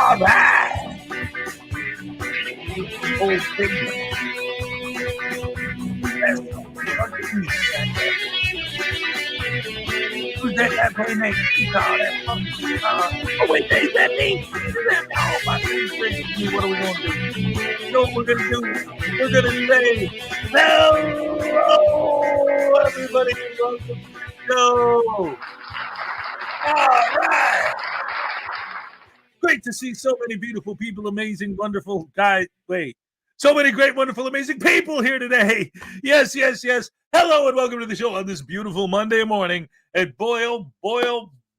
All right. Oh, who's that play next? Oh, wait, is that me? Oh, my goodness. What are we going to do? You know what we're going to do? We're going to say, hello, everybody. Welcome to the show. All right. Great to see so many beautiful people, amazing, wonderful guys. Wait. So many great, wonderful, amazing people here today. Yes, yes, yes. Hello and welcome to the show on this beautiful Monday morning. And boy, oh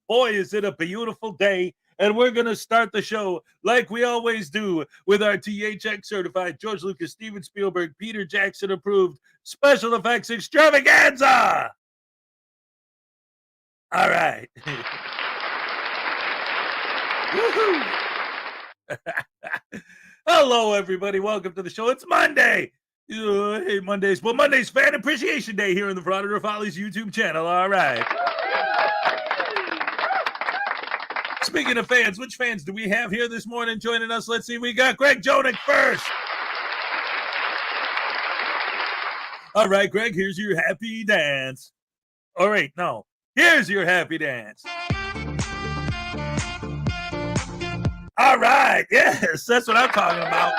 boy, is it a beautiful day. And we're going to start the show like we always do with our THX certified, George Lucas, Steven Spielberg, Peter Jackson approved special effects extravaganza. All right. Woohoo! Hello, everybody. Welcome to the show. It's Monday. Hey, Mondays. Well, Monday's Fan Appreciation Day here in the Frauditor Follies YouTube channel. All right. Speaking of fans, which fans do we have here this morning joining us? Let's see. We got Greg Jonick first. All right, Greg, here's your happy dance. All right, no. Here's your happy dance. All right, yes, that's what I'm talking about.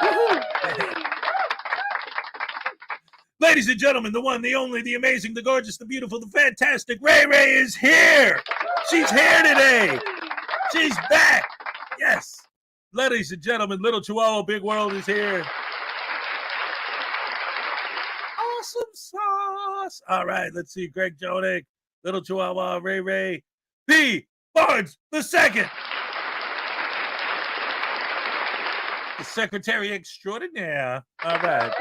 Ladies and gentlemen, the one, the only, the amazing, the gorgeous, the beautiful, the fantastic Ray Ray is here. She's here today. She's back. Yes. Ladies and gentlemen, Little Chihuahua Big World is here. Awesome sauce. All right, let's see. Greg Jonick, Little Chihuahua, Ray Ray, P. Barnes the second. The Secretary Extraordinaire. All right.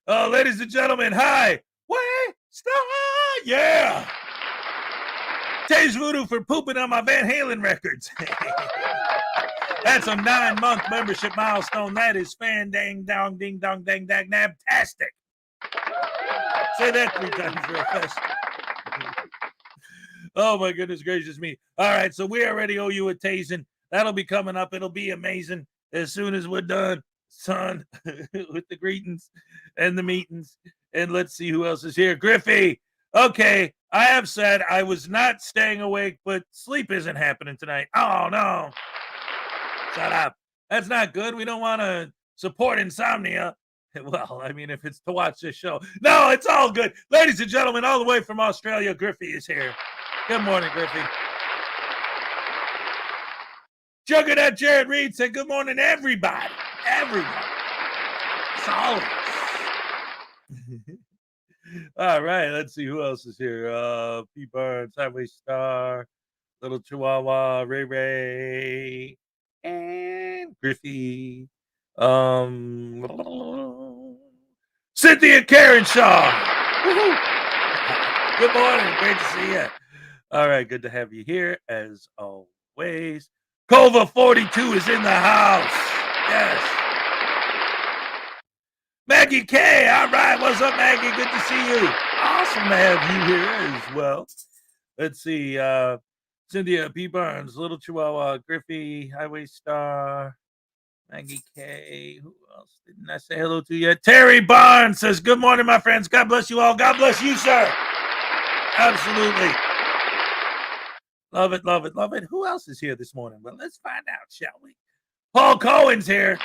Ladies and gentlemen, hi. Way Star. Yeah. Taze Voodoo for pooping on my Van Halen records. That's a 9-month membership milestone. That is fan dang dong ding dong dang dag nabtastic. Say that 3 times real fast. Oh my goodness gracious me. All right, so we already owe you a tasing. That'll be coming up. It'll be amazing as soon as we're done, son, with the greetings and the meetings. And let's see who else is here. Griffey. Okay, I have said I was not staying awake, but sleep isn't happening tonight. Oh, no. Shut up. That's not good. We don't want to support insomnia. Well, I mean, if it's to watch this show. No, it's all good. Ladies and gentlemen, all the way from Australia, Griffey is here. Good morning, Griffey. Juggernaut Jared Reed said, good morning, everybody. Everybody. Solid. All right, let's see who else is here. P. Burns, Highway Star, Little Chihuahua, Ray Ray, and Griffey. Cynthia Karen Shaw. Woo-hoo. Good morning. Great to see you. All right, good to have you here as always. Cova 42 is in the house. Yes. Maggie K. All right, what's up, Maggie? Good to see you. Awesome to have you here as well. Let's see. Cynthia P. Burns, Little Chihuahua, Griffey, Highway Star, Maggie K. Who else didn't I say hello to yet? Terry Barnes says, good morning, my friends. God bless you all. God bless you, sir. Absolutely. Love it, love it, love it. Who else is here this morning? Well, let's find out, shall we? Paul Cohen's here.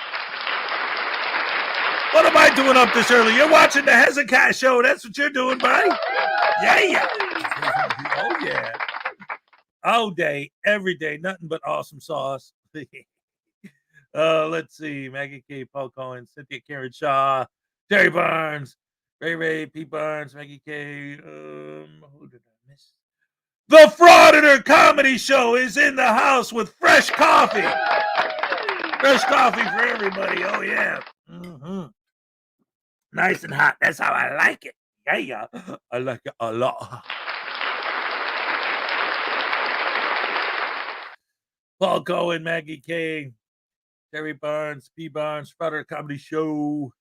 What am I doing up this early? You're watching the Hezokuai show. That's what you're doing, buddy. Yeah. Oh, yeah. All day, every day, nothing but awesome sauce. Let's see. Maggie K, Paul Cohen, Cynthia Karen Shaw, Terry Barnes, Ray Ray, P. Barnes, Maggie K. Who did I miss? The Frauditor Comedy Show is in the house with fresh coffee. Fresh coffee for everybody. Oh, yeah. Mm-hmm. Nice and hot. That's how I like it. Yeah. I like it a lot. Paul Cohen, Maggie K, Terry Barnes, P. Barnes, Frauditor Comedy Show.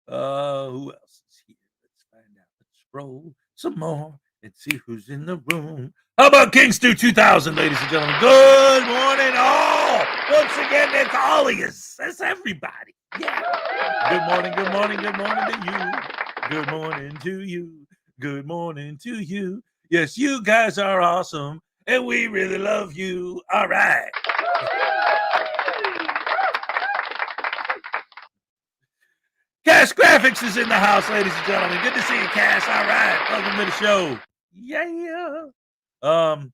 Who else is here? Let's find out. Let's scroll some more and see who's in the room. How about King Stew 2000, ladies and gentlemen? Good morning, all. Once again, that's all of you. That's everybody. Yeah. Good morning, good morning, good morning to you. Good morning to you. Good morning to you. Yes, you guys are awesome, and we really love you. All right. Cash Graphics is in the house, ladies and gentlemen. Good to see you, Cash. All right. Welcome to the show. Yeah. Let's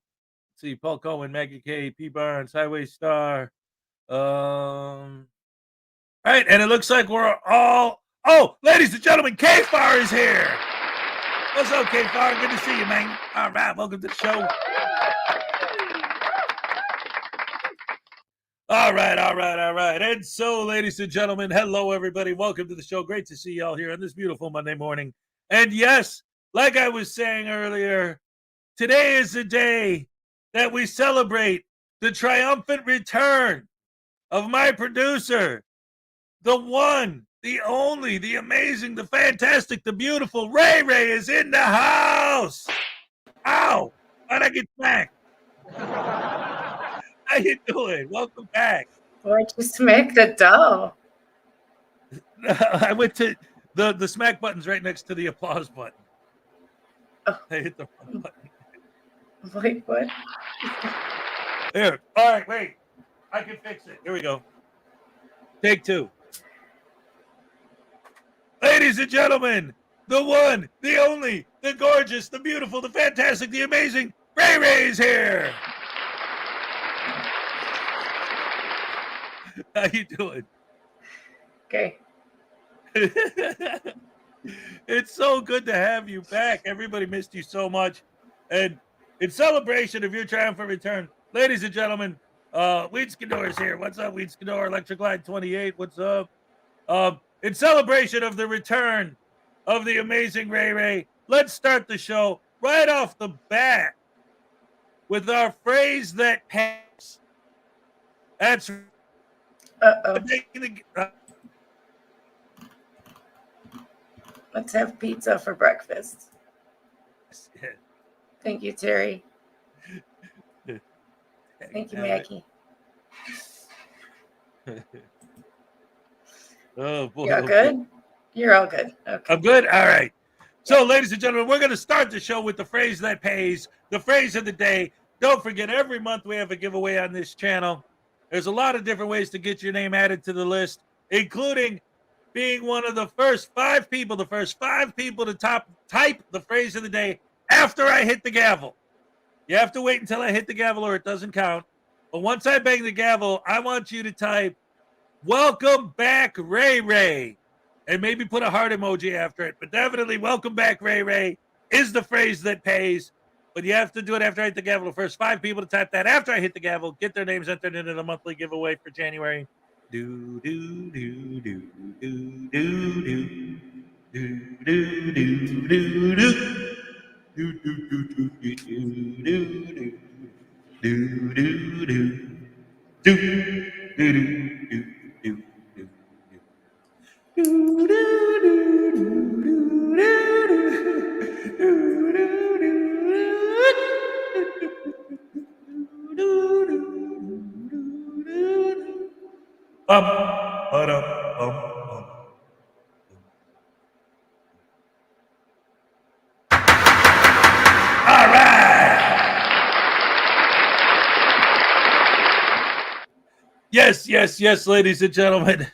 see, Paul Cohen, Maggie K, P. Barnes, Highway Star. Right, and it looks like we're all. Oh, ladies and gentlemen, K-Far is here. What's up, K-Far? Good to see you, man. All right, welcome to the show. All right. And so, ladies and gentlemen, hello, everybody. Welcome to the show. Great to see y'all here on this beautiful Monday morning. And yes, like I was saying earlier, today is the day that we celebrate the triumphant return of my producer, the one, the only, the amazing, the fantastic, the beautiful Ray Ray is in the house. Ow! How'd I get smacked? How you doing? Welcome back. Why'd you smack the doll? I went to the smack button's right next to the applause button. Oh. I hit the wrong button. Wait, what? Here. All right, wait. I can fix it. Here we go. Take 2. Ladies and gentlemen, the one, the only, the gorgeous, the beautiful, the fantastic, the amazing Ray Ray is here. How you doing? Okay. It's so good to have you back. Everybody missed you so much. And in celebration of your triumphant return, ladies and gentlemen, Weed Skidor is here. What's up, Weed Skidor? Electric Line 28. What's up? In celebration of the return of the amazing Ray Ray, let's start the show right off the bat with our phrase that pays. That's Uh-oh. Let's have pizza for breakfast. Thank you, Terry. Thank you, Maggie. Oh boy. You all good? You're all good. Okay. I'm good. All right. So, ladies and gentlemen, we're going to start the show with the phrase that pays, the phrase of the day. Don't forget, every month we have a giveaway on this channel. There's a lot of different ways to get your name added to the list, including being one of the first five people to type the phrase of the day after I hit the gavel. You have to wait until I hit the gavel or it doesn't count. But once I bang the gavel, I want you to type, "Welcome back, Ray Ray." And maybe put a heart emoji after it. But definitely, "Welcome back, Ray Ray" is the phrase that pays. But you have to do it after I hit the gavel. The first five people to type that after I hit the gavel, get their names entered into the monthly giveaway for January. Do, do, do, do, do, do, do. Do, do, do, do, do. Do, do, do, do, do, do, do. Do, do, do. Do, do, do, do, do. All right. Yes, yes, yes, ladies and gentlemen.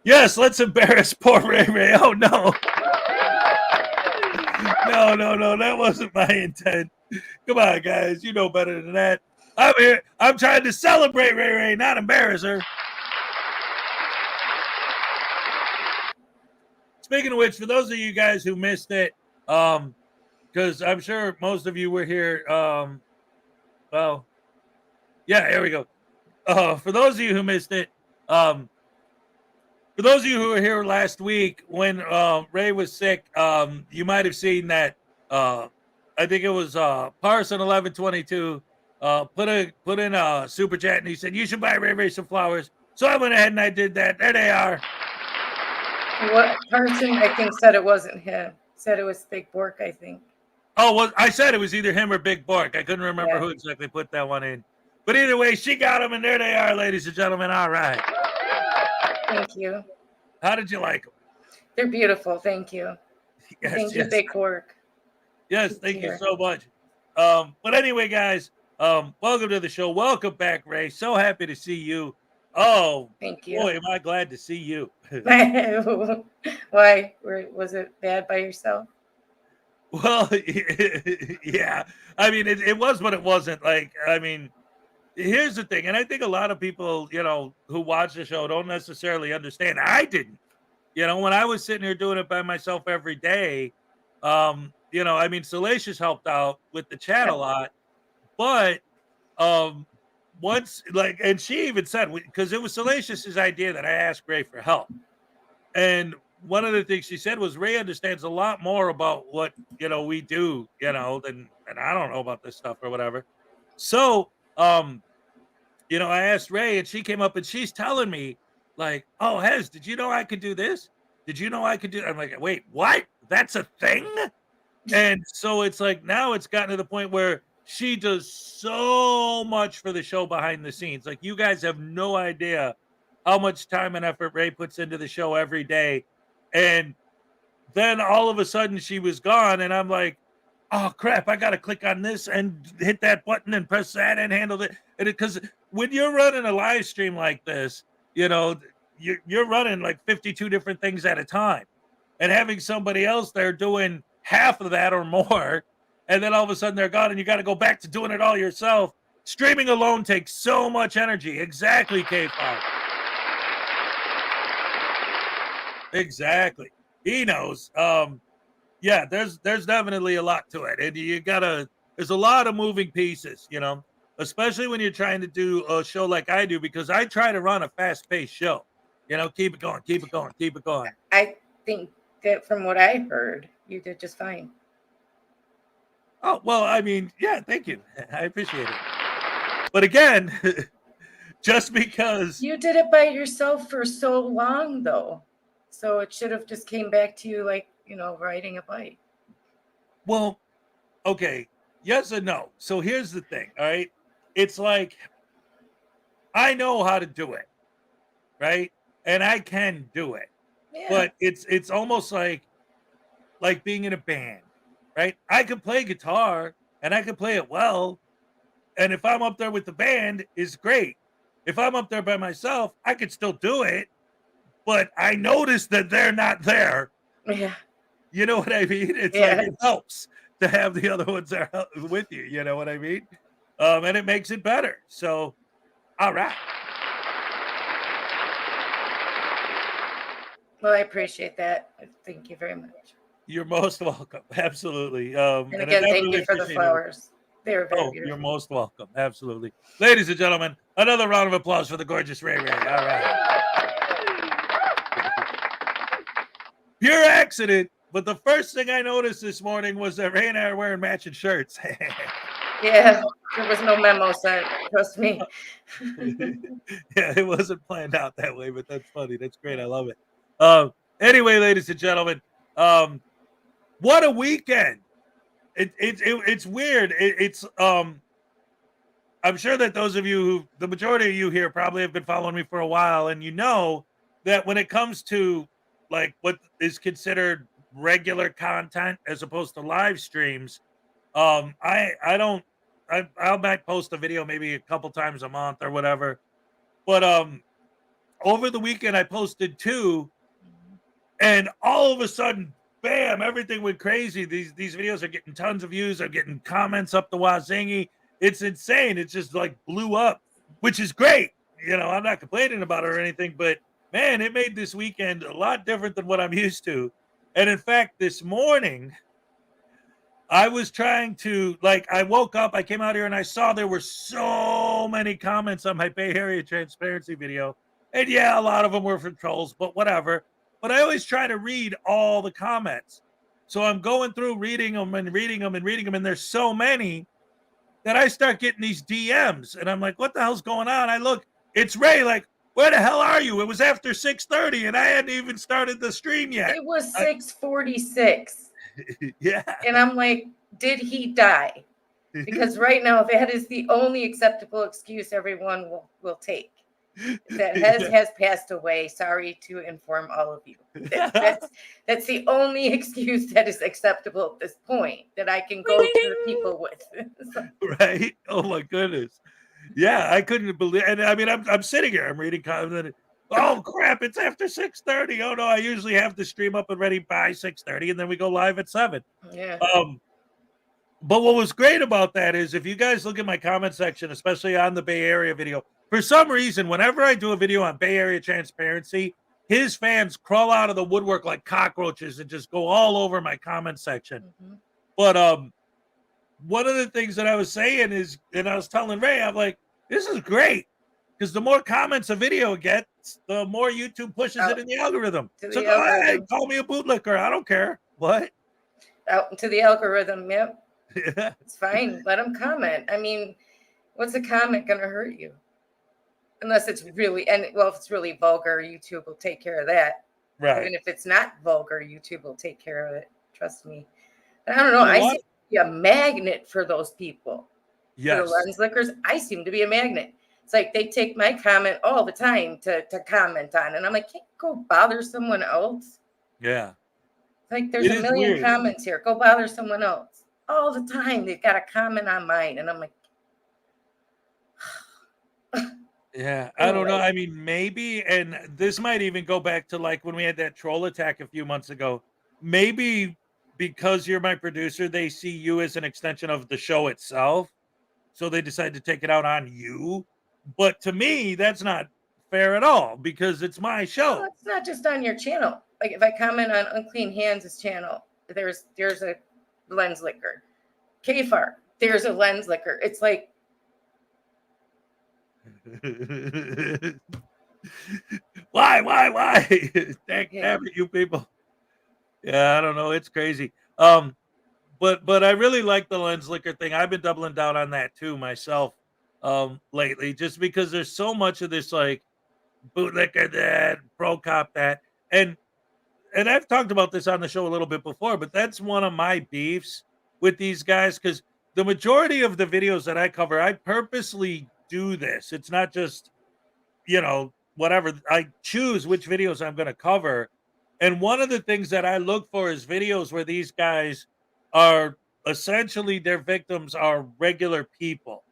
Yes, let's embarrass poor Ray Ray. Oh, no. No, that wasn't my intent. Come on, guys. You know better than that. I'm here. I'm trying to celebrate Ray Ray, not embarrass her. Speaking of which, for those of you guys who missed it, because I'm sure most of you were here. Well, yeah, here we go. For those of you who missed it, for those of you who were here last week when Ray was sick, you might have seen that. I think it was Parson 1122 put in a super chat and he said you should buy Ray Ray some flowers. So I went ahead and I did that. There they are. What person I think said it wasn't him? Said it was Big Bork, I think. Oh, well, I said it was either him or Big Bork. I couldn't remember who exactly put that one in. But either way, she got them, and there they are, ladies and gentlemen. All right. Thank you. How did you like them? They're beautiful. Thank you. Yes, thank you, Big Bork. Yes, thank you so much. But anyway, guys, welcome to the show. Welcome back, Ray. So happy to see you. Oh, thank you. Boy, am I glad to see you. Why? Was it bad by yourself? Well, yeah. I mean, it was, but it wasn't. Like, I mean, here's the thing, and I think a lot of people, who watch the show don't necessarily understand. I didn't. When I was sitting here doing it by myself every day, I mean, Salacious helped out with the chat a lot, but once, and she even said, because it was Salacious's idea that I asked Ray for help. And one of the things she said was Ray understands a lot more about what, we do, and I don't know about this stuff or whatever. So, I asked Ray and she came up and she's telling me like, "Oh, Hez, did you know I could do this? Did you know I could do?" I'm like, "Wait, what? That's a thing?" And so it's like, now it's gotten to the point where she does so much for the show behind the scenes. Like, you guys have no idea how much time and effort Ray puts into the show every day. And then all of a sudden she was gone. And I'm like, oh crap, I got to click on this and hit that button and press that and handle it. And because when you're running a live stream like this, you're running like 52 different things at a time. And having somebody else there doing half of that or more, and then all of a sudden they're gone and you got to go back to doing it all yourself. Streaming alone takes so much energy. Exactly, K5. Exactly. He knows. Yeah, there's definitely a lot to it. And there's a lot of moving pieces, especially when you're trying to do a show like I do, because I try to run a fast-paced show. Keep it going, keep it going, keep it going. I think that from what I heard, you did just fine. Oh, well, I mean, yeah, thank you. I appreciate it. But again, just because you did it by yourself for so long, though, so it should have just came back to you like riding a bike. Well, okay, yes and no. So here's the thing, all right? It's like I know how to do it, right? And I can do it. Yeah. But it's almost like being in a band, right? I can play guitar and I can play it well. And if I'm up there with the band, is great. If I'm up there by myself, I could still do it. But I notice that they're not there. Yeah. You know what I mean? It's like it helps to have the other ones there with you. You know what I mean? And it makes it better. So, all right. Well, I appreciate that. Thank you very much. You're most welcome. Absolutely. And again, thank you for the flowers. They were very beautiful. You're most welcome. Absolutely. Ladies and gentlemen, another round of applause for the gorgeous Ray Ray. All right. Pure accident, but the first thing I noticed this morning was that Ray and I are wearing matching shirts. Yeah, there was no memo sent. Trust me. Yeah, it wasn't planned out that way, but that's funny. That's great. I love it. Anyway, ladies and gentlemen, what a weekend! It's weird. I'm sure that those of you the majority of you here probably have been following me for a while, and you know that when it comes to like what is considered regular content as opposed to live streams, I might post a video maybe a couple times a month or whatever, but over the weekend I posted 2, and all of a sudden, bam, everything went crazy. These videos are getting tons of views. I'm getting comments up the wazzingy. It's insane. It just like blew up, which is great. I'm not complaining about it or anything, but man, it made this weekend a lot different than what I'm used to. And in fact, this morning, I was trying to, I woke up, I came out here and I saw there were so many comments on my Bay Area transparency video. And yeah, a lot of them were from trolls, but whatever. But I always try to read all the comments. So I'm going through reading them and reading them and reading them. And there's so many that I start getting these DMs. And I'm like, what the hell's going on? I look, it's Ray. Like, where the hell are you? It was after 6:30 and I hadn't even started the stream yet. It was 6:46. Yeah. And I'm like, did he die? Because right now, that is the only acceptable excuse everyone will take. That has passed away. Sorry to inform all of you. That's the only excuse that is acceptable at this point that I can go to the people with. Right? Oh my goodness. Yeah, I couldn't believe. And I mean, I'm sitting here. I'm reading comments. Oh crap! It's after 6:30. Oh no! I usually have the stream up and ready by 6:30, and then we go live at 7. Yeah. But what was great about that is if you guys look at my comment section, especially on the Bay Area video, for some reason, whenever I do a video on Bay Area transparency, his fans crawl out of the woodwork like cockroaches and just go all over my comment section. Mm-hmm. But one of the things that I was saying is, and I was telling Ray, I'm like, this is great. Because the more comments a video gets, the more YouTube pushes it in the algorithm. So go ahead, call me a bootlicker. I don't care. What? Out into the algorithm, yep. Yeah. It's fine. Let them comment. I mean, what's a comment going to hurt you? Unless it's really, if it's really vulgar, YouTube will take care of that. Right. Even if it's not vulgar, YouTube will take care of it. Trust me. But I don't know. I seem to be a magnet for those people. Yes. For the lens lickers, I seem to be a magnet. It's like they take my comment all the time to comment on. And I'm like, can't you go bother someone else? Yeah. Like there's a million comments here. Go bother someone else. All the time. They've got a comment on mine. And I'm like, yeah, I don't know. I mean, maybe, and this might even go back to like when we had that troll attack a few months ago. Maybe because you're my producer, they see you as an extension of the show itself. So they decide to take it out on you. But to me, that's not fair at all because it's my show. Well, it's not just on your channel. Like if I comment on Unclean Hands' channel, there's a lens licker. KFAR, there's a lens licker. It's like why? Damn yeah. it, you people. Yeah, I don't know. It's crazy. But I really like the lens licker thing. I've been doubling down on that too myself lately, just because there's so much of this like bootlicker that, pro cop that, and I've talked about this on the show a little bit before, but that's one of my beefs with these guys because the majority of the videos that I cover, I purposely do this. It's not just, whatever. I choose which videos I'm going to cover. And one of the things that I look for is videos where these guys are essentially their victims are regular people,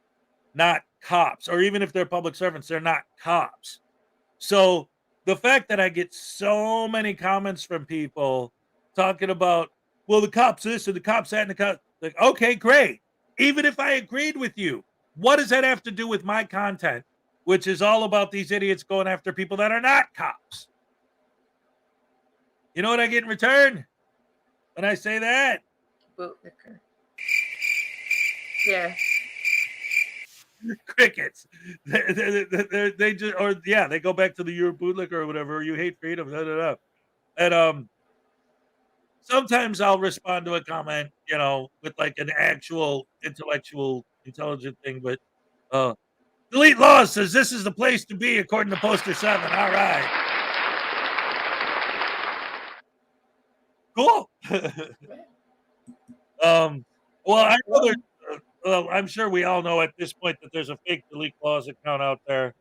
not cops, or even if they're public servants, they're not cops. So the fact that I get so many comments from people talking about, well, the cops this and the cops that and the cops, like, okay, great. Even if I agreed with you, what does that have to do with my content, which is all about these idiots going after people that are not cops? You know what I get in return when I say that? Bootlicker. Yeah. Crickets. They just, or yeah, they go back to the you're a bootlicker or whatever, or you hate freedom. And sometimes I'll respond to a comment, with like an actual intellectual, intelligent thing. But Delete Laws says this is the place to be according to Poster 7. All right. Cool. Well, I know there's, well, I'm sure we all know at this point that there's a fake Delete Laws account out there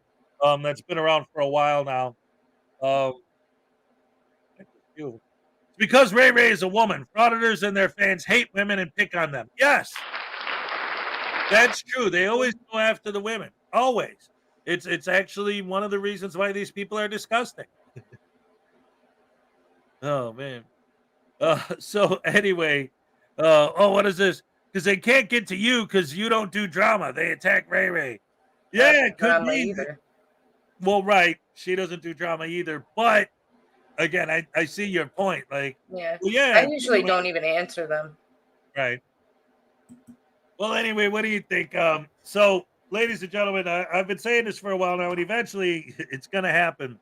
that's been around for a while now. It's because Ray Ray is a woman. Frauditors and their fans hate women and pick on them. Yes, that's true. They always go after the women. Always. It's actually one of the reasons why these people are disgusting. Oh man. So anyway, what is this? Because they can't get to you because you don't do drama. They attack Ray Ray. Yeah, it could be either. Well, right. She doesn't do drama either. But again, I see your point. Like, yeah. Well, yeah. I usually don't even answer them. Right. Well, anyway, what do you think? So, ladies and gentlemen, I've been saying this for a while now, and eventually it's going to happen.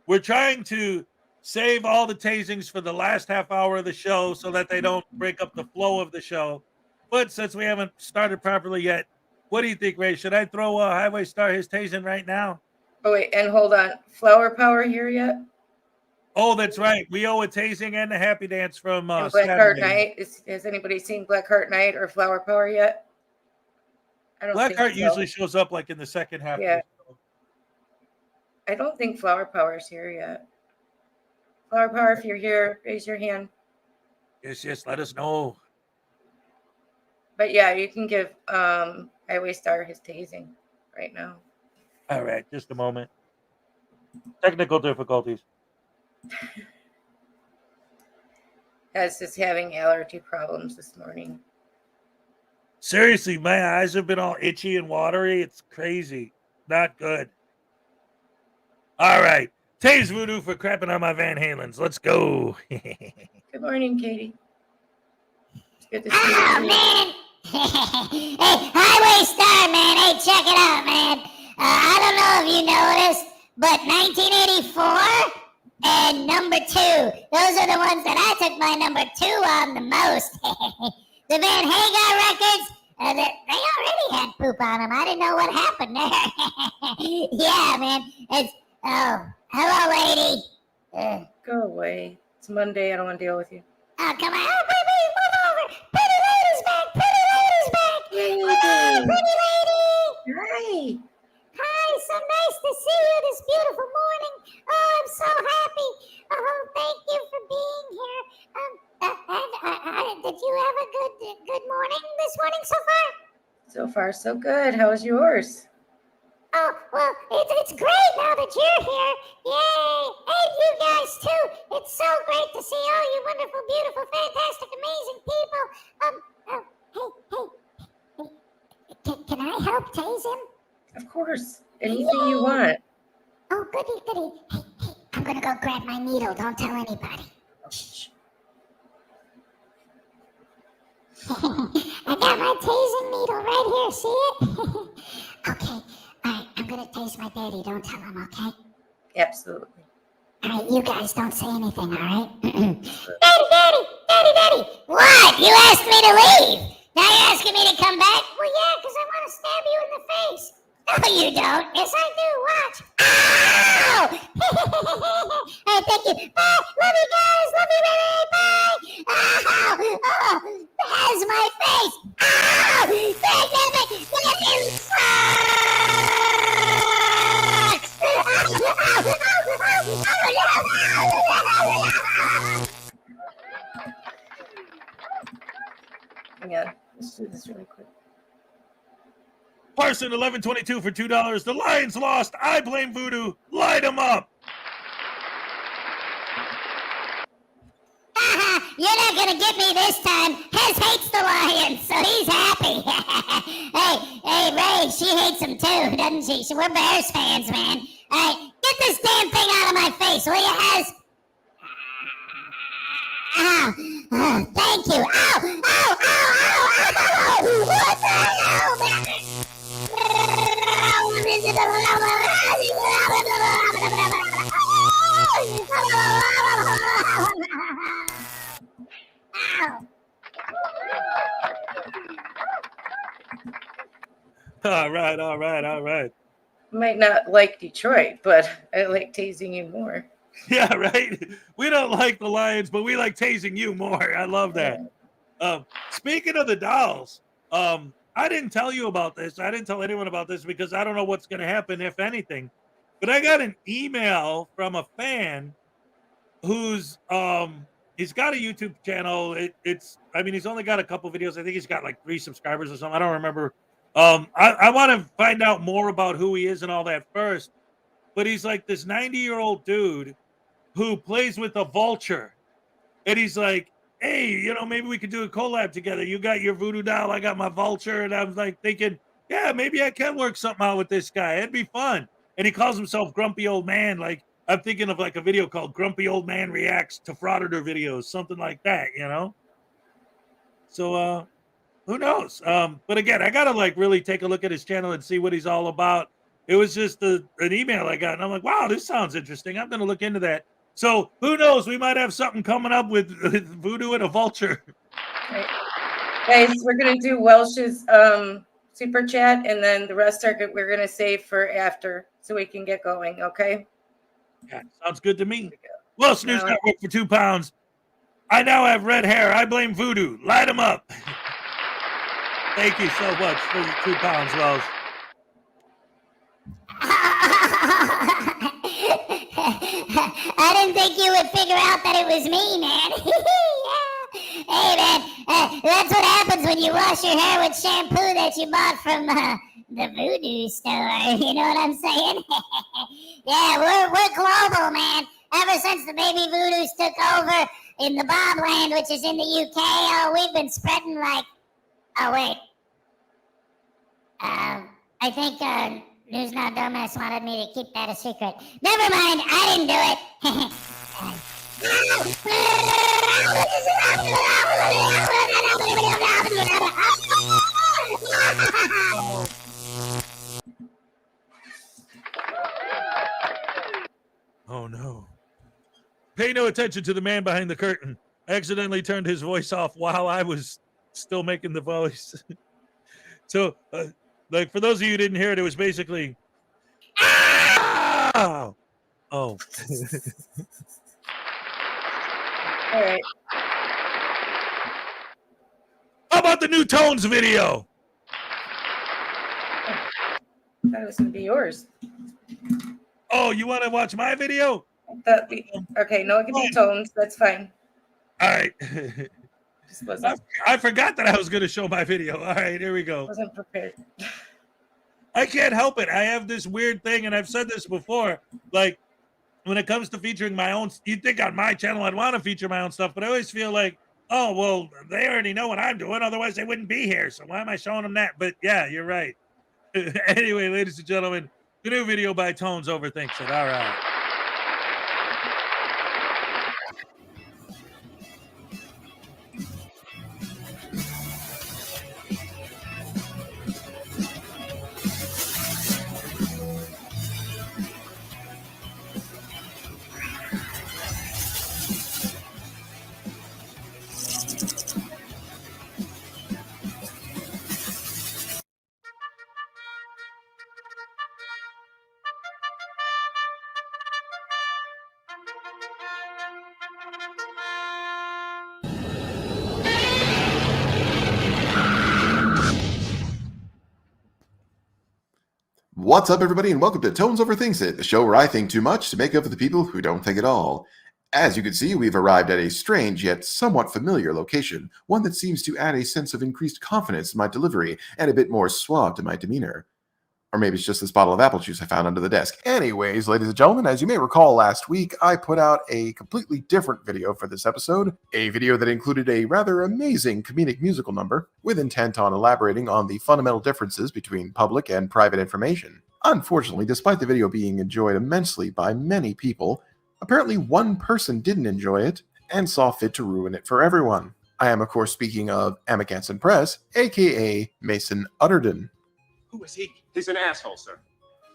We're trying to save all the tasings for the last half hour of the show so that they don't break up the flow of the show. But since we haven't started properly yet, what do you think, Ray? Should I throw Highway Star his tasing right now? Oh, wait, and hold on. Flower Power here yet? Oh, that's right. We owe a tasing and a happy dance from Blackheart Night. Has anybody seen Blackheart Night or Flower Power yet? I don't think Blackheart usually shows up like in the second half. Yeah. I don't think Flower Power is here yet. Flower Power, if you're here, raise your hand. Yes, let us know. But yeah, you can give Highway Star his tasing right now. All right, just a moment. Technical difficulties. As is having allergy problems this morning. Seriously, my eyes have been all itchy and watery. It's crazy. Not good. All right. Tase Voodoo for crapping on my Van Halens. Let's go. Good morning, Katie. It's good to see you. Oh, man. Hey, Highway Star, man. Hey, check it out, man. I don't know if you noticed, but 1984 and number 2, those are the ones that I took my number 2 on the most. The Van Hagar records, they already had poop on them. I didn't know what happened there. Yeah, man. Oh, hello, lady. Go away. It's Monday. I don't want to deal with you. Oh, come on. Oh, baby, move over. Pretty lady's back. Pretty lady's back. Hello, pretty lady. Hi. Hi, so nice to see you this beautiful morning. Oh, I'm so happy. Oh, thank you for being here. Did you have a good morning this morning so far? So far, so good. How was yours? Oh, well, it's great now that you're here. Yay! And you guys too. It's so great to see all you wonderful, beautiful, fantastic, amazing people. Hey. Can I help tase him? Of course. Anything you want. Oh, goody. Hey, I'm gonna go grab my needle. Don't tell anybody. I got my tasing needle right here. See it? Okay. All right. I'm gonna tase my daddy. Don't tell him. Okay. Absolutely. All right. You guys don't say anything. All right. Daddy. What? You asked me to leave. Now you're asking me to come back? Well, yeah, because I want to stab you in the face. No, you don't. Yes, I do. Watch. Ow! All right, thank you. Bye. Love you guys. Love you, baby. Bye. Ow! Oh, that's my face. Ow! Hang on. Let's do this really quick. Parson 1122 for $2. The Lions lost. I blame voodoo. Light them up. You're not gonna get me this time. Hez hates the Lions, so he's happy. hey, Ray, she hates him too, doesn't she? We're Bears fans, man. All right, get this damn thing out of my face, will you, Hez? Ow. Oh, thank you. Ow. What the hell, man? All right. Might not like Detroit, but I like tasing you more. Yeah, right. We don't like the Lions, but we like tasing you more. I love that. Speaking of the dolls, I didn't tell you about this. I didn't tell anyone about this because I don't know what's going to happen, if anything. But I got an email from a fan who's he's got a YouTube channel. He's only got a couple videos. I think he's got like 3 subscribers or something. I don't remember. I want to find out more about who he is and all that first. But he's like this 90-year-old dude who plays with a vulture. And he's like, hey, maybe we could do a collab together. You got your voodoo doll, I got my vulture. And I was like thinking, yeah, maybe I can work something out with this guy. It'd be fun. And he calls himself Grumpy Old Man. Like, I'm thinking of like a video called Grumpy Old Man Reacts to Frauditor videos, something like that, So, who knows? But again, I got to like really take a look at his channel and see what he's all about. It was just an email I got, and I'm like, wow, this sounds interesting. I'm going to look into that. So who knows? We might have something coming up with voodoo and a vulture. Right. Guys, we're going to do Welsh's super chat, and then the rest we're going to save for after so we can get going, okay? Yeah, sounds good to me. Welsh News Network for £2. I now have red hair. I blame voodoo. Light them up. Thank you so much for the £2, Welsh. I didn't think you would figure out that it was me, man. Yeah. Hey, man, that's what happens when you wash your hair with shampoo that you bought from the voodoo store. You know what I'm saying? Yeah, we're global, man. Ever since the baby voodoos took over in the Bobland, which is in the UK, we've been spreading like... Oh, wait. I think News Now Dumbass wanted me to keep that a secret. Never mind, I didn't do it. Oh, no. Pay no attention to the man behind the curtain. I accidentally turned his voice off while I was still making the voice. So, like, for those of you who didn't hear it, it was basically... Ow! Oh. All right. How about the new Tones video? That was going to be yours. Oh, you want to watch my video? Okay, no, it can be Tones. That's fine. All right. I forgot that I was going to show my video. All right, here we go. Wasn't prepared. I can't help it. I have this weird thing, and I've said this before. Like, when it comes to featuring my own, you'd think on my channel I'd want to feature my own stuff, but I always feel like, oh, well, they already know what I'm doing. Otherwise, they wouldn't be here. So why am I showing them that? But yeah, you're right. Anyway, ladies and gentlemen, the new video by Tones overthinks it. All right. What's up, everybody, and welcome to Tones Over Things It, the show where I think too much to make up for the people who don't think at all. As you can see, we've arrived at a strange yet somewhat familiar location, one that seems to add a sense of increased confidence in my delivery and a bit more suave to my demeanor. Or maybe it's just this bottle of apple juice I found under the desk. Anyways, ladies and gentlemen, as you may recall last week, I put out a completely different video for this episode, a video that included a rather amazing comedic musical number, with intent on elaborating on the fundamental differences between public and private information. Unfortunately, despite the video being enjoyed immensely by many people, apparently one person didn't enjoy it and saw fit to ruin it for everyone. I am, of course, speaking of Amagansson Press, aka Mason Utterden. Who is he? He's an asshole, sir.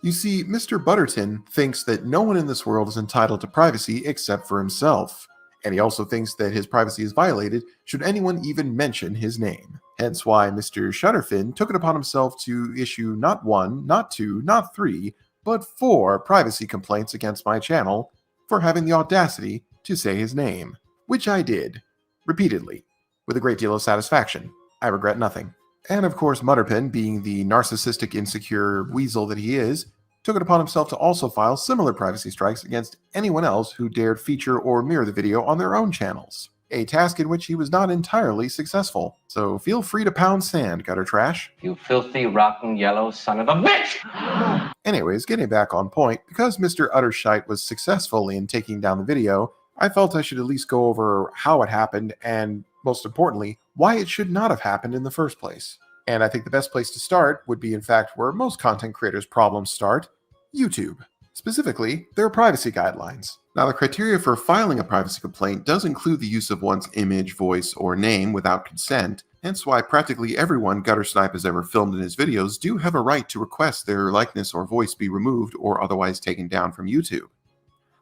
You see, Mr. Butterton thinks that no one in this world is entitled to privacy except for himself, and he also thinks that his privacy is violated should anyone even mention his name. Hence why Mr. Shutterfin took it upon himself to issue not one, not two, not three, but 4 privacy complaints against my channel for having the audacity to say his name, which I did, repeatedly, with a great deal of satisfaction. I regret nothing. And of course, Mutterpin, being the narcissistic, insecure weasel that he is, took it upon himself to also file similar privacy strikes against anyone else who dared feature or mirror the video on their own channels, a task in which he was not entirely successful. So feel free to pound sand, gutter trash. You filthy, rotten, yellow son of a bitch! Anyways, getting back on point, because Mr. Uttershite was successful in taking down the video, I felt I should at least go over how it happened and, most importantly, why it should not have happened in the first place. And I think the best place to start would be, in fact, where most content creators' problems start, YouTube. Specifically, their privacy guidelines. Now, the criteria for filing a privacy complaint does include the use of one's image, voice, or name without consent, hence why practically everyone Guttersnipe has ever filmed in his videos do have a right to request their likeness or voice be removed or otherwise taken down from YouTube.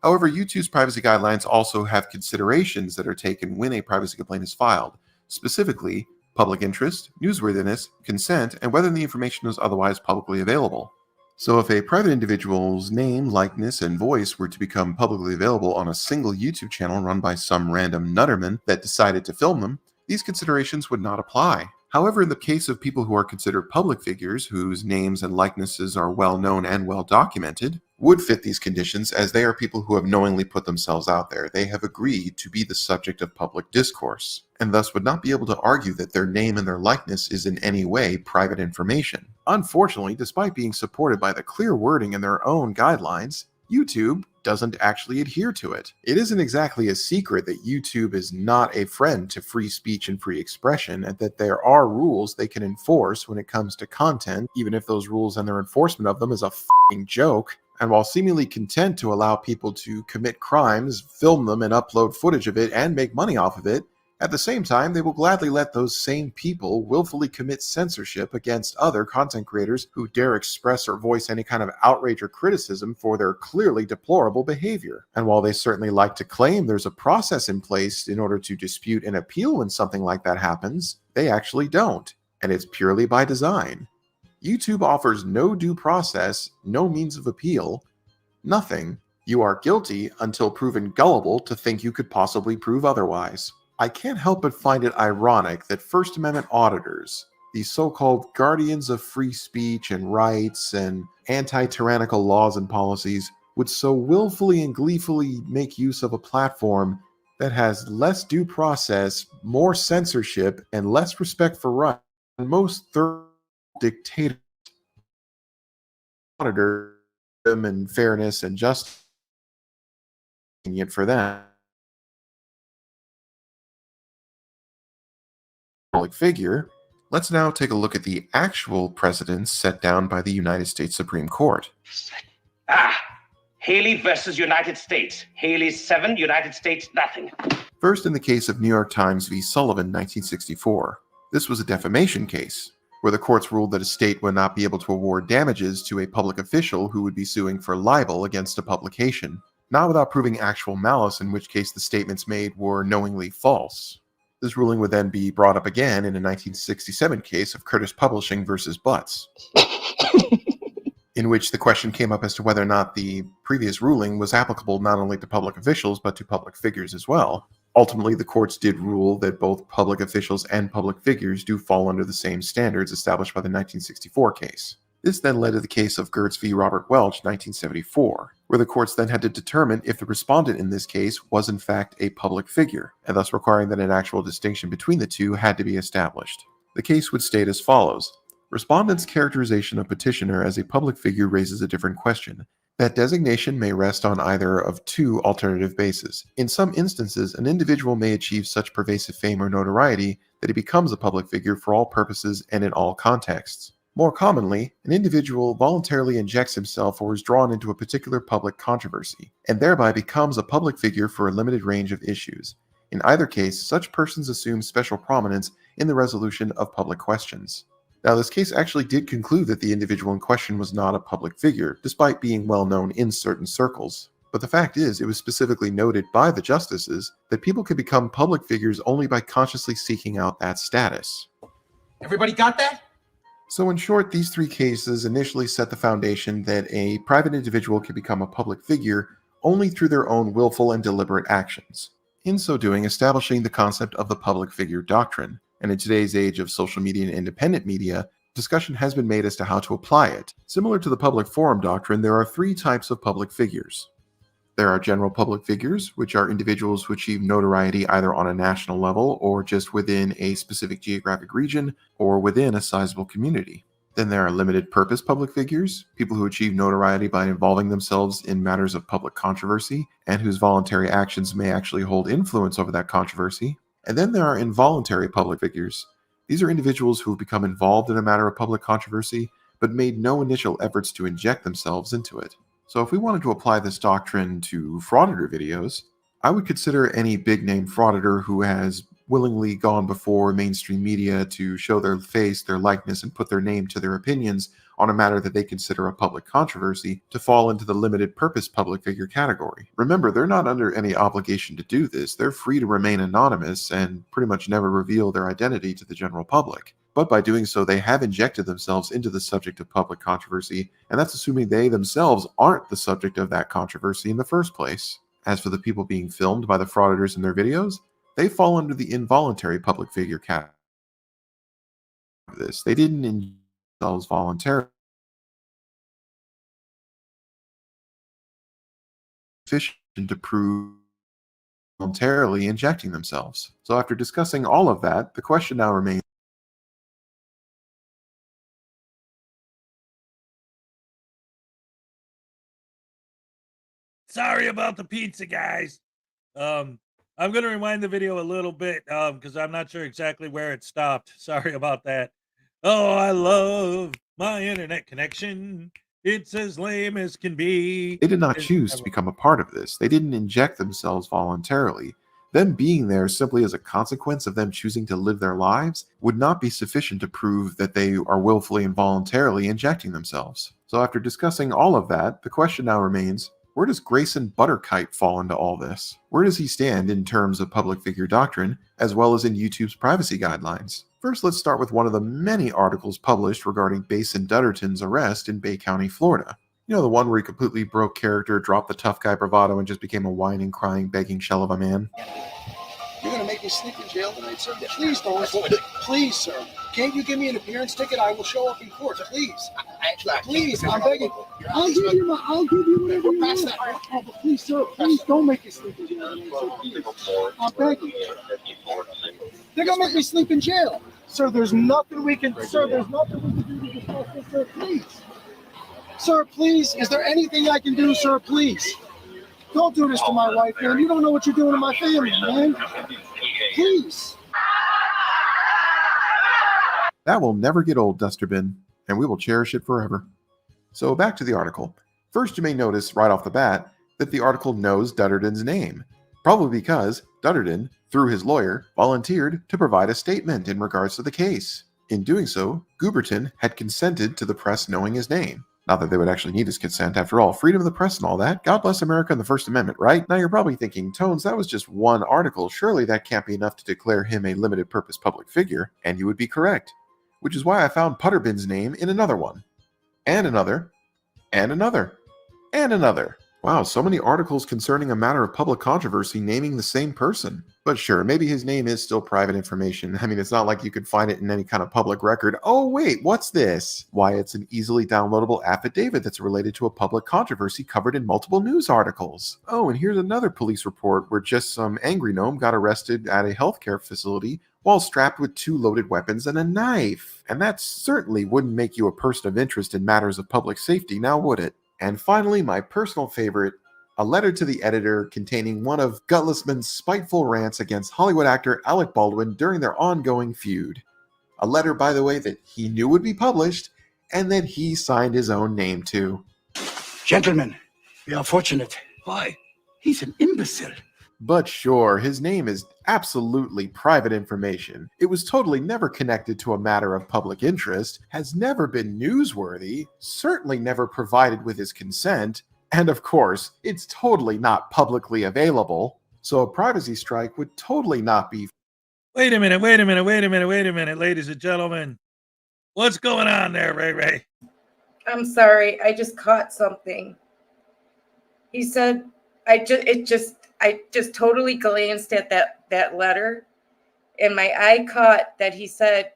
However, YouTube's privacy guidelines also have considerations that are taken when a privacy complaint is filed, specifically public interest, newsworthiness, consent, and whether the information is otherwise publicly available. So if a private individual's name, likeness, and voice were to become publicly available on a single YouTube channel run by some random nutterman that decided to film them, these considerations would not apply. However, in the case of people who are considered public figures, whose names and likenesses are well known and well documented, would fit these conditions, as they are people who have knowingly put themselves out there. They have agreed to be the subject of public discourse, and thus would not be able to argue that their name and their likeness is in any way private information. Unfortunately, despite being supported by the clear wording in their own guidelines, YouTube doesn't actually adhere to it. It isn't exactly a secret that YouTube is not a friend to free speech and free expression, and that there are rules they can enforce when it comes to content, even if those rules and their enforcement of them is a f***ing joke. And while seemingly content to allow people to commit crimes, film them and upload footage of it and make money off of it, at the same time, they will gladly let those same people willfully commit censorship against other content creators who dare express or voice any kind of outrage or criticism for their clearly deplorable behavior. And while they certainly like to claim there's a process in place in order to dispute and appeal when something like that happens, they actually don't. And it's purely by design. YouTube offers no due process, no means of appeal, nothing. You are guilty until proven gullible to think you could possibly prove otherwise. I can't help but find it ironic that First Amendment auditors, these so-called guardians of free speech and rights and anti-tyrannical laws and policies, would so willfully and gleefully make use of a platform that has less due process, more censorship, and less respect for rights than most third dictators. Auditor and fairness and justice for them. Public figure, let's now take a look at the actual precedents set down by the United States Supreme Court. Haley versus United States. Haley 7, United States nothing. First, in the case of New York Times v. Sullivan, 1964. This was a defamation case, where the courts ruled that a state would not be able to award damages to a public official who would be suing for libel against a publication, not without proving actual malice, in which case the statements made were knowingly false. This ruling would then be brought up again in a 1967 case of Curtis Publishing versus Butts, in which the question came up as to whether or not the previous ruling was applicable not only to public officials but to public figures as well. Ultimately, the courts did rule that both public officials and public figures do fall under the same standards established by the 1964 case. This then led to the case of Gertz v. Robert Welch, 1974, where the courts then had to determine if the respondent in this case was in fact a public figure, and thus requiring that an actual distinction between the two had to be established. The case would state as follows. Respondent's characterization of petitioner as a public figure raises a different question. That designation may rest on either of two alternative bases. In some instances, an individual may achieve such pervasive fame or notoriety that he becomes a public figure for all purposes and in all contexts. More commonly, an individual voluntarily injects himself or is drawn into a particular public controversy, and thereby becomes a public figure for a limited range of issues. In either case, such persons assume special prominence in the resolution of public questions. Now, this case actually did conclude that the individual in question was not a public figure, despite being well known in certain circles. But the fact is, it was specifically noted by the justices that people can become public figures only by consciously seeking out that status. Everybody got that? So in short, these three cases initially set the foundation that a private individual can become a public figure only through their own willful and deliberate actions. In so doing, establishing the concept of the public figure doctrine. And in today's age of social media and independent media, discussion has been made as to how to apply it. Similar to the public forum doctrine, there are three types of public figures. There are general public figures, which are individuals who achieve notoriety either on a national level or just within a specific geographic region or within a sizable community. Then there are limited purpose public figures, people who achieve notoriety by involving themselves in matters of public controversy and whose voluntary actions may actually hold influence over that controversy. And then there are involuntary public figures. These are individuals who have become involved in a matter of public controversy, but made no initial efforts to inject themselves into it. So if we wanted to apply this doctrine to frauditor videos, I would consider any big-name frauditor who has willingly gone before mainstream media to show their face, their likeness, and put their name to their opinions on a matter that they consider a public controversy to fall into the limited purpose public figure category. Remember, they're not under any obligation to do this. They're free to remain anonymous and pretty much never reveal their identity to the general public. But by doing so, they have injected themselves into the subject of public controversy, and that's assuming they themselves aren't the subject of that controversy in the first place. As for the people being filmed by the frauditors in their videos, they fall under the involuntary public figure category. They didn't inject themselves voluntarily. Sufficient to prove voluntarily injecting themselves. So after discussing all of that, the question now remains, Sorry about the pizza, guys. I'm going to rewind the video a little bit because I'm not sure exactly where it stopped. Sorry about that. Oh, I love my internet connection. It's as lame as can be. they did not choose to become a part of this. They didn't inject themselves voluntarily. Them being there simply as a consequence of them choosing to live their lives would not be sufficient to prove that they are willfully and voluntarily injecting themselves. So after discussing all of that, the question now remains, where does Grayson Butterkite fall into all this? Where does he stand in terms of public figure doctrine, as well as in YouTube's privacy guidelines? First, let's start with one of the many articles published regarding Basin Dutterton's arrest in Bay County, Florida. You know, the one where he completely broke character, dropped the tough guy bravado, and just became a whining, crying, begging shell of a man? You're going to make me sleep in jail tonight, sir? Please don't. Please, sir. Can't you give me an appearance ticket? I will show up in court. Please. Please, I'm begging. I'll give you whatever you want. Oh, but please, sir, please don't make me sleep in jail tonight, sir. Please. I'm begging. They're going to make me sleep in jail. Sir, there's nothing we can do to discuss this, sir. Please. Sir, please. Is there anything I can do, sir? Please. Don't do this to my wife, man. You don't know what you're doing to my family, man. Please. That will never get old, Dusterbin, and we will cherish it forever. So back to the article. First, you may notice right off the bat that the article knows Dutterton's name, probably because Dutterton, through his lawyer, volunteered to provide a statement in regards to the case. In doing so, Gooberton had consented to the press knowing his name. Not that they would actually need his consent. After all, freedom of the press and all that. God bless America and the First Amendment, right? Now you're probably thinking, Tones, that was just one article. Surely that can't be enough to declare him a limited purpose public figure. And you would be correct. Which is why I found Putterbin's name in another one. And another. And another. And another. Wow, so many articles concerning a matter of public controversy naming the same person. But sure, maybe his name is still private information. I mean, it's not like you could find it in any kind of public record. Oh, wait, what's this? Why, it's an easily downloadable affidavit that's related to a public controversy covered in multiple news articles. Oh, and here's another police report where just some angry gnome got arrested at a healthcare facility while strapped with 2 loaded weapons and a knife. And that certainly wouldn't make you a person of interest in matters of public safety, now would it? And finally, my personal favorite, a letter to the editor containing one of Gutlessman's spiteful rants against Hollywood actor Alec Baldwin during their ongoing feud. A letter, by the way, that he knew would be published, and that he signed his own name to. Gentlemen, we are fortunate. Why? He's an imbecile. But sure, his name is absolutely private information. It was totally never connected to a matter of public interest, has never been newsworthy, certainly never provided with his consent, and of course, it's totally not publicly available. So a privacy strike would totally not be. Wait a minute, ladies and gentlemen. What's going on there, Ray? I'm sorry. I just caught something. He said, I just totally glanced at that letter, and my eye caught that he said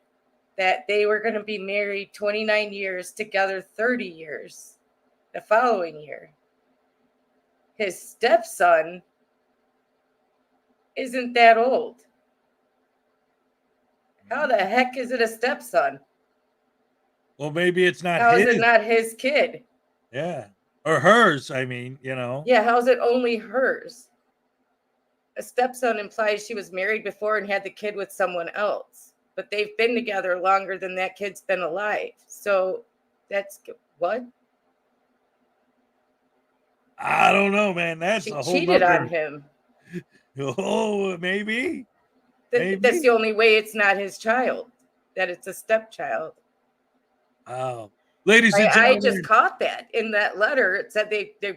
that they were going to be married 29 years, together 30 years the following year. His stepson isn't that old. How the heck is it a stepson? Well, maybe it's not How his. is it not his kid? Yeah. Or hers, I mean, you know. Yeah, how's it only hers? A stepson implies she was married before and had the kid with someone else. But they've been together longer than that kid's been alive. So that's what? I don't know, man. That's She a whole cheated nother- on him. Oh, maybe. That's the only way it's not his child, that it's a stepchild. Oh, ladies and I gentlemen. just caught that in that letter. It said they're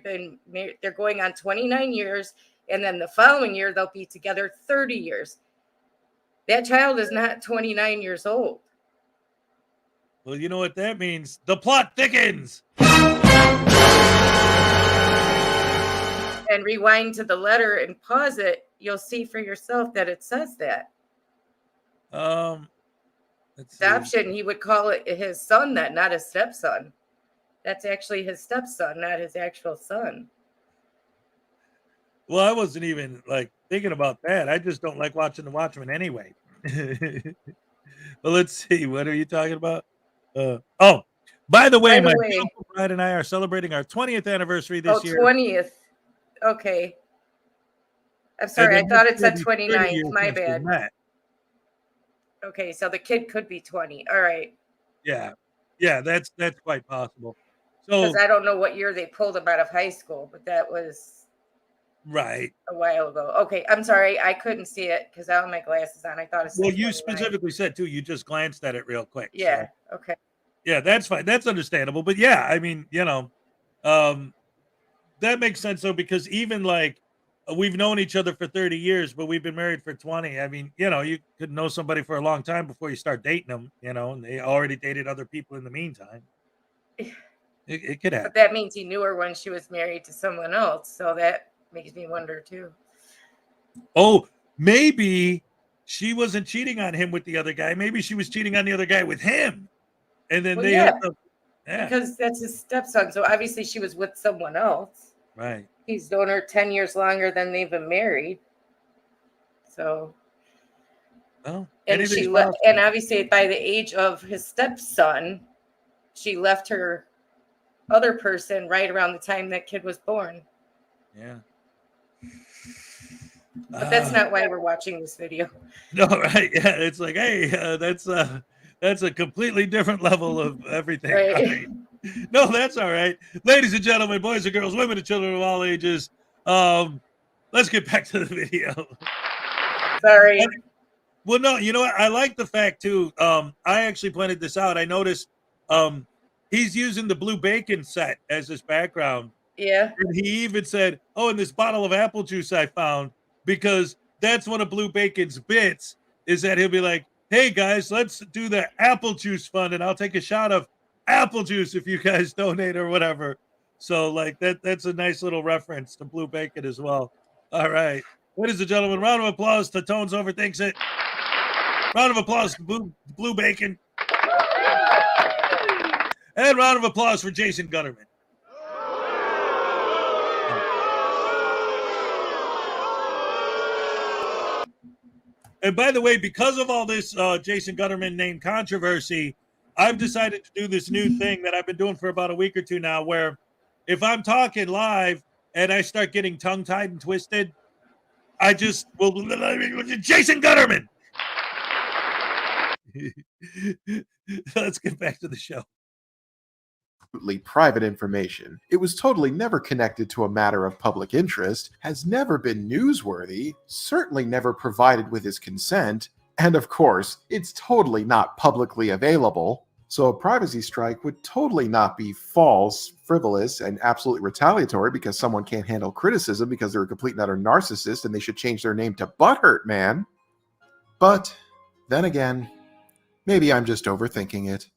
going on 29 years, and then the following year they'll be together 30 years. That child is not 29 years old. Well, you know what that means? The plot thickens. And rewind to the letter and pause it. You'll see for yourself that it says that. Let's see. Adoption, he would call it his son, that not his stepson. That's actually his stepson, not his actual son. Well, I wasn't even like thinking about that. I just don't like watching The Watchmen anyway. Well, let's see. What are you talking about? By the way, my beautiful bride and I are celebrating our 20th anniversary this year. 20th. Okay. I'm sorry. I thought it said 29th. My bad. Okay, so the kid could be 20. All right. Yeah, that's quite possible. So because I don't know what year they pulled him out of high school, but that was right a while ago. Okay, I'm sorry, I couldn't see it because I have my glasses on. I thought it said. Well, you 29. specifically said too. You just glanced at it real quick. Yeah. So. Okay. Yeah, that's fine. That's understandable. But yeah, I mean, that makes sense though, because even like we've known each other for 30 years, but we've been married for 20. I mean, you could know somebody for a long time before you start dating them, and they already dated other people in the meantime. It could happen. But that means he knew her when she was married to someone else. So that makes me wonder too. Oh, maybe she wasn't cheating on him with the other guy. Maybe she was cheating on the other guy with him. And then because that's his stepson. So obviously she was with someone else. Right. He's known her 10 years longer than they've been married. So. Oh, and and obviously by the age of his stepson, she left her other person right around the time that kid was born. Yeah. But that's not why we're watching this video. No, right. Yeah. It's like, hey, that's a completely different level of everything. Right. No, that's all right. Ladies and gentlemen, boys and girls, women and children of all ages, let's get back to the video. Sorry. Well, no, you know what? I like the fact too. I actually pointed this out. I noticed he's using the blue bacon set as his background. Yeah. And he even said, "Oh, and this bottle of apple juice I found," because that's one of Blue Bacon's bits. Is that he'll be like, "Hey guys, let's do the apple juice fund, and I'll take a shot of apple juice if you guys donate or whatever." So like that's a nice little reference to Blue Bacon as well. All right. Ladies and gentlemen, round of applause to Tones Overthinks It. Round of applause to Blue Bacon. And round of applause for Jason Gutterman. And by the way, because of all this Jason Gutterman name controversy, I've decided to do this new thing that I've been doing for about a week or two now, where if I'm talking live and I start getting tongue-tied and twisted, I just will Jason Gutterman. Let's get back to the show. Private information. It was totally never connected to a matter of public interest, has never been newsworthy, certainly never provided with his consent, and of course, it's totally not publicly available. So a privacy strike would totally not be false, frivolous, and absolutely retaliatory because someone can't handle criticism because they're a complete and utter narcissist and they should change their name to Butthurt Man. But then again, maybe I'm just overthinking it.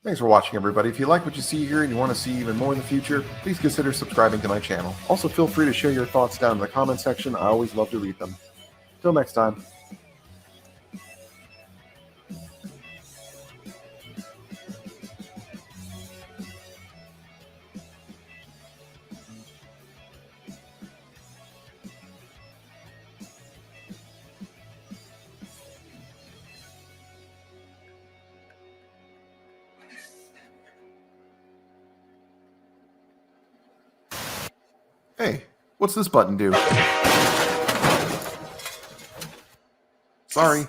Thanks for watching, everybody. If you like what you see here and you want to see even more in the future, please consider subscribing to my channel. Also, feel free to share your thoughts down in the comment section. I always love to read them. Till next time. Hey, what's this button do? Sorry.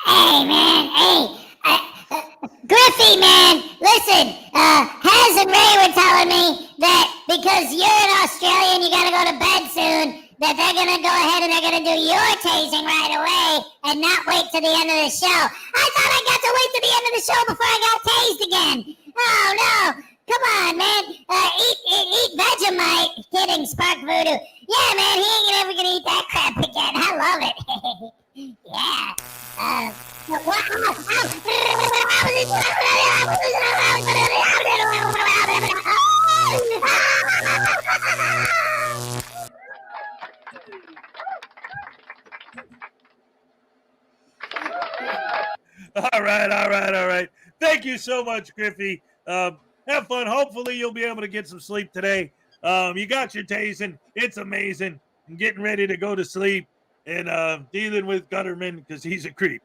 Hey, man. Hey. Griffey, man. Listen, Hez and Ray were telling me that because you're in Australia and you gotta go to bed soon, that they're gonna go ahead and they're gonna do your tasing right away and not wait to the end of the show. I thought I got to wait to the end of the show before I got tased again. Oh, no. Come on, man. Eat Vegemite. Kidding, Spark Voodoo. Yeah, man, he ain't ever gonna eat that crap again. I love it. Yeah. All right. Thank you so much, Griffey. Have fun. Hopefully, you'll be able to get some sleep today. You got your tasing. It's amazing. I'm getting ready to go to sleep and dealing with Gutterman because he's a creep.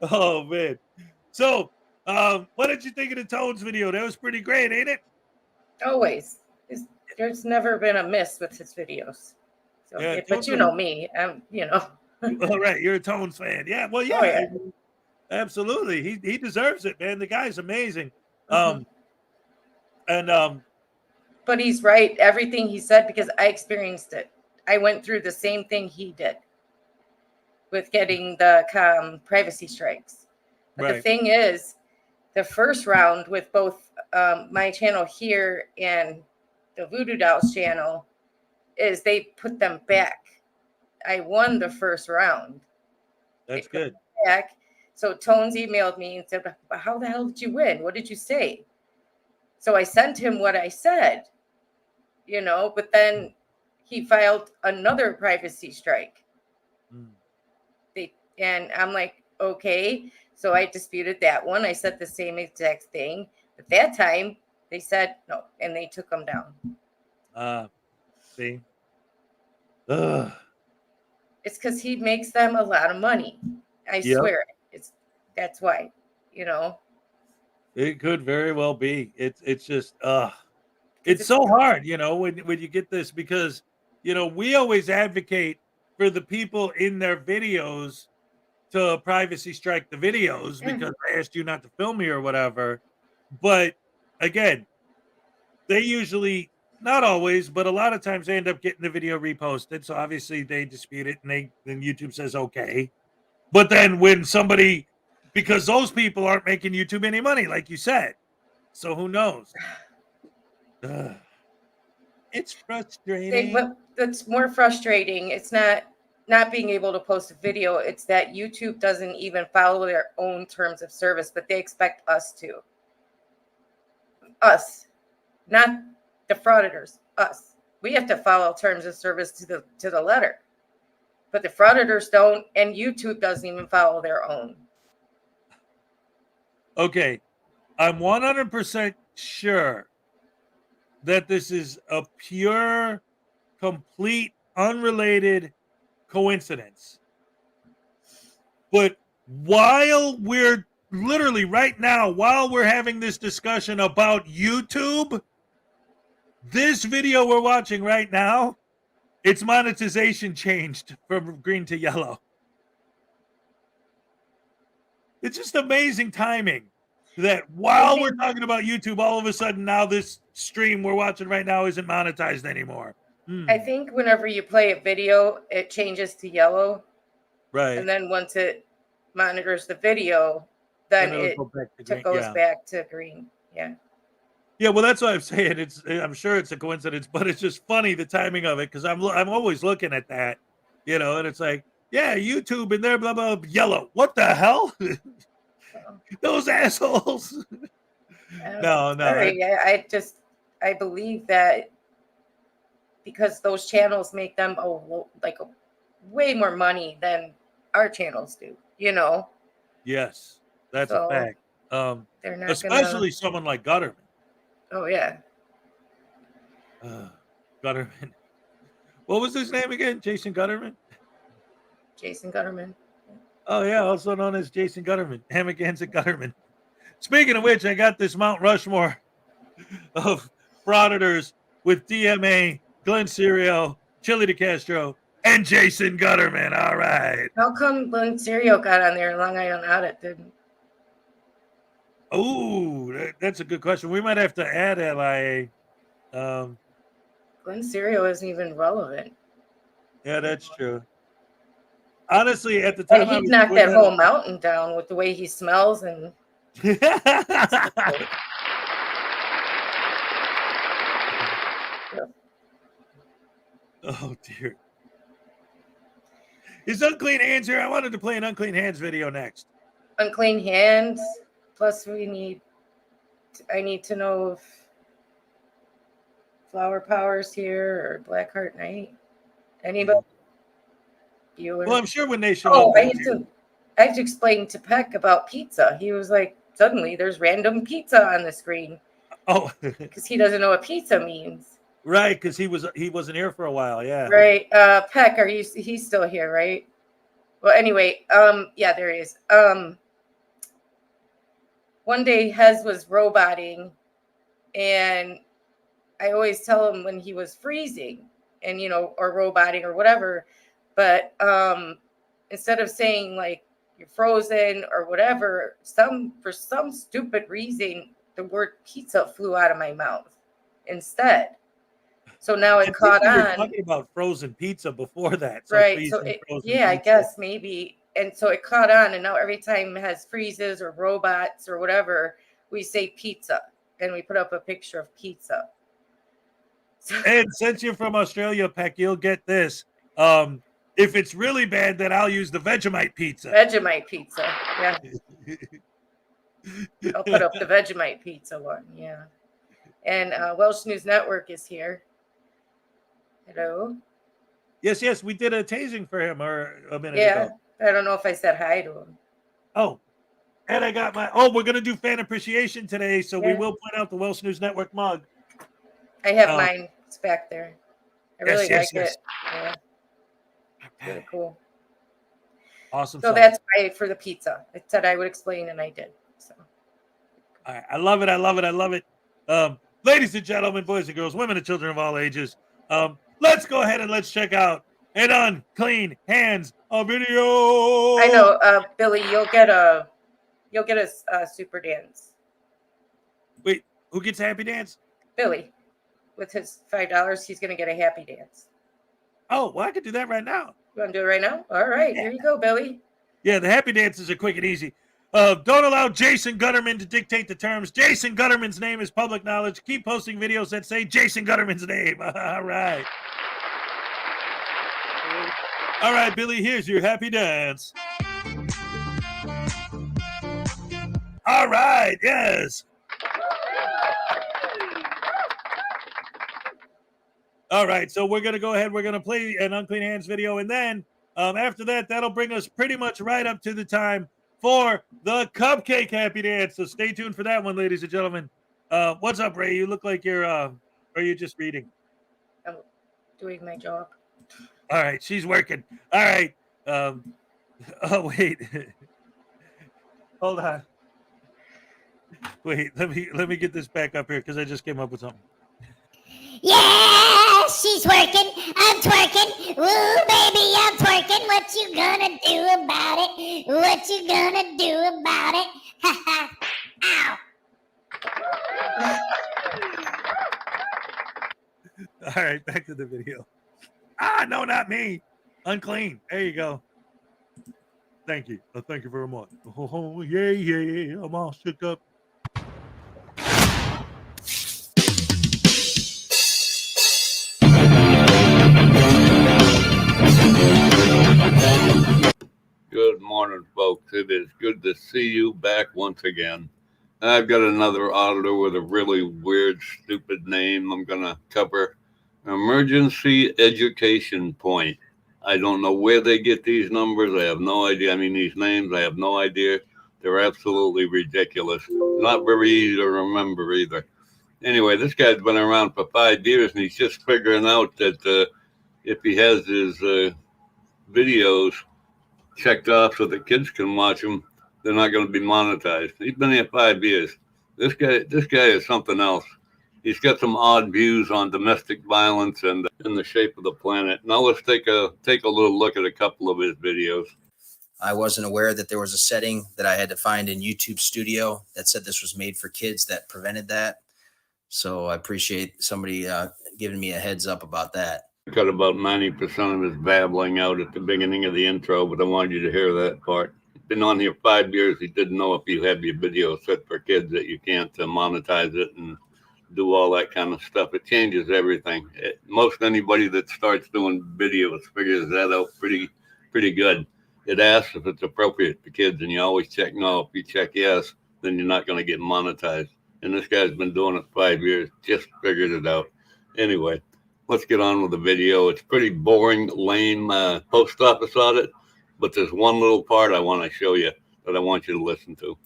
Oh, man. So, what did you think of the Tones video? That was pretty great, ain't it? Always. There's never been a miss with his videos. So, Yeah, but you know me. All right, you're a Tones fan. Yeah, well, yeah. Oh, yeah. Absolutely. He deserves it, man. The guy's amazing. Mhm. And But he's right. Everything he said, because I experienced it. I went through the same thing he did with getting the privacy strikes. But Right. the thing is, the first round with both my channel here and the Voodoo Dolls channel is they put them back. I won the first round. That's good. Back. So Tones emailed me and said, how the hell did you win? What did you say? So I sent him what I said, but then he filed another privacy strike. And I'm like, okay. So I disputed that one. I said the same exact thing. But that time they said no, and they took them down. See? Ugh. It's because he makes them a lot of money. I swear it. That's why, It could very well be. It's just it's so hard, when you get this because we always advocate for the people in their videos to privacy strike the videos because I asked you not to film me or whatever. But again, they usually, not always, but a lot of times they end up getting the video reposted. So obviously they dispute it and then YouTube says okay. But then when somebody, because those people aren't making YouTube any money, like you said. So who knows? It's frustrating. But that's more frustrating. It's not not being able to post a video. It's that YouTube doesn't even follow their own terms of service, but they expect us to. Us, not the frauditors, us. We have to follow terms of service to the letter. But the frauditors don't, and YouTube doesn't even follow their own. Okay, I'm 100% sure that this is a pure, complete, unrelated coincidence. But while we're literally right now, while we're having this discussion about YouTube, this video we're watching right now, its monetization changed from green to yellow. It's just amazing timing that while we're talking about YouTube, all of a sudden now this stream we're watching right now isn't monetized anymore. I think whenever you play a video, it changes to yellow. Right. And then once it monitors the video, then it goes back to green. Yeah. Yeah, well, that's what I'm saying. I'm sure it's a coincidence, but it's just funny the timing of it because I'm always looking at that, you know, and it's like, yeah, YouTube and there, blah blah, yellow. What the hell? Those assholes. No. Sorry, I believe that because those channels make them way more money than our channels do, you know. Yes, that's a fact. They're not especially someone like Gutterman. Oh yeah. Gutterman. What was his name again? Jason Gutterman? Jason Gutterman. Oh yeah, also known as Jason Gutterman. Hamagansett Gutterman. Speaking of which, I got this Mount Rushmore of frauditors with DMA, Glenn Serio, Chili DeCastro, and Jason Gutterman. All right. How come Glenn Serio got on there and Long Island Audit didn't? Oh, that's a good question. We might have to add LIA. Glenn Serio isn't even relevant. Yeah, that's true. Honestly, at the time, and he'd knock that whole mountain down with the way he smells and. Oh dear. Is Unclean Hands here? I wanted to play an Unclean Hands video next. Unclean Hands. Plus, I need to know if Flower Power's here or Blackheart Knight. Anybody? Bueller? Well, I'm sure when they show up. I have to explain to Peck about pizza. He was like, suddenly there's random pizza on the screen. Oh. Because he doesn't know what pizza means. Right, because he wasn't here for a while, yeah. Right. Peck, he's still here, right? Well, anyway, yeah, there he is. One day Hez was roboting, and I always tell him when he was freezing and, you know, or roboting or whatever, but instead of saying like you're frozen or whatever, for some stupid reason, the word pizza flew out of my mouth instead. So now it caught on. We were talking about frozen pizza before that. So right. So I guess maybe. And so it caught on, and now every time it has freezes or robots or whatever, we say pizza, and we put up a picture of pizza. And since you're from Australia, Peck, you'll get this. If it's really bad, then I'll use the Vegemite pizza. Vegemite pizza, yeah. I'll put up the Vegemite pizza one, yeah. And Welsh News Network is here. Hello. Yes, we did a tasing for him a minute ago. I don't know if I said hi to him. Oh, and I got we're going to do fan appreciation today, so we will point out the Welsh News Network mug. I have mine. It's back there. I really like it. Yeah. Really cool. Awesome. So that's why for the pizza. I said I would explain, and I did. So. All right. I love it. Ladies and gentlemen, boys and girls, women and children of all ages, let's go ahead and let's check out an Unclean Hands video. I know, Billy. You'll get a super dance. Wait, who gets happy dance? Billy, with his $5, he's gonna get a happy dance. Oh, well, I could do that right now. You want to do it right now? All right, Here you go, Billy. Yeah, the happy dances are quick and easy. Don't allow Jason Gutterman to dictate the terms. Jason Gutterman's name is public knowledge. Keep posting videos that say Jason Gutterman's name. All right. All right, Billy, here's your happy dance. All right, yes. All right, so we're going to go ahead. We're going to play an Unclean Hands video, and then after that, that'll bring us pretty much right up to the time for the cupcake happy dance. So stay tuned for that one, ladies and gentlemen. What's up, Ray? You look like you're, are you just reading? I'm doing my job. All right, she's working. All right. Oh, wait. Hold on. Wait, let me get this back up here because I just came up with something. Yeah, she's working. I'm twerking. Woo, baby, I'm twerking. What you gonna do about it? What you gonna do about it? Ha ha. Ow. All right, back to the video. Ah, no, not me. Unclean. There you go. Thank you. Thank you very much. Oh, yeah, yeah. I'm all shook up. Good morning, folks. It is good to see you back once again. I've got another auditor with a really weird, stupid name. I'm going to cover emergency education point. I don't know where they get these numbers. I have no idea. I mean, these names, I have no idea. They're absolutely ridiculous. Not very easy to remember either. Anyway, this guy's been around for 5 years, and he's just figuring out that if he has his videos checked off so the kids can watch them, they're not going to be monetized. He's been here 5 years. This guy is something else. He's got some odd views on domestic violence and the shape of the planet. Now let's take a little look at a couple of his videos. I wasn't aware that there was a setting that I had to find in YouTube Studio that said this was made for kids that prevented that. So I appreciate somebody giving me a heads up about that. Cut about 90% of his babbling out at the beginning of the intro, but I wanted you to hear that part. Been on here 5 years. He didn't know if you have your video set for kids that you can't monetize it and do all that kind of stuff. It changes everything. Most anybody that starts doing videos figures that out pretty good. It asks if it's appropriate for kids, and you always check no. If you check yes, then you're not going to get monetized. And this guy's been doing it 5 years, just figured it out. Anyway, let's get on with the video. It's pretty boring, lame post office audit, but there's one little part I want to show you that I want you to listen to.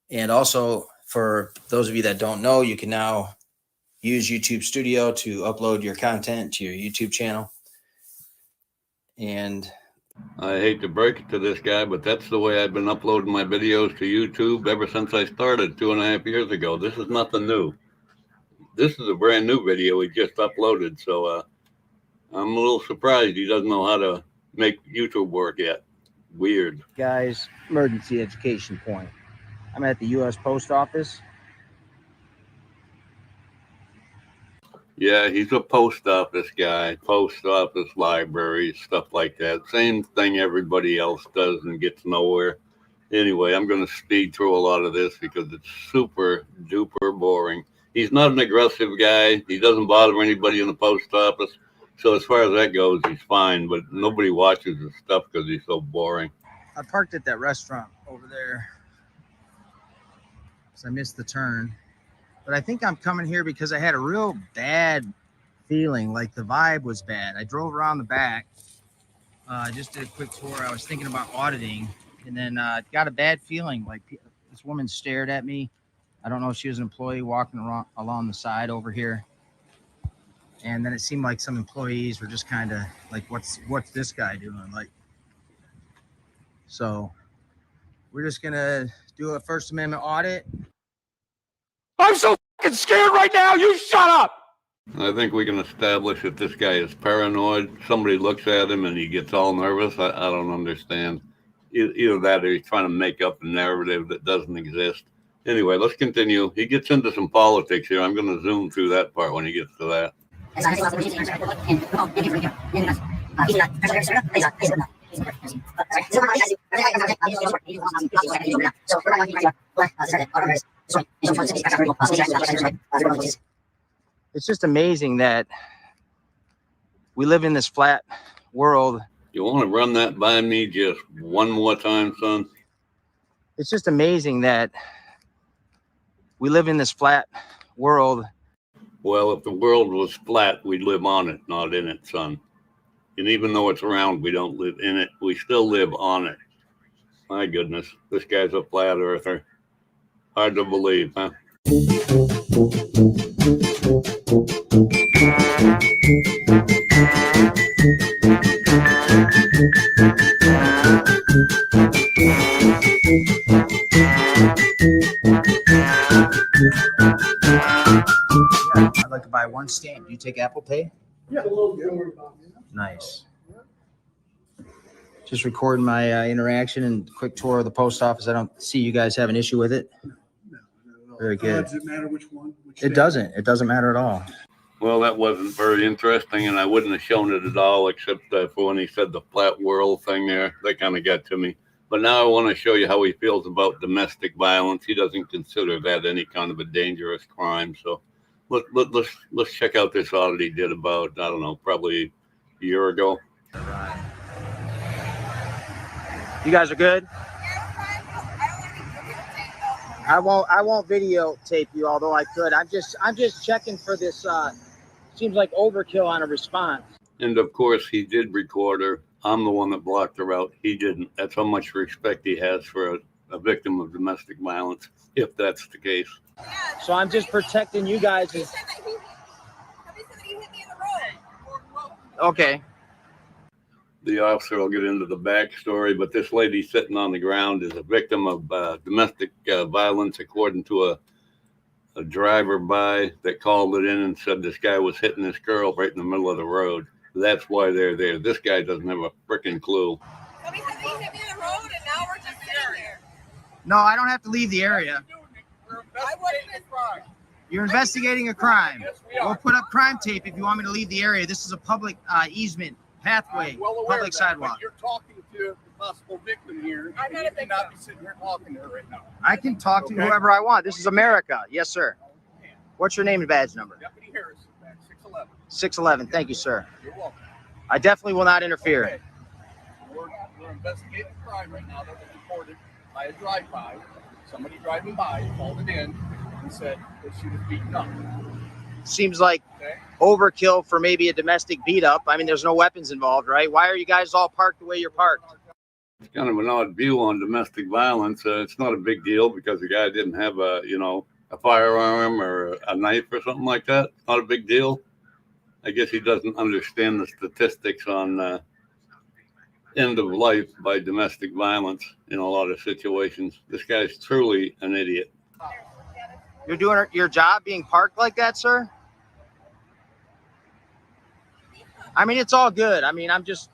And also, for those of you that don't know, you can now use YouTube Studio to upload your content to your YouTube channel. And I hate to break it to this guy, but that's the way I've been uploading my videos to YouTube ever since I started 2.5 years ago. This is nothing new. This is a brand new video he just uploaded, so I'm a little surprised he doesn't know how to make YouTube work yet. Weird. Guys, emergency education point. I'm at the U.S. Post Office. Yeah, he's a post office guy, post office library, stuff like that. Same thing everybody else does and gets nowhere. Anyway, I'm going to speed through a lot of this because it's super duper boring. He's not an aggressive guy. He doesn't bother anybody in the post office. So as far as that goes, he's fine. But nobody watches his stuff because he's so boring. I parked at that restaurant over there because I missed the turn. But I think I'm coming here because I had a real bad feeling, like the vibe was bad. I drove around the back. I just did a quick tour. I was thinking about auditing, and then got a bad feeling. Like this woman stared at me. I don't know if she was an employee walking along the side over here. And then it seemed like some employees were just kind of like, what's this guy doing? Like, so we're just going to do a First Amendment audit. I'm so fucking scared right now. You shut up. I think we can establish that this guy is paranoid. Somebody looks at him and he gets all nervous. I don't understand. Either that or he's trying to make up a narrative that doesn't exist. Anyway, let's continue. He gets into some politics here. I'm going to zoom through that part when he gets to that. It's just amazing that we live in this flat world. You want to run that by me just one more time, son? It's just amazing that we live in this flat world. Well, if the world was flat, we'd live on it, not in it, son. And even though it's round, we don't live in it. We still live on it. My goodness, this guy's a flat earther. Hard to believe, huh? I'd like to buy one stamp. Do you take Apple Pay? Yeah, don't worry about it. Nice. Just recording my interaction and quick tour of the post office. I don't see you guys have an issue with it. No. Very good. Does it matter which one? It doesn't. It doesn't matter at all. Well, that wasn't very interesting, and I wouldn't have shown it at all, except for when he said the flat world thing there. That kind of got to me. But now I want to show you how he feels about domestic violence. He doesn't consider that any kind of a dangerous crime. So let's check out this audit he did about, I don't know, probably a year ago. All right. You guys are good? I won't videotape you, although I could. I'm just checking for this seems like overkill on a response. And of course he did record her. I'm the one that blocked her out. He didn't. That's how much respect he has for a victim of domestic violence, if that's the case. So I'm just protecting you guys. Okay. The officer will get into the backstory, but this lady sitting on the ground is a victim of domestic violence, according to a driver-by that called it in and said this guy was hitting this girl right in the middle of the road. That's why they're there. This guy doesn't have a freaking clue. Somebody said he hit me in the road, and now we're just sitting there. No, I don't have to leave the area. I wasn't. You're investigating a crime. We'll put up crime tape if you want me to leave the area. This is a public easement, pathway, public sidewalk. You're talking to the possible victim here. I'm not a victim. Not be sitting here talking to her right now. I can talk to whoever I want. This is America. Yes, sir. What's your name and badge number? Deputy Harris, 611. 611. Thank you, sir. You're welcome. I definitely will not interfere. Okay. We're investigating a crime right now that was reported by a drive-by. Somebody driving by called it in and said that she was beaten up. Seems like overkill for maybe a domestic beat up. I mean, there's no weapons involved, right? Why are you guys all parked the way you're parked? It's kind of an odd view on domestic violence. It's not a big deal because the guy didn't have a firearm or a knife or something like that. It's not a big deal. I guess he doesn't understand the statistics on end of life by domestic violence in a lot of situations. This guy's truly an idiot. You're doing your job being parked like that, sir? I mean, it's all good. I mean, I'm just...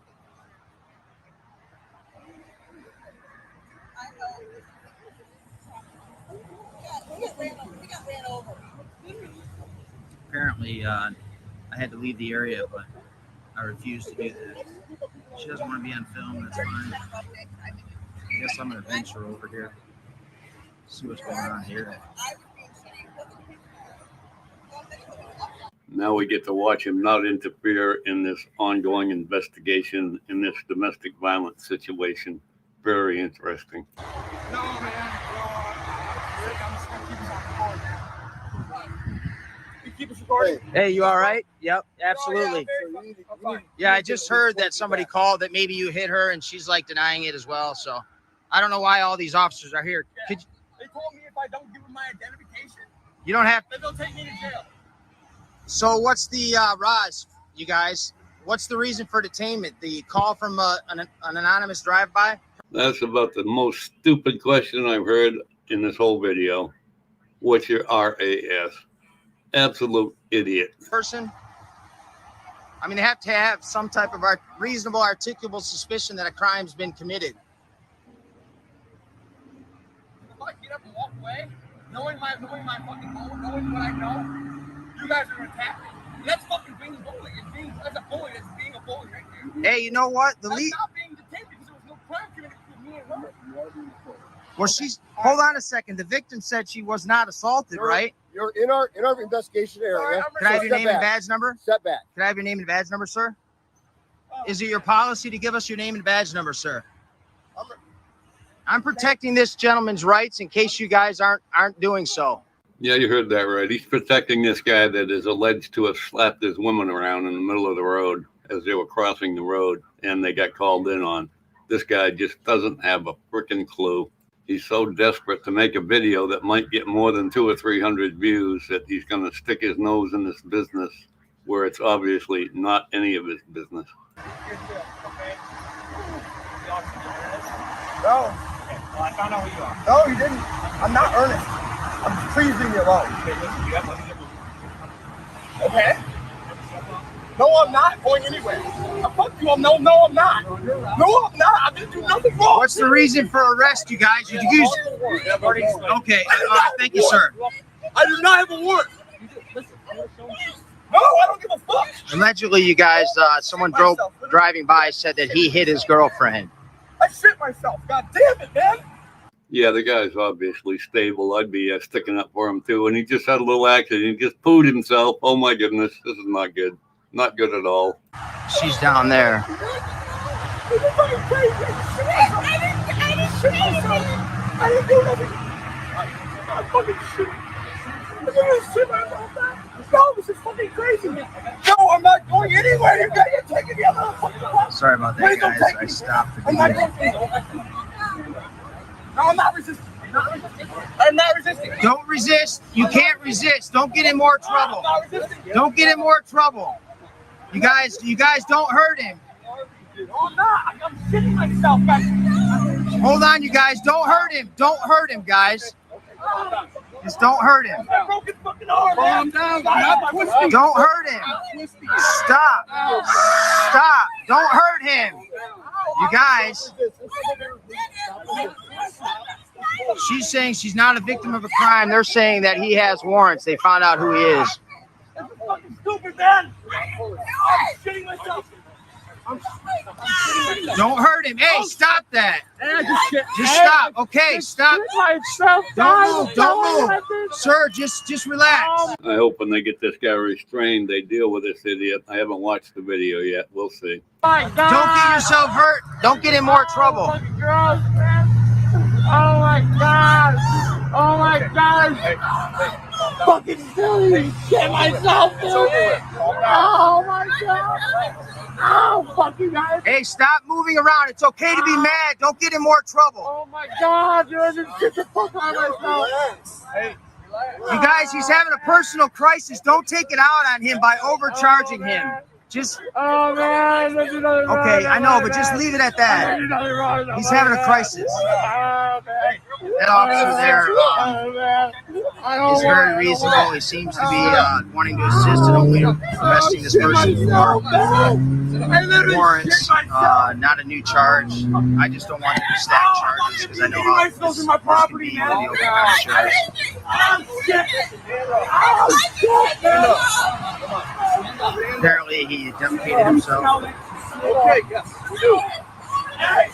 Apparently, I had to leave the area, but I refused to do that. She doesn't want to be on film. That's fine. I guess I'm going to venture over here. See what's going on here. Now we get to watch him not interfere in this ongoing investigation in this domestic violence situation. Very interesting. No, man. I'm just going to keep us on record. You keep us recording? Hey, you all right? Yep, absolutely. Yeah, I just heard that somebody called that maybe you hit her, and she's like denying it as well. So I don't know why all these officers are here. They told me if I don't give them my identification, You don't have... they'll take me to jail. So what's the Roz, you guys? What's the reason for detainment? The call from an anonymous drive-by? That's about the most stupid question I've heard in this whole video. What's your RAS? Absolute idiot. Person? I mean, they have to have some type of reasonable, articulable suspicion that a crime's been committed. If I get up and walk away, knowing my fucking goal, knowing what I know, you guys are gonna attack me. And that's fucking being a bully. That's a bully. That's being a bully right there. Hey, you know what? That's not being detained because there was no crime committed between me and her. Well, hold on a second. The victim said she was not assaulted, right? You're in our investigation area. Can I have your name and badge number? Step back. Can I have your name and badge number, sir? Is it your policy to give us your name and badge number, sir? I'm protecting this gentleman's rights in case you guys aren't doing so. Yeah, you heard that right. He's protecting this guy that is alleged to have slapped his woman around in the middle of the road as they were crossing the road, and they got called in on. This guy just doesn't have a freaking clue. He's so desperate to make a video that might get more than 200 or 300 views that he's going to stick his nose in this business where it's obviously not any of his business. No. I found out who you are. No, you didn't. I'm not Ernest. Please leave me alone. Okay. No, I'm not going anywhere. Fuck you. No, I'm not. No, I'm not. I didn't do nothing wrong. What's the reason for arrest, you guys? You use. Okay. Thank you, sir. I do not have a warrant. No, I don't give a fuck. Allegedly, you guys, someone driving by said that he hit his girlfriend. I shit myself. God damn it, man. Yeah, the guy's obviously stable. I'd be sticking up for him too. And he just had a little accident. He just pooed himself. Oh my goodness, this is not good. Not good at all. She's down there. I didn't do nothing. I fucking shit. I didn't shit myself, man. No, this is fucking crazy. No, I'm not going anywhere. You're taking me out of the fucking place. Sorry about that, guys. I stopped the video. No, I'm not resisting. I'm not resisting. Don't resist. You can't resist. Don't get in more trouble. Don't get in more trouble. You guys don't hurt him. No, I'm not. I'm shitting myself, guys. Hold on, you guys. Don't hurt him. Don't hurt him, guys. Just don't hurt him. Calm down. I'm not twisting. Don't hurt him. Stop. Stop. Don't hurt him. You guys. She's saying she's not a victim of a crime. They're saying that he has warrants. They found out who he is. This is fucking stupid, man. I'm shitting myself. Don't hurt him. Hey, stop that. Just stop. Okay, stop. Don't move. Don't move. Sir, just relax. I hope when they get this guy restrained, they deal with this idiot. I haven't watched the video yet. We'll see. Don't get yourself hurt. Don't get in more trouble. Oh my God! Oh my God! Fucking silly! Shit myself, dude! Oh my God! Oh fucking God! Hey, stop moving around. It's okay to be mad. Don't get in more trouble. Oh my God, dude! I just get the fuck out of myself. Hey, you guys, he's having a personal crisis. Don't take it out on him by overcharging him. Just. Oh man! Okay, I know, but just leave it at that. He's having a crisis. That officer there is very reasonable. He seems to be wanting to assist in only arresting this person for warrants, not a new charge. I just don't want him to stack charges because I know how this can be with the open insurance. Apparently, he defecated himself. Okay, yes. Hey!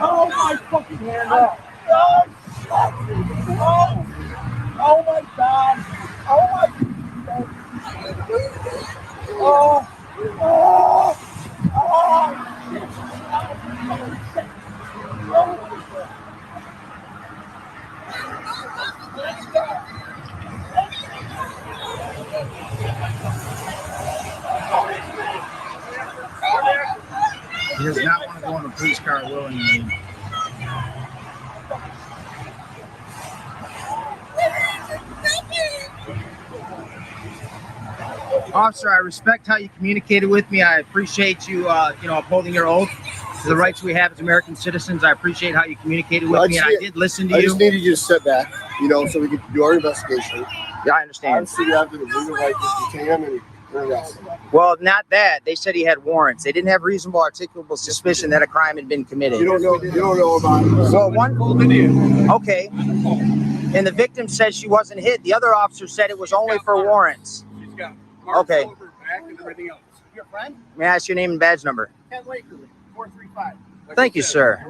Oh my fucking hand up. Oh my God. Oh my He does not want to go in the police car willingly. Officer, I respect how you communicated with me. I appreciate you, upholding your oath to the rights we have as American citizens. I appreciate how you communicated with me, and I did listen to you. I just needed you to sit back, so we could do our investigation. Yeah, I understand. Obviously, you have the legal right to detain him and arrest him. Well, not that. They said he had warrants. They didn't have reasonable articulable suspicion that a crime had been committed. You don't know about it. Well, okay. And the victim said she wasn't hit. The other officer said it was only for warrants. Okay. Your friend? May I ask your name and badge number? Ken Lakerley, 435. Thank you, sir.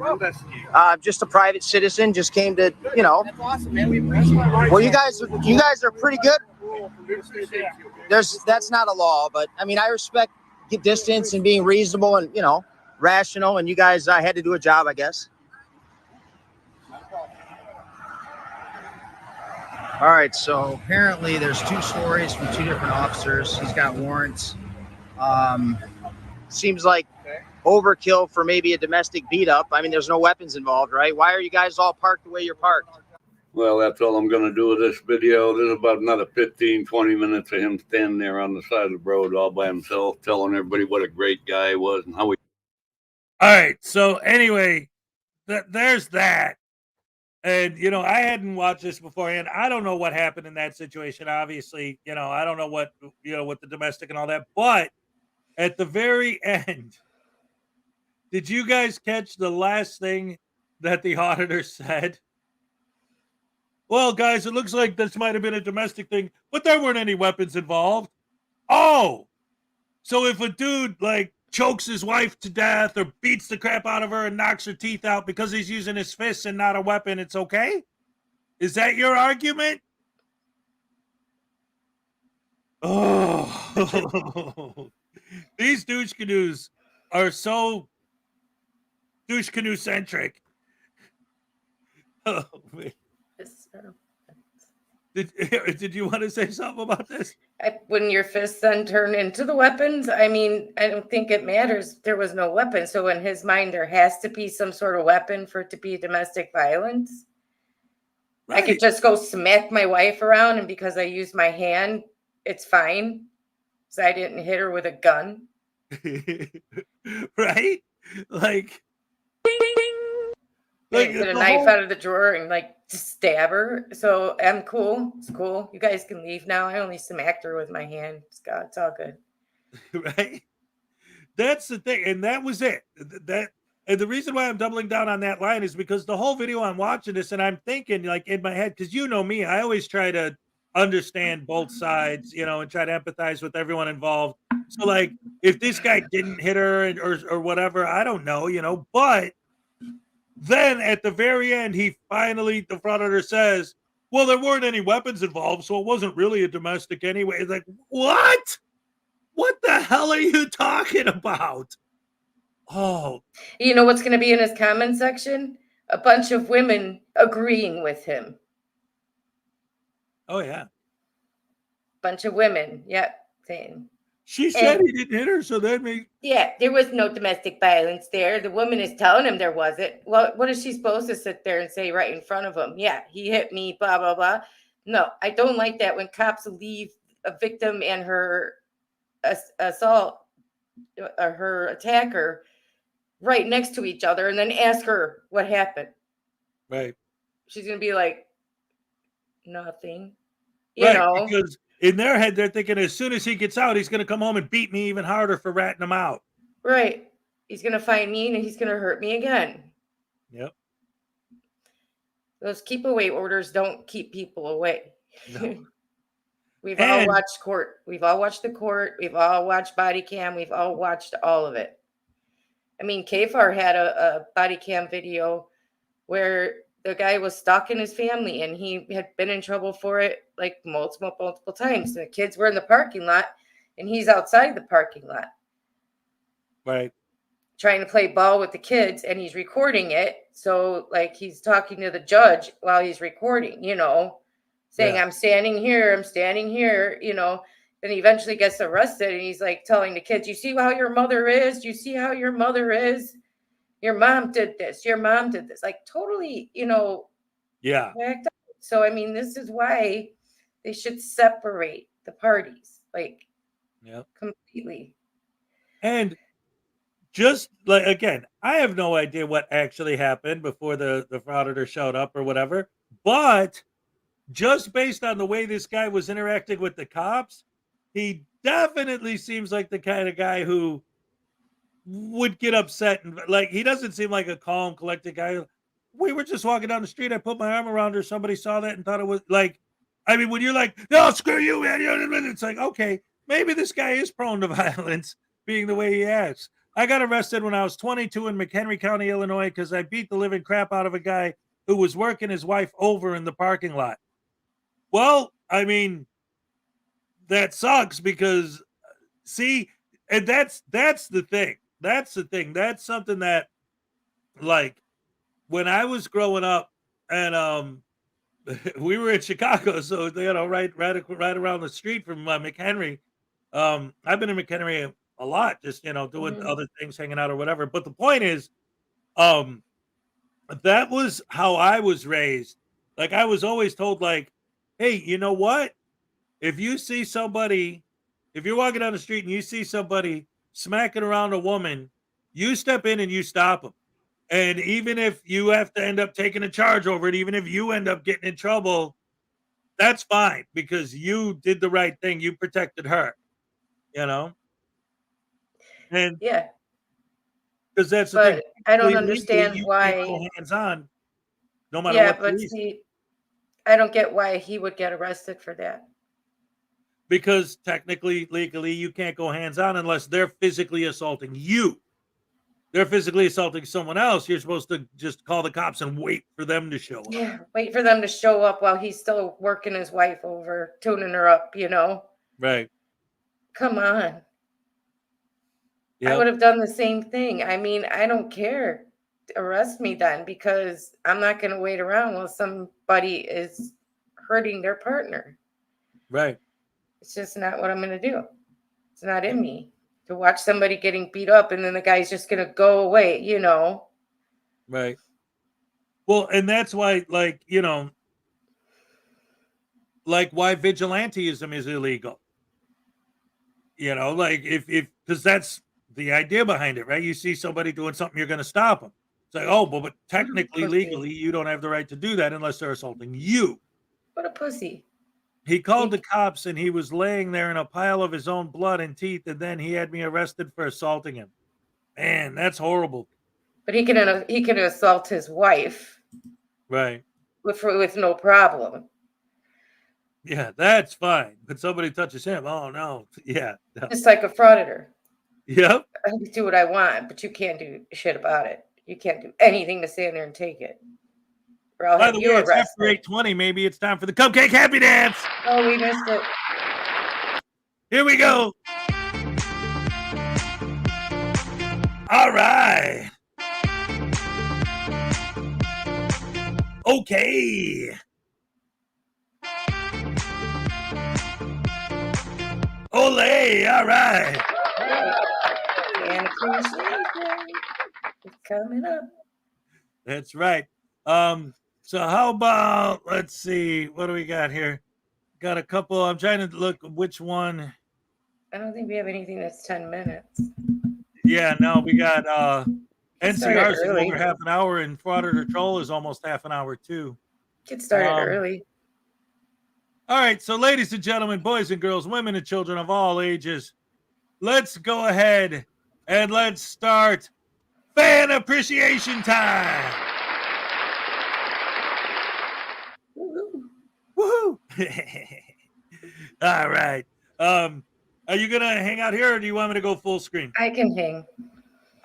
Just a private citizen. Just came to, That's awesome, man. We appreciate it. Well, you guys are pretty good. That's not a law, but I mean, I respect distance and being reasonable and, you know, rational. And you guys had to do a job, I guess. All right, so apparently there's 2 stories from 2 different officers. He's got warrants. Seems like overkill for maybe a domestic beat up. I mean, there's no weapons involved, right? Why are you guys all parked the way you're parked? Well, that's all I'm going to do with this video. There's about another 15, 20 minutes of him standing there on the side of the road all by himself, telling everybody what a great guy he was and how he... All right, so anyway, there's that. And, you know, I hadn't watched this beforehand. I don't know what happened in that situation. Obviously, you know, I don't know what, you know, with the domestic and all that. But at the very end, did you guys catch the last thing that the auditor said? Well, guys, it looks like this might have been a domestic thing, but there weren't any weapons involved. Oh, so if a dude, like, chokes his wife to death or beats the crap out of her and knocks her teeth out because he's using his fists and not a weapon, it's okay? Is that your argument? Oh, these douche canoes are so douche canoe centric. Oh, man. Did you want to say something about this? When your fists then turn into the weapons, I mean, I don't think it matters. There was no weapon. So in his mind, there has to be some sort of weapon for it to be domestic violence. Right. I could just go smack my wife around, and because I used my hand, it's fine. Because I didn't hit her with a gun. Right? Like get a knife out of the drawer and like stab her. So I'm cool. It's cool. You guys can leave now. I only smacked her with my hand. It's all good. Right? That's the thing. And that was it. And the reason why I'm doubling down on that line is because the whole video I'm watching this and I'm thinking like in my head, because you know me, I always try to understand both sides, you know, and try to empathize with everyone involved. So like if this guy didn't hit her or whatever, I don't know, you know, but then at the very end, the Frauditor says, well, there weren't any weapons involved, so it wasn't really a domestic anyway. It's like, what? What the hell are you talking about? Oh. You know what's going to be in his comment section? A bunch of women agreeing with him. Oh, yeah. Bunch of women. Yep. Saying. She said he didn't hit her, so that makes... Yeah, there was no domestic violence there. The woman is telling him there wasn't. Well, what is she supposed to sit there and say right in front of him? Yeah, he hit me, blah, blah, blah. No, I don't like that when cops leave a victim and her assault or her attacker right next to each other and then ask her what happened. Right. She's going to be like, nothing. You know? Because in their head, they're thinking as soon as he gets out, he's going to come home and beat me even harder for ratting him out. Right. He's going to find me and he's going to hurt me again. Yep. Those keep away orders don't keep people away. No. We've all watched court. We've all watched the court. We've all watched body cam. We've all watched all of it. I mean, KFAR had a body cam video where the guy was stalking his family and he had been in trouble for it like multiple times. The kids were in the parking lot and he's outside the parking lot. Right. Trying to play ball with the kids and he's recording it. So like he's talking to the judge while he's recording, you know, saying, I'm standing here, you know, then he eventually gets arrested and he's like telling the kids, you see how your mother is? You see how your mother is? Your mom did this. Your mom did this. Like totally, you know. Yeah. So, I mean, this is why they should separate the parties, like completely. And just like, again, I have no idea what actually happened before the Frauditor showed up or whatever, but just based on the way this guy was interacting with the cops, he definitely seems like the kind of guy who would get upset. And like, he doesn't seem like a calm, collected guy. We were just walking down the street. I put my arm around her. Somebody saw that and thought it was like, I mean, when you're like, no, screw you, man. It's like, okay, maybe this guy is prone to violence being the way he acts. I got arrested when I was 22 in McHenry County, Illinois, because I beat the living crap out of a guy who was working his wife over in the parking lot. Well, I mean, that sucks because, see, And that's the thing. That's the thing. That's something that, like, when I was growing up, and we were in Chicago, so right around the street from McHenry. I've been in McHenry a lot, just doing other things, hanging out or whatever. But the point is, that was how I was raised. Like, I was always told, like, hey, you know what? If you see somebody, if you're walking down the street and you see somebody smacking around a woman, you step in and you stop them. And even if you have to end up taking a charge over it, even if you end up getting in trouble, that's fine because you did the right thing. You protected her, And Yeah. because that's the thing. But I don't Legally, understand you can't why. go hands-on no matter Yeah, what the but reason. see, I don't get why he would get arrested for that. Because technically, legally, you can't go hands-on unless they're physically assaulting you. They're physically assaulting someone else. You're supposed to just call the cops and wait for them to show up. Yeah, wait for them to show up while he's still working his wife over, tuning her up, Right. Come on. Yep. I would have done the same thing. I mean, I don't care. Arrest me then, because I'm not going to wait around while somebody is hurting their partner. Right. It's just not what I'm going to do. It's not in me to watch somebody getting beat up and then the guy's just going to go away, Right. Well, and that's why, like why vigilantism is illegal. Like if because that's the idea behind it, right? You see somebody doing something, you're going to stop them. It's like, oh, but technically, legally, you don't have the right to do that unless they're assaulting you. What a pussy. He called the cops and he was laying there in a pile of his own blood and teeth, and then he had me arrested for assaulting him. Man, that's horrible. But he can assault his wife, right, with no problem. Yeah, that's fine. But somebody touches him, oh no, yeah, no. It's like a frauditor. Yep. I can do what I want, but you can't do shit about it. You can't do anything to stand there and take it. By the way, it's after 8:20. Maybe it's time for the cupcake happy dance. Oh, we missed it. Here we go. All right. Okay. Ole, all right. And appreciation is coming up. That's right. So how about, let's see, what do we got here? Got a couple. I'm trying to look which one. I don't think we have anything that's 10 minutes. Yeah, no, we got NCR's early. over half an hour, and Frauditor Troll is almost half an hour too. Get started early. All right, so ladies and gentlemen, boys and girls, women and children of all ages, let's go ahead and let's start fan appreciation time. Woohoo! All right. Are you gonna hang out here, or do you want me to go full screen? I can hang.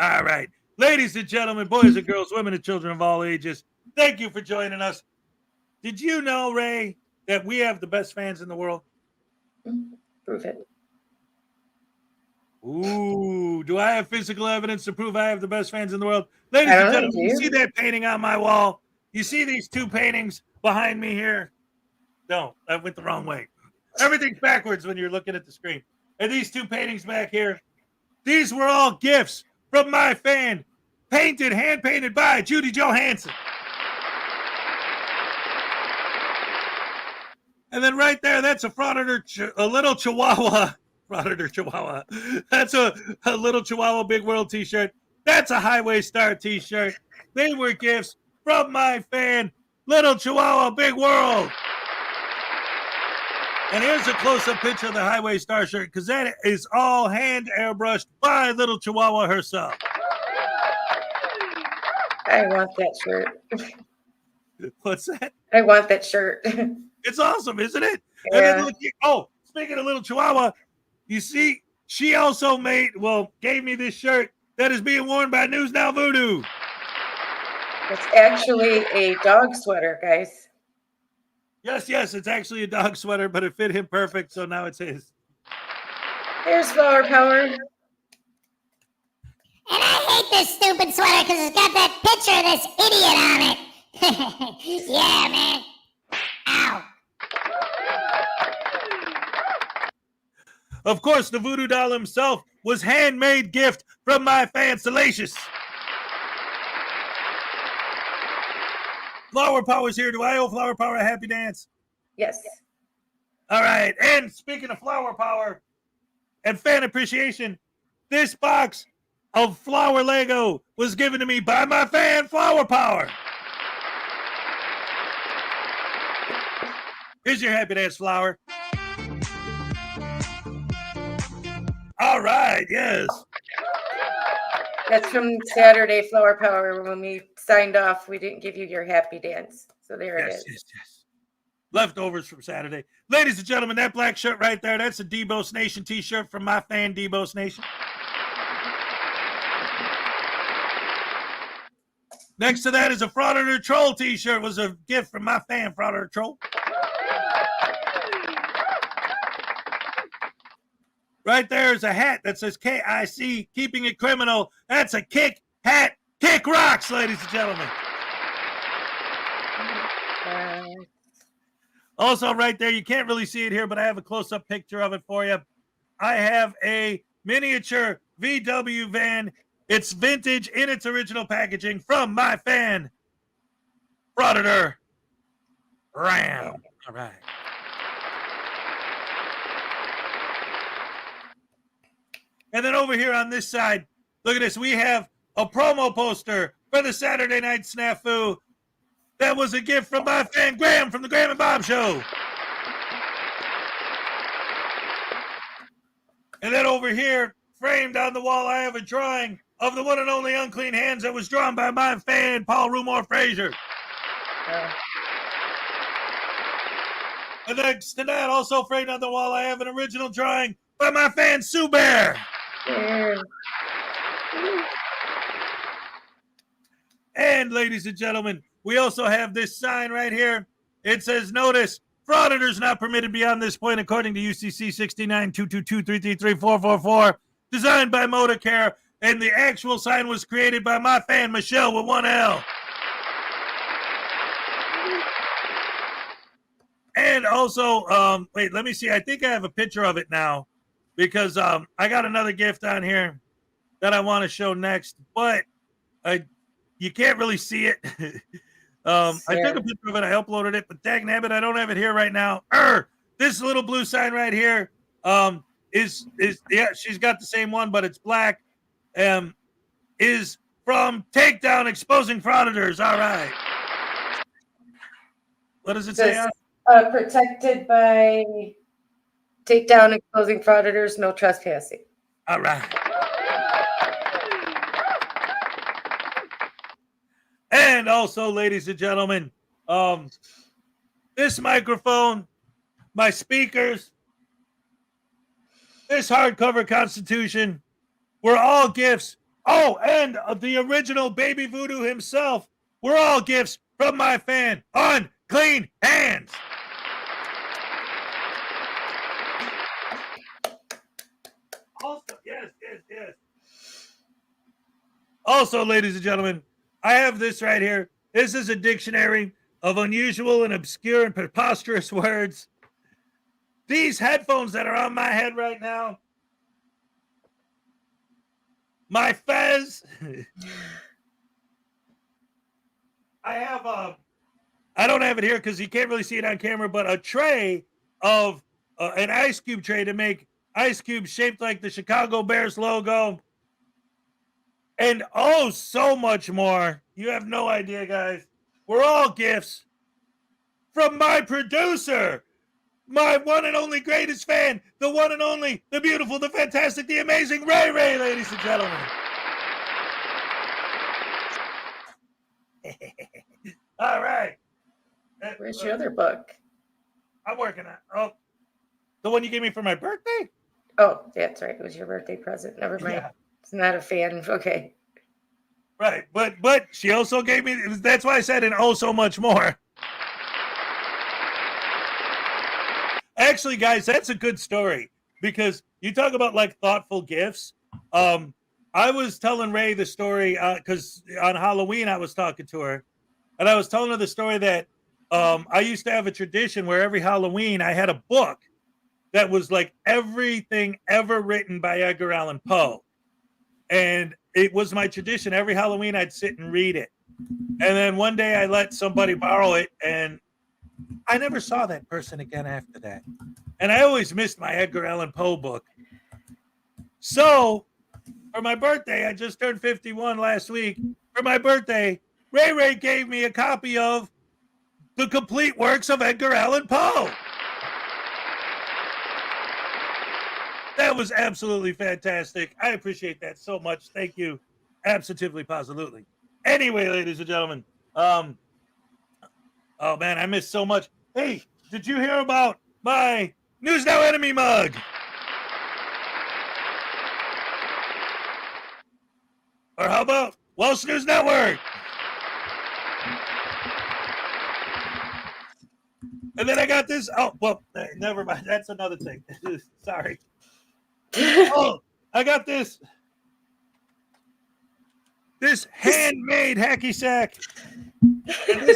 All right, ladies and gentlemen, boys and girls, women and children of all ages, thank you for joining us. Did you know, Ray, that we have the best fans in the world? Prove it. Ooh, do I have physical evidence to prove I have the best fans in the world? Ladies and gentlemen, you see that painting on my wall? You see these two paintings behind me here? No, I went the wrong way. Everything's backwards when you're looking at the screen. And these two paintings back here, these were all gifts from my fan, hand painted by Judy Johansson. And then right there, that's a Frauditor, a little Chihuahua. Frauditor Chihuahua. That's a little Chihuahua Big World t-shirt. That's a Highway Star t-shirt. They were gifts from my fan, Little Chihuahua Big World. And here's a close-up picture of the Highway Star shirt, because that is all hand airbrushed by Little Chihuahua herself. I want that shirt. What's that? I want that shirt. It's awesome, isn't it? Yeah. And then look, speaking of Little Chihuahua, you see, she also gave me this shirt that is being worn by News Now Voodoo. It's actually a dog sweater, guys. Yes, it's actually a dog sweater, but it fit him perfect, so now it's his. There's flower power. And I hate this stupid sweater because it's got that picture of this idiot on it. Yeah, man. Ow. Of course, the voodoo doll himself was handmade gift from my fan Salacious. Flower Power's here. Do I owe Flower Power a happy dance? Yes. All right. And speaking of Flower Power and fan appreciation, this box of flower Lego was given to me by my fan Flower Power. Here's your happy dance, Flower. All right, yes. That's from Saturday, Flower Power. When we signed off, we didn't give you your happy dance. So there it is. Yes. Leftovers from Saturday. Ladies and gentlemen, that black shirt right there, that's a Debos Nation t-shirt from my fan Debos Nation. Next to that is a Frauditor Troll t-shirt. Was a gift from my fan Frauditor Troll. Right there is a hat that says KIC, keeping it criminal. That's a kick hat, kick rocks, ladies and gentlemen. Also right there, you can't really see it here, but I have a close-up picture of it for you. I have a miniature VW van. It's vintage in its original packaging from my fan, Frauditor Ram. All right. And then over here on this side, look at this. We have a promo poster for the Saturday Night Snafu. That was a gift from my fan Graham from the Graham and Bob Show. And then over here, framed on the wall, I have a drawing of the one and only Unclean Hands that was drawn by my fan Paul Rumor Frazier. And next to that, also framed on the wall, I have an original drawing by my fan Sue Bear. And ladies and gentlemen, we also have this sign right here. It says, notice, frauditors not permitted beyond this point according to UCC 69-222-333-444, designed by Motorcare, and the actual sign was created by my fan Michelle with one L. And also, wait, let me see. I think I have a picture of it now because I got another gift on here that I want to show next, but you can't really see it. I took a picture of it. I uploaded it, but dang nabbit, I don't have it here right now. This little blue sign right here is yeah, she's got the same one, but it's black. Is from Takedown Exposing Frauditors. All right. What does it say? Protected by Takedown Exposing Frauditors, no trespassing. All right. And also, ladies and gentlemen, this microphone, my speakers, this hardcover Constitution were all gifts. Oh, and the original Baby Voodoo himself were all gifts from my fan, Unclean Hands. Also, yes. Also, ladies and gentlemen, I have this right here. This is a dictionary of unusual and obscure and preposterous words. These headphones that are on my head right now, my fez. I don't have it here because you can't really see it on camera, but a tray of an ice cube tray to make ice cubes shaped like the Chicago Bears logo. And oh, so much more. You have no idea, guys. We're all gifts from my producer, my one and only greatest fan, the one and only, the beautiful, the fantastic, the amazing Ray Ray, ladies and gentlemen. All right. Where's your other book? I'm working on it. Oh, the one you gave me for my birthday? Oh, that's right. It was your birthday present. Never mind. Yeah. It's not a fan. Okay. Right. But she also gave me, that's why I said, and oh, so much more. Actually, guys, that's a good story because you talk about like thoughtful gifts. I I was telling Ray the story because on Halloween I was talking to her, and I was telling her the story that I used to have a tradition where every Halloween I had a book that was like everything ever written by Edgar Allan Poe. And it was my tradition. Every Halloween I'd sit and read it. And then one day I let somebody borrow it, and I never saw that person again after that. And I always missed my Edgar Allan Poe book. So for my birthday, I just turned 51 last week. For my birthday, Ray gave me a copy of The Complete Works of Edgar Allan Poe. That was absolutely fantastic. I appreciate that so much. Thank you. Absolutely, positively. Anyway, ladies and gentlemen, oh man, I missed so much. Hey, did you hear about my News Now Enemy mug? Or how about Welsh News Network? And then I got this. Oh, well, never mind. That's another thing. Sorry. Oh, I got this handmade hacky sack. And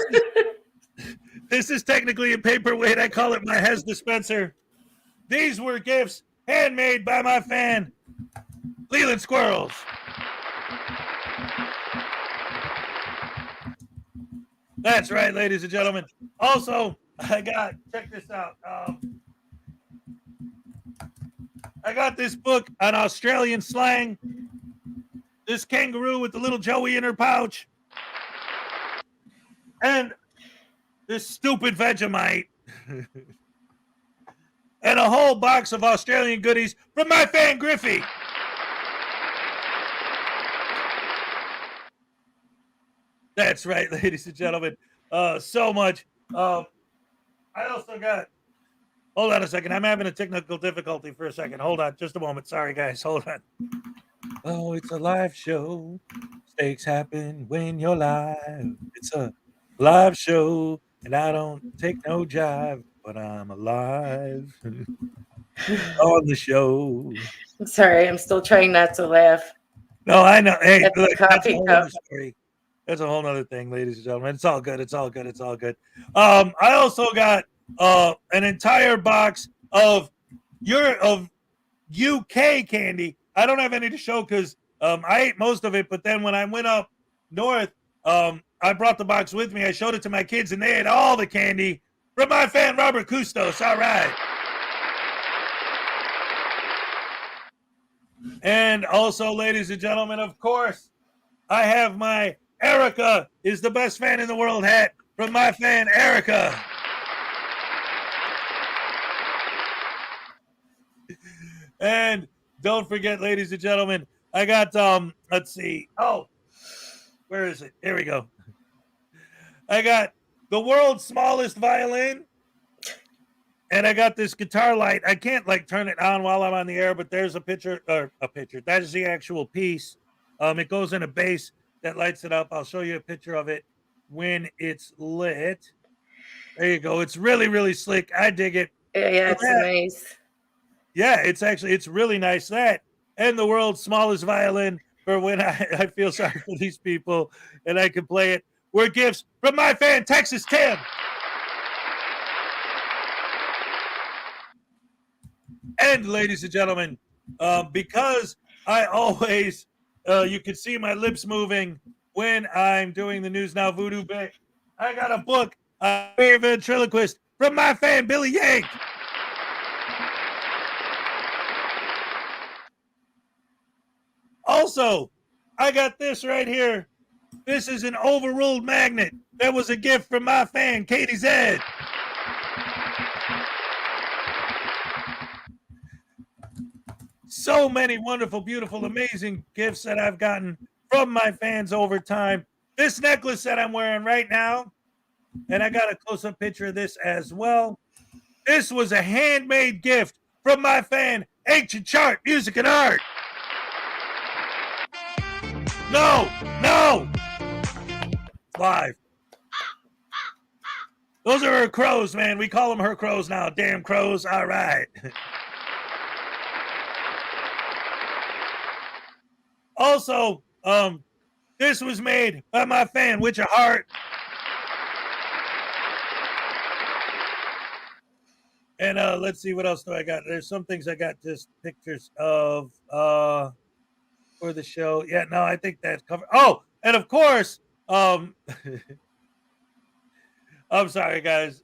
this is technically a paperweight. I call it my Hez dispenser. These were gifts handmade by my fan, Leland Squirrels. That's right, ladies and gentlemen. Also, check this out. I got this book on Australian slang. This kangaroo with the little Joey in her pouch. And this stupid Vegemite. And a whole box of Australian goodies from my fan Griffey. That's right, ladies and gentlemen. So much. I also got... Hold on a second. I'm having a technical difficulty for a second. Hold on. Just a moment. Sorry, guys. Hold on. Oh, it's a live show. Mistakes happen when you're live. It's a live show, and I don't take no jive, but I'm alive on the show. I'm sorry. I'm still trying not to laugh. No, I know. Hey, That's look, that's a coffee whole cup. other story. That's a whole other thing, ladies and gentlemen. It's all good. It's all good. It's all good. I also got an entire box of UK candy. I don't have any to show because I ate most of it. But then when I went up north, I brought the box with me. I showed it to my kids, and they ate all the candy from my fan Robert Custos. All right. And also, ladies and gentlemen, of course, I have my Erica is the best fan in the world hat from my fan Erica. And don't forget, ladies and gentlemen, I got let's see. Oh, where is it? Here we go. I got the world's smallest violin, and I got this guitar light. I can't turn it on while I'm on the air, but there's a picture. That is the actual piece. It goes in a base that lights it up. I'll show you a picture of it when it's lit. There you go. It's really, really slick. I dig it. Yeah, it's nice. Yeah, it's really nice. That and the world's smallest violin for when I feel sorry for these people and I can play it were gifts from my fan, Texas Tim. And ladies and gentlemen, because I always, you can see my lips moving when I'm doing the News Now Voodoo bit, I got a book, Ventriloquist, from my fan, Billy Yank. Also, I got this right here. This is an overruled magnet. That was a gift from my fan, Katie Zed. So many wonderful, beautiful, amazing gifts that I've gotten from my fans over time. This necklace that I'm wearing right now, and I got a close-up picture of this as well. This was a handmade gift from my fan, Ancient Chart, Music and Art. No! Live. Those are her crows, man. We call them her crows now. Damn crows. All right. Also, this was made by my fan, Witcher Heart. And let's see, what else do I got? There's some things I got just pictures of for the show. Yeah, no, I think that's covered. Oh, and of course, I'm sorry, guys.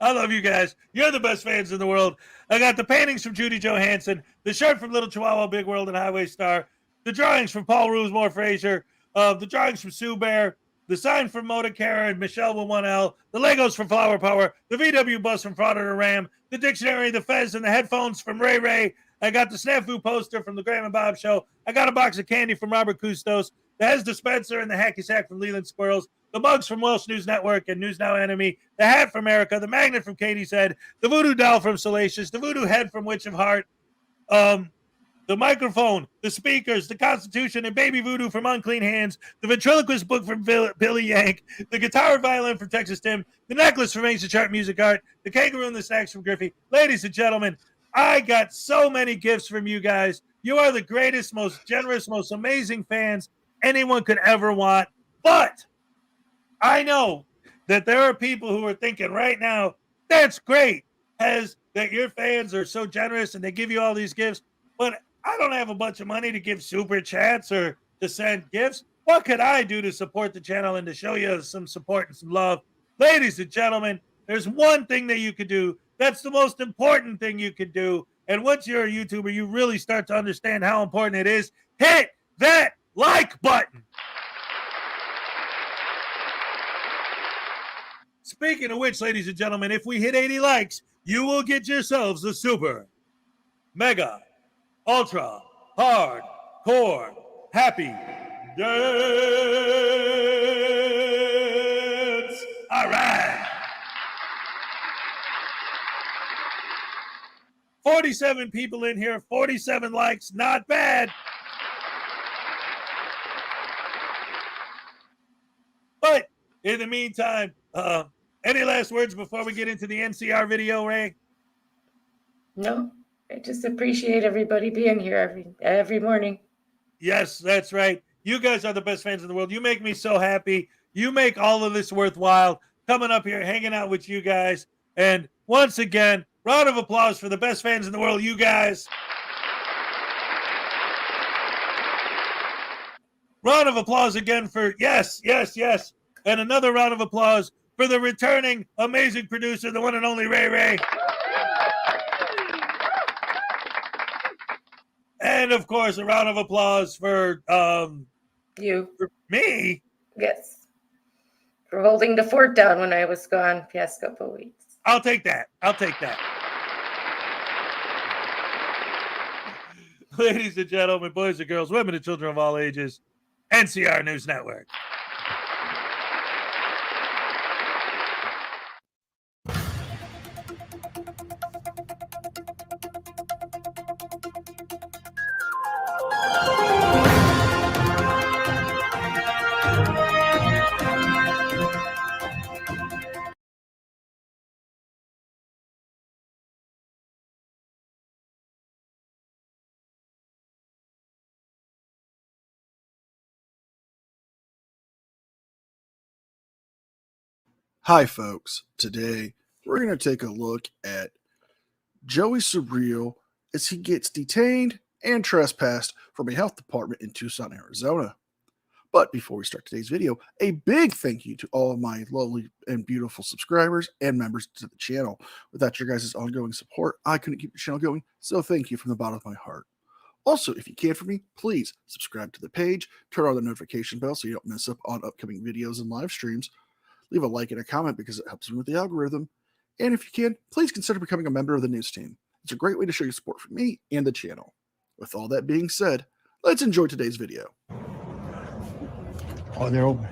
I love you guys. You're the best fans in the world. I got the paintings from Judy Johansson, the shirt from Little Chihuahua, Big World, and Highway Star, the drawings from Paul Roosmore Frazier, the drawings from Sue Bear, the sign from Moda Kara and Michelle with 1L, the Legos from Flower Power, the VW bus from Frauditor Ram, the dictionary, the fez, and the headphones from Ray Ray. I got the Snafu poster from the Graham and Bob Show. I got a box of candy from Robert Custos, the Hez dispenser and the Hacky Sack from Leland Squirrels, the mugs from Welsh News Network and News Now Enemy, the hat from Erica, the magnet from Katie's Head, the voodoo doll from Salacious, the voodoo head from Witch of Heart, the microphone, the speakers, the Constitution, and Baby Voodoo from Unclean Hands, the ventriloquist book from Billy Yank, the guitar and violin from Texas Tim, the necklace from Ancient Chart Music Art, the kangaroo and the snacks from Griffey. Ladies and gentlemen, I got so many gifts from you guys. You are the greatest, most generous, most amazing fans anyone could ever want. But I know that there are people who are thinking right now, that's great, that your fans are so generous and they give you all these gifts, but I don't have a bunch of money to give super chats or to send gifts. What could I do to support the channel and to show you some support and some love? Ladies and gentlemen, there's one thing that you could do. That's the most important thing you could do. And once you're a YouTuber, you really start to understand how important it is. Hit that like button. Speaking of which, ladies and gentlemen, if we hit 80 likes, you will get yourselves a super, mega, ultra, hard, core, happy dance. All right. 47 people in here, 47 likes, not bad. But in the meantime, any last words before we get into the NCR video, Ray? No, I just appreciate everybody being here every morning. Yes, that's right. You guys are the best fans in the world. You make me so happy. You make all of this worthwhile. Coming up here, hanging out with you guys. And once again, round of applause for the best fans in the world, you guys. Round of applause again for yes. And another round of applause for the returning amazing producer, the one and only Ray Ray. And of course, a round of applause for you. For me. Yes. For holding the fort down when I was gone past couple of weeks. I'll take that. Ladies and gentlemen, boys and girls, women and children of all ages, NCR News Network. Hi, folks. Today, we're going to take a look at Joey Surreal as he gets detained and trespassed from a health department in Tucson, Arizona. But before we start today's video, a big thank you to all of my lovely and beautiful subscribers and members to the channel. Without your guys' ongoing support, I couldn't keep the channel going, so thank you from the bottom of my heart. Also, if you can for me, please subscribe to the page, turn on the notification bell so you don't miss up on upcoming videos and live streams. Leave a like and a comment because it helps me with the algorithm. And if you can, please consider becoming a member of the news team. It's a great way to show your support for me and the channel. With all that being said, let's enjoy today's video. Oh, they're open.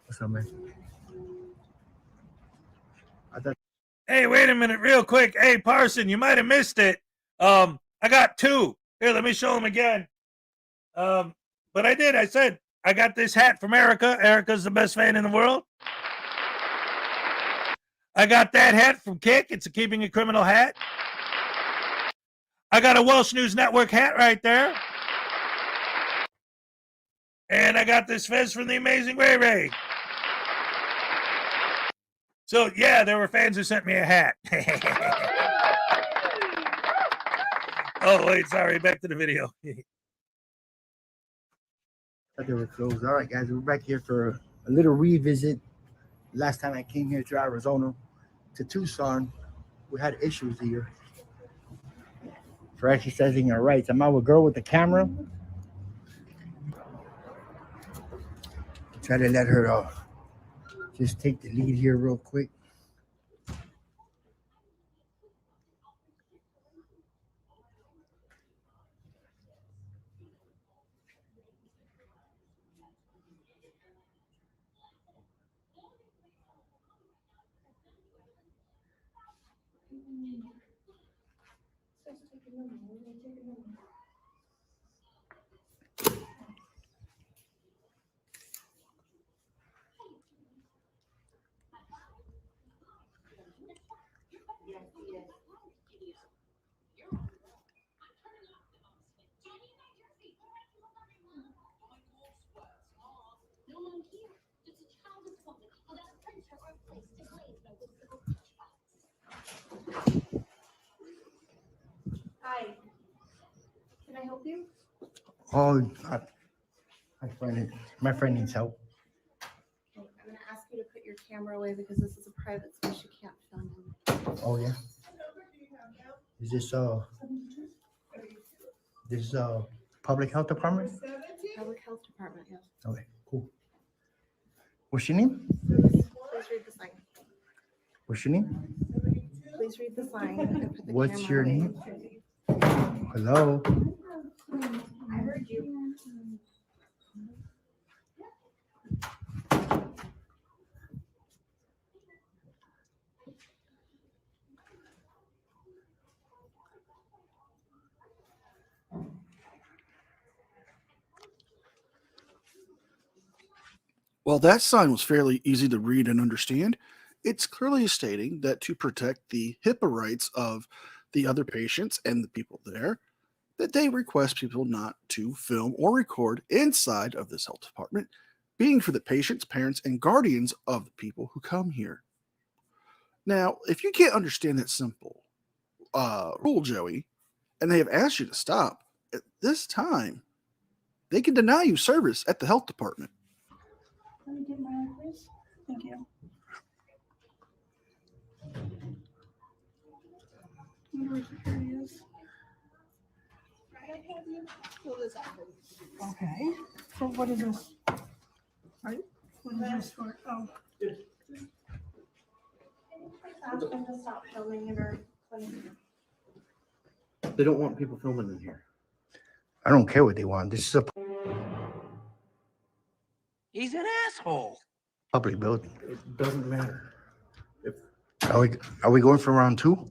What's up, man? Hey, wait a minute, real quick. Hey, Parson, you might have missed it. I got two. Here, let me show them again. But I did. I said, I got this hat from Erica. Erica's the best fan in the world. I got that hat from Kick. It's a Keeping a Criminal hat. I got a Welsh News Network hat right there. And I got this fez from the Amazing Ray Ray. So, yeah, there were fans who sent me a hat. Oh, wait, sorry. Back to the video. Okay, we're closed. All right, guys, we're back here for a little revisit. Last time I came here to Arizona, to Tucson, we had issues here for exercising our rights. I'm out with a girl with the camera. Try to let her just take the lead here real quick. Hi. Can I help you? Oh, my friend needs help. Okay, I'm going to ask you to put your camera away because this is a private space. You can't film him. Oh, yeah. Is this public health department? Public health department, yes. Okay, cool. What's your name? Please read the sign. What's your name? Please read the sign. And put the What's camera your away. name? Hello. I heard you. While that sign was fairly easy to read and understand, it's clearly stating that to protect the HIPAA rights of the other patients and the people there, that they request people not to film or record inside of this health department, being for the patients, parents, and guardians of the people who come here. Now, if you can't understand that simple rule, Joey, and they have asked you to stop, at this time, they can deny you service at the health department. Let me get my own, please. Thank you. Okay. So what is this? Right? What is this for? Oh. Ask them to stop filming in our clinic. They don't want people filming in here. I don't care what they want. This is a He's an asshole. public building. It doesn't matter. Are we going for round two?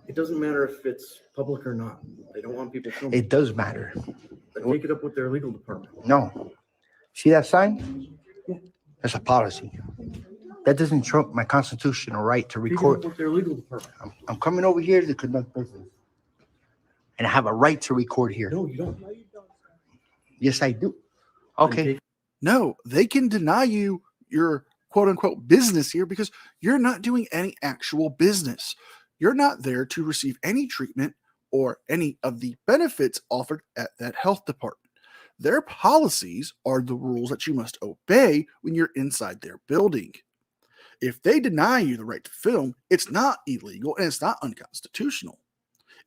It doesn't matter if it's public or not. They don't want people filming. It does matter. Then take it up with their legal department. No. See that sign? That's a policy. That doesn't trump my constitutional right to Take it record. up with their legal department. I'm coming over here to conduct business. And I have a right to record here. No, you don't. Yes, I do. Okay. No, they can deny you your quote unquote business here because you're not doing any actual business. You're not there to receive any treatment or any of the benefits offered at that health department. Their policies are the rules that you must obey when you're inside their building. If they deny you the right to film, it's not illegal and it's not unconstitutional.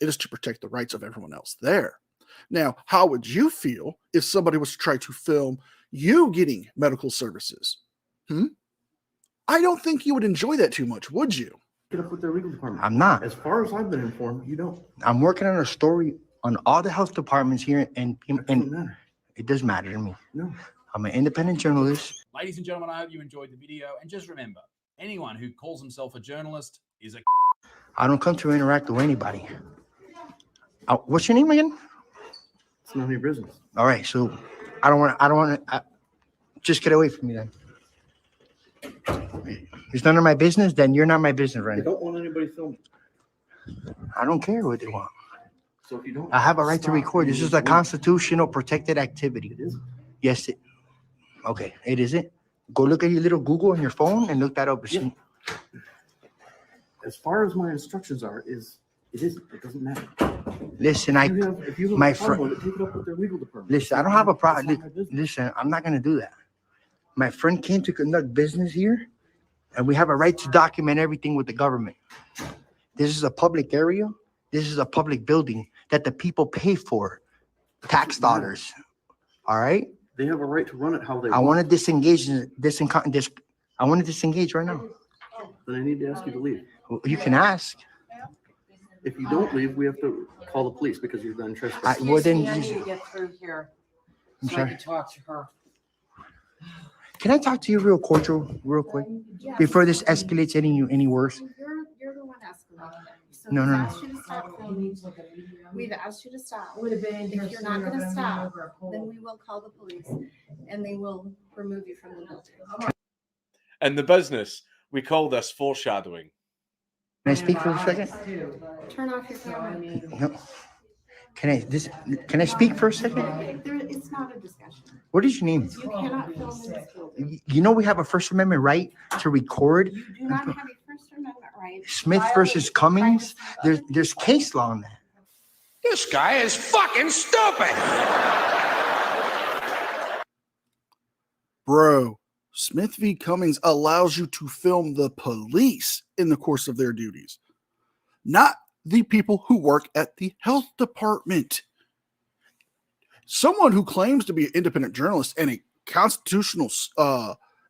It is to protect the rights of everyone else there. Now, how would you feel if somebody was to try to film you getting medical services? I don't think you would enjoy that too much, would you? Get up with their legal department. I'm not. As far as I've been informed, you don't. I'm working on a story on all the health departments here, and it does matter to me. No. I'm an independent journalist. Ladies and gentlemen, I hope you enjoyed the video. And just remember, anyone who calls himself a journalist is a... I don't come to interact with anybody. What's your name again? It's none of your business. All right, so I don't want to. Just get away from me then. It's none of my business. Then you're not my business right They now. don't want anybody filming. I don't care what they want. So if you don't, I have a right to record. This is a constitutional protected activity. It isn't. Yes, okay, it isn't. Go look at your little Google on your phone and look that up. Yeah. As far as my instructions are, it isn't. It doesn't matter. Listen, If you have my a problem friend. with it, take it up with their legal department. Listen, I don't have a problem. Listen, I'm not gonna do that. My friend came to conduct business here, and we have a right to document everything with the government. This is a public area. This is a public building that the people pay for, tax dollars. All right. They have a right to run it how they I want to disengage. I want to disengage right now. Then I need to ask you to leave. You can ask. If you don't leave, we have to call the police because you've done trespassing. Well, then, I need to get through here I'm so I sorry. can talk to her. Can I talk to you real quick, before this escalates any worse? You're the one escalating. So No, we've no, asked you to stop filming. We've asked you to stop. If you're not gonna stop, then we will call the police and they will remove you from the building. And the business, we call this foreshadowing. Can I speak for a second? Turn off your camera. No. Can I speak for a second? It's not a discussion. What is your name? You cannot film in this building. You know we have a First Amendment right to record. You do not have a First Amendment right. Smith versus Cummings. There's case law on that. This guy is fucking stupid. Bro, Smith v. Cummings allows you to film the police in the course of their duties, not the people who work at the health department. Someone who claims to be an independent journalist and a constitutional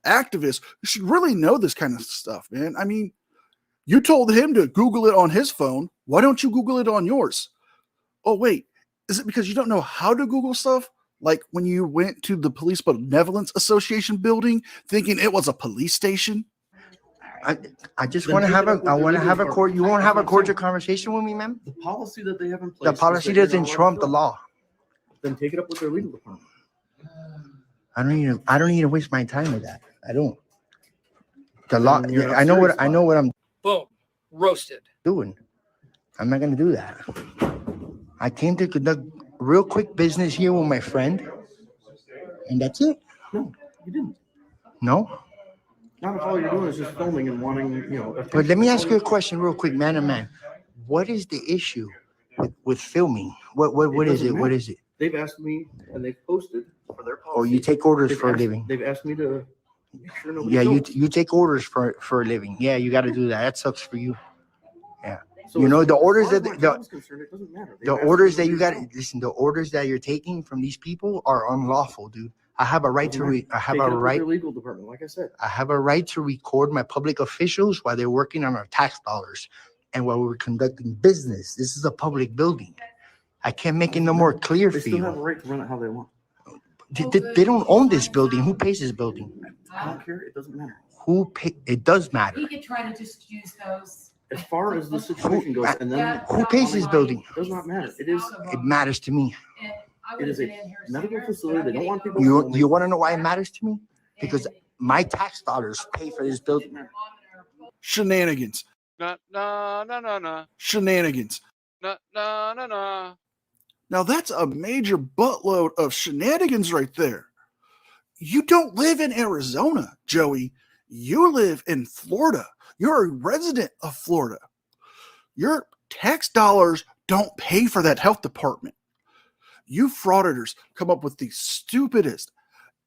activist should really know this kind of stuff, man. I mean, you told him to Google it on his phone. Why don't you Google it on yours? Oh, wait. Is it because you don't know how to Google stuff? Like when you went to the Police Benevolence Association building thinking it was a police station? I just want to have a court. You won't have a cordial conversation with me, ma'am? The policy that they have in place. The policy doesn't trump the law. Then take it up with their legal department. I don't need to waste my time with that. I don't. The law. I know what I'm Boom. Roasted. doing. I'm not gonna do that. I came to conduct real quick business here with my friend, and that's it. No, you didn't. No. Not if all you're doing is just filming and wanting, But let me ask you a question real quick, man to man. What is the issue with filming? What is it? What is it? They've asked me and they've posted for their policy. Or you take orders for a living? They've asked me to make sure nobody Yeah, films. you take orders for a living. Yeah, you got to do that. That sucks for you. Yeah. So You know the as orders far as that my job is concerned, it doesn't matter. the orders that you got. Listen, the orders that you're taking from these people are unlawful, dude. I have a right to I have Take it a up with right. their legal department, like I said. I have a right to record my public officials while they're working on our tax dollars and while we're conducting business. This is a public building. I can't make it no more clear They for still have you. a right to run it how they want. They don't own this building. Who pays this building? I don't care. It doesn't matter. Who pay? It does matter. He could try to just use those. As far as the situation goes, and then Who pays this building? it does not matter. It is. It matters to me. It is a medical facility. They don't want people. You filming. want to know why it matters to me? Because my tax dollars pay for this building. Shenanigans. No, no, no, no, no. Shenanigans. No, no, no, no. Now that's a major buttload of shenanigans right there. You don't live in Arizona, Joey. You live in Florida. You're a resident of Florida. Your tax dollars don't pay for that health department. You frauditors come up with the stupidest,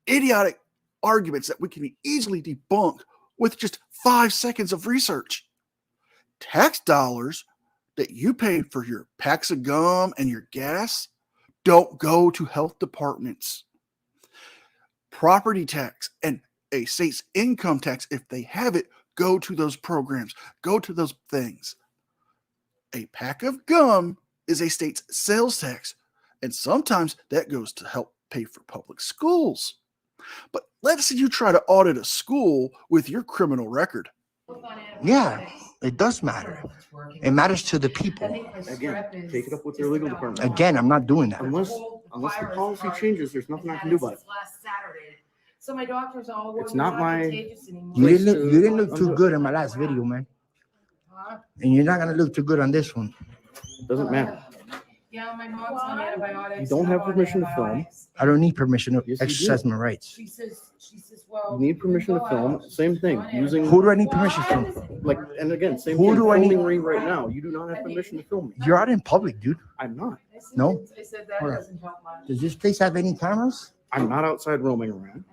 idiotic arguments that we can easily debunk with just 5 seconds of research. Tax dollars that you pay for your packs of gum and your gas don't go to health departments. Property tax and a state's income tax, if they have it, go to those programs, go to those things. A pack of gum is a state's sales tax, and sometimes that goes to help pay for public schools. But let's say you try to audit a school with your criminal record. Yeah, it does matter. It matters to the people. Again, take it up with their legal department. Again, I'm not doing that. Unless the policy changes, there's nothing I can do about it. Last Saturday. So my doctors all It's not my. You didn't look too good in my last video, man. And you're not gonna look too good on this one. Doesn't matter. Yeah, my mom's on antibiotics. You don't have permission to film. I don't need permission to Yes, you exercise do. my rights. She says, well. You need permission to film. Same thing. Using Who do I need permission from? like, and again, same Who thing. do I need- Filming me right now. You do not have permission to film me. You're out in public, dude. I'm not. No? I said that Where? doesn't help much. Does this place have any cameras? I'm not outside roaming around.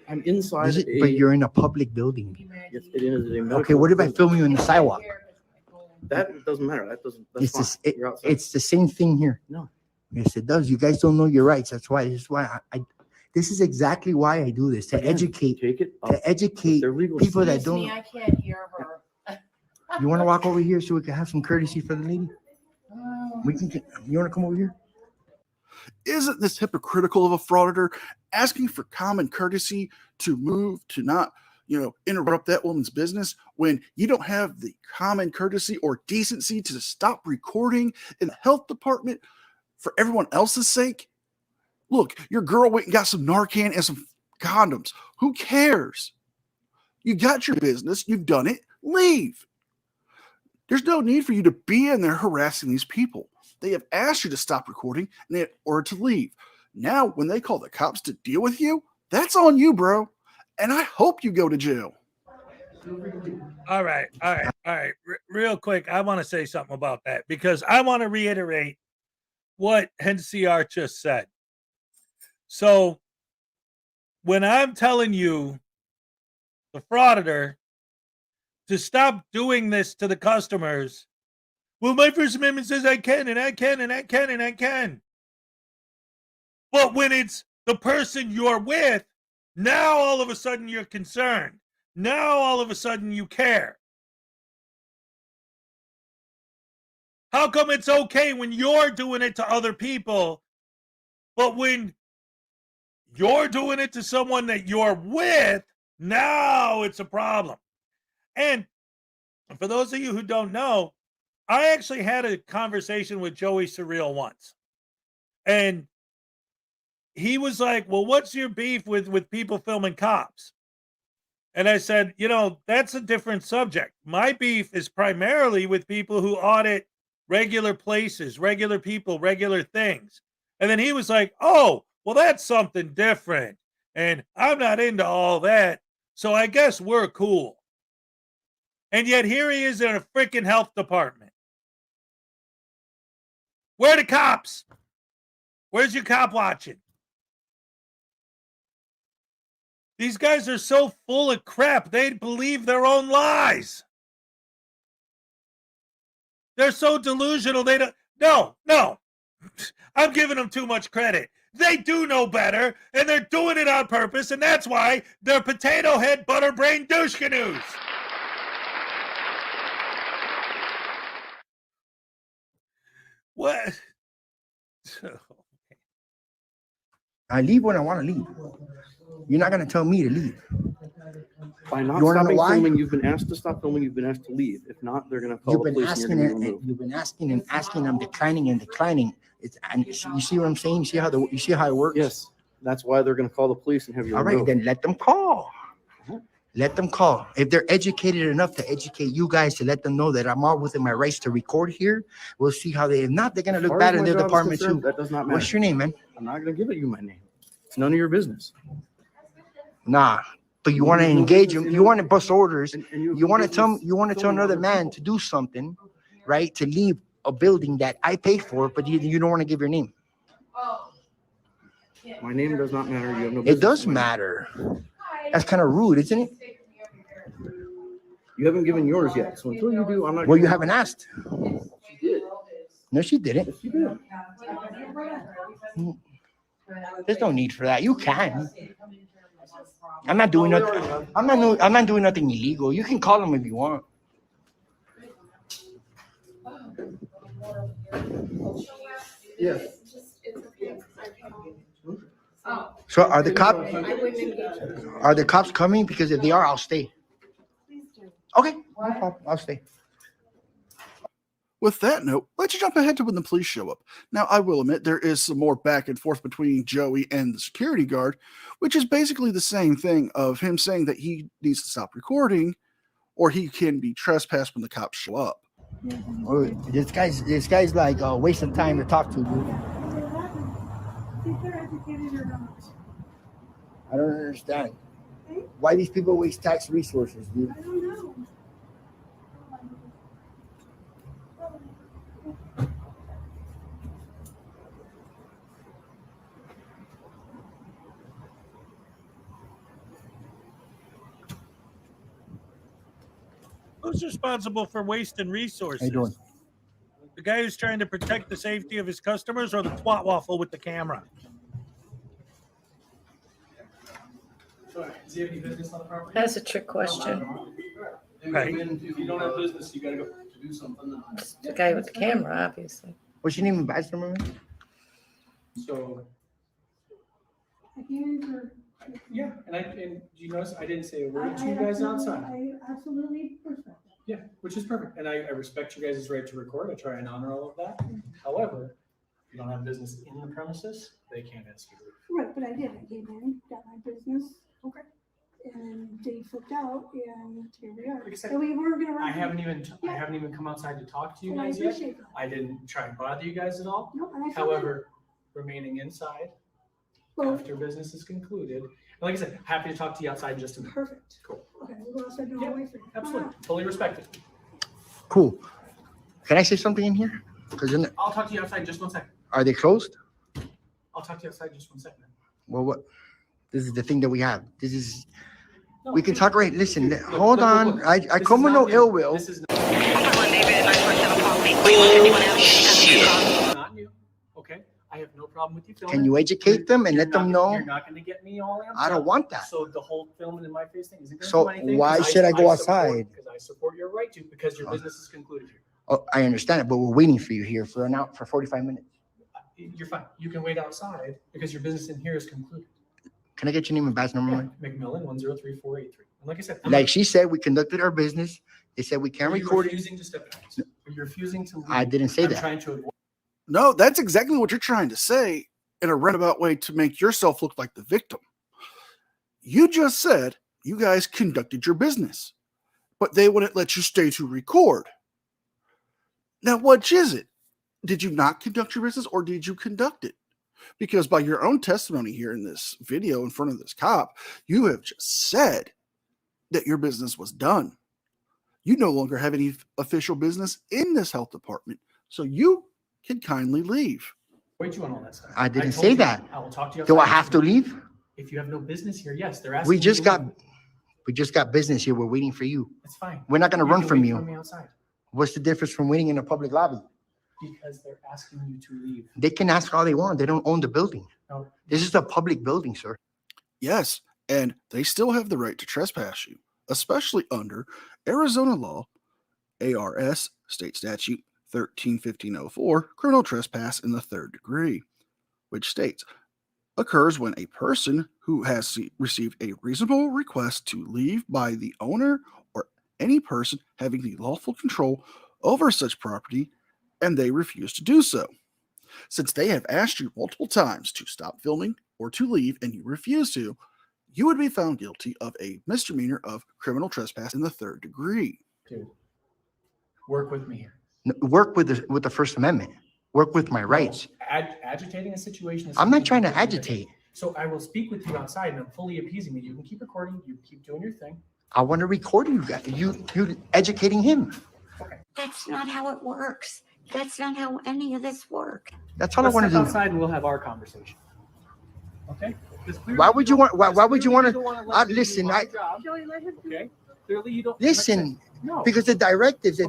I'm inside. Is it, but you're in a public building. Yes, it is a medical. Okay, what if I film you in the sidewalk? That doesn't matter. That's It's fine. the, You're outside. it's the same thing here. No. Yes, it does. You guys don't know your rights. That's why. This is why this is exactly why I do this, to Again, educate, take it up to educate their legal people that Excuse me, don't. I can't hear her. You want to walk over here so we can have some courtesy for the lady? We can. You want to come over here? Isn't this hypocritical of a frauditor asking for common courtesy to move, to not, interrupt that woman's business when you don't have the common courtesy or decency to stop recording in the health department for everyone else's sake? Look, your girl went and got some Narcan and some condoms. Who cares? You got your business. You've done it. Leave. There's no need for you to be in there harassing these people. They have asked you to stop recording or to leave. Now, when they call the cops to deal with you, that's on you, bro. And I hope you go to jail. All right. Real quick, I want to say something about that because I want to reiterate what NCR just said. So, when I'm telling you, the frauditor, to stop doing this to the customers, well, my First Amendment says I can, and I can, and I can, and I can. But when it's the person you're with, now all of a sudden you're concerned. Now all of a sudden you care. How come it's okay when you're doing it to other people, but when you're doing it to someone that you're with, now it's a problem? And for those of you who don't know, I actually had a conversation with Joey Surreal once. And he was like, well, what's your beef with people filming cops? And I said, that's a different subject. My beef is primarily with people who audit regular places, regular people, regular things. And then he was like, oh, well, that's something different. And I'm not into all that. So I guess we're cool. And yet here he is in a freaking health department. Where are the cops? Where's your cop watching? These guys are so full of crap, they believe their own lies. They're so delusional, they don't. No. I'm giving them too much credit. They do know better, and they're doing it on purpose, and that's why they're potato head butterbrain douche canoes. What? I leave when I want to leave. You're not going to tell me to leave. By not You wanna know stopping why? filming, you've been asked to stop filming. You've been asked to leave. If not, they're going to call You've the been police asking and you're it. going to be removed. You've been asking and asking. I'm declining and declining. And you see what I'm saying? You see how it works? Yes, that's why they're going to call the police and have you All right, removed. then let them call. Let them call. If they're educated enough to educate you guys to let them know that I'm all within my rights to record here, we'll see how they. If not, they're gonna As look far bad as in my their job is department concerned, too. That does not matter. What's your name, man? I'm not going to give it you my name. It's none of your business. Nah, but you want to engage them. You want to bust orders. You want to tell. You want to tell another man to do something, right? To leave a building that I pay for, but you don't want to give your name. My name does not matter. You have no business. It does matter. That's kind of rude, isn't it? You haven't given yours yet. So until you do, I'm not. Well, you haven't asked. She did. No, she didn't. Yes, she did. There's no need for that. You can. I'm not doing nothing. I'm not doing nothing illegal. You can call them if you want. Yes. So are the cops coming? Because if they are, I'll stay. Okay, no problem. I'll stay. With that note, let's jump ahead to when the police show up. Now, I will admit there is some more back and forth between Joey and the security guard, which is basically the same thing of him saying that he needs to stop recording or he can be trespassed when the cops show up. This guy's like a waste of time to talk to, dude. I don't understand. Why these people waste tax resources, dude? I don't know. Who's responsible for wasting resources? How you doing? The guy who's trying to protect the safety of his customers, or the twat waffle with the camera? Does he have any business on the property? That's a trick question. Right. If you don't have business, you gotta go to do something. The guy with the camera, obviously. What's your name and badge number? So, I can't answer. yeah, and you notice I didn't say a word to you guys outside. I absolutely respect that. Yeah, which is perfect. And I respect you guys' right to record. I try and honor all of that. However, if you don't have business in the premises, they can't ask you to leave. Right, but I did. I came in, got my business. Okay. And they flipped out, and here we are. Like I said, So we were gonna. I haven't even come outside to talk to you And I guys yet. appreciate that. I didn't try and bother you guys at all. No, and I feel However, remaining inside after business is concluded. And like I said, happy to talk to you outside in just a minute. Perfect. Cool. Okay, we'll go outside and Yeah, wait for you. absolutely. Fully respect it. Cool. Can I say something in here? Because I'll talk to you outside in just 1 second. are they closed? I'll talk to you outside in just 1 second. Well, what? This is the thing that we have. This is. No, We can talk right. Listen, look, hold look, on. look. I This come is with not no you. ill will. This is not you. Okay? I have no problem with you filming. Can you educate them and You're let them not- know? You're not gonna get me all amped I don't up. want that. So the whole filming in my face thing isn't gonna So do anything. why should I go outside? Because I support your right to, because your business is concluded here. Oh, I understand it, but we're waiting for you here for 45 minutes. You're fine. You can wait outside because your business in here is concluded. Can I get your name and badge number? Yeah, man? McMillan 103483. And like I said, Like she said, we conducted our business. They said we can't are you record it. refusing to step back? Are you refusing to leave? I didn't say I'm that. trying to avoid. No, that's exactly what you're trying to say in a roundabout way to make yourself look like the victim. You just said you guys conducted your business, but they wouldn't let you stay to record. Now, which is it? Did you not conduct your business or did you conduct it? Because by your own testimony here in this video in front of this cop, you have just said that your business was done. You no longer have any official business in this health department, so you can kindly leave. Wait, you on all that stuff. I didn't told say you, that. I will talk to you. Do I outside. have to leave? If you have no business here, yes, they're asking. We you just to got leave. business here. We're waiting for you. It's fine. We're not going to run can from wait you. for me outside What's the difference from waiting in a public lobby? because they're asking you to leave. They can ask all they want. They don't own the building. No. This is a public building, sir. Yes, and they still have the right to trespass you, especially under Arizona law, ARS, State Statute 13-1504, criminal trespass in the third degree, which states, occurs when a person who has received a reasonable request to leave by the owner or any person having the lawful control over such property and they refuse to do so. Since they have asked you multiple times to stop filming or to leave and you refuse to, you would be found guilty of a misdemeanor of criminal trespass in the third degree. Dude, work with me here. Work with the First Amendment. Work with my rights. Agitating a situation. Is I'm not something trying to you can do. agitate. So I will speak with you outside and I'm fully appeasing you. You can keep recording. You keep doing your thing. I want to record you guys. You educating him. That's not how it works. That's not how any of this works. That's all Let's I want to step do. outside and we'll have our conversation. Okay? Because clearly Why would you want? Why would you want don't wanna let to? me do Listen, my I job. Okay? Clearly you don't. listen No. because the directives.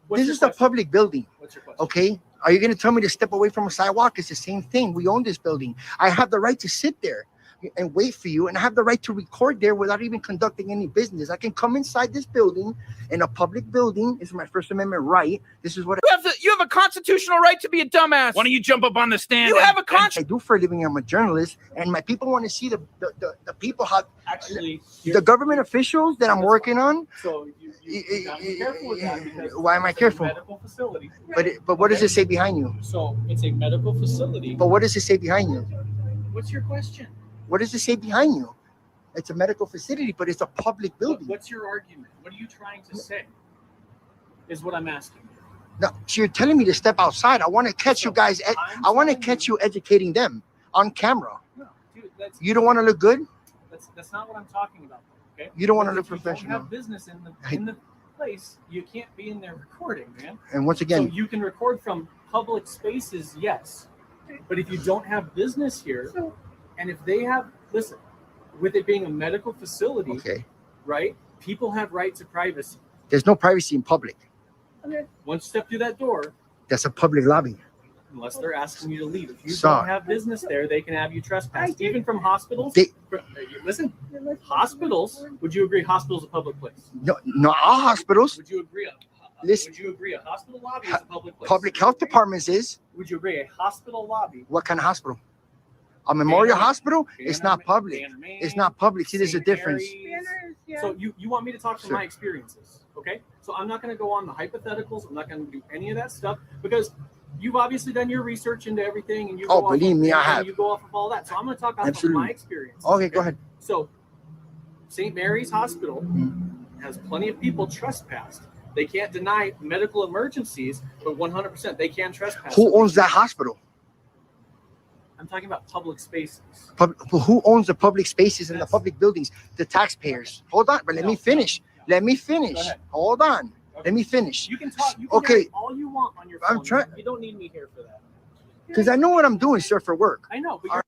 What's This your is a question? public building. What's your question? Okay, are you going to tell me to step away from a sidewalk? It's the same thing. We own this building. I have the right to sit there and wait for you, and I have the right to record there without even conducting any business. I can come inside this building in a public building. It's my First Amendment right. This is what You have a constitutional right to be a dumbass. Why don't you jump up on the stand? You have a I do for a living. I'm a journalist, and my people want to see the people how Actually, the government officials that I'm working on. So you gotta be careful with that because Why am I it's a careful? medical facility. But what does it say behind you? So it's a medical facility. But what does it say behind you? What's your question? What does it say behind you? It's a medical facility, but it's a public building. What's your argument? What are you trying to say? Is what I'm asking. No, so you're telling me to step outside. I want to catch you guys. I want to catch you educating them on camera. No, dude, that's, You don't want to look good? that's not what I'm talking about. Okay. You don't want to look If you professional. don't have business in the place, you can't be in there recording, man. And once again, so you can record from public spaces, yes. But if you don't have business here, and if they have, listen, with it being a medical facility, okay, right? People have right to privacy. there's no privacy in public. Okay. Once you step through that door, That's a public lobby. unless they're asking you to leave. If you Sorry. don't have business there, they can have you trespassed. Even from hospitals. They- Listen, hospitals. Would you agree? Hospitals a public place? No, not all hospitals. Would you agree? Listen, Would you agree? A hospital lobby is a public place. public health departments is. Would you agree? A hospital lobby. What kind of hospital? A memorial Banner- hospital? It's not public. It's not public. See, there's a St. difference. Mary's. So you want me to talk from Sure. my experiences, okay? So I'm not going to go on the hypotheticals. I'm not going to do any of that stuff because you've obviously done your research into everything, and you. Oh, go off believe of, me, I and have. You go off of all that. So I'm going to talk off of Absolutely. my experience. Okay, go ahead. So St. Mary's Hospital has plenty of people trespassed. They can't deny medical emergencies, but 100% they can trespass. Who owns that hospital? I'm talking about public spaces. Who owns the public spaces and the public buildings? The taxpayers. Hold on, but let me finish. Let me finish. Hold on. Let me finish. You can talk. You can Okay. have all you want on your phone. I'm trying You don't need me here for that. because I know what I'm doing, sir, for work. I know, but you're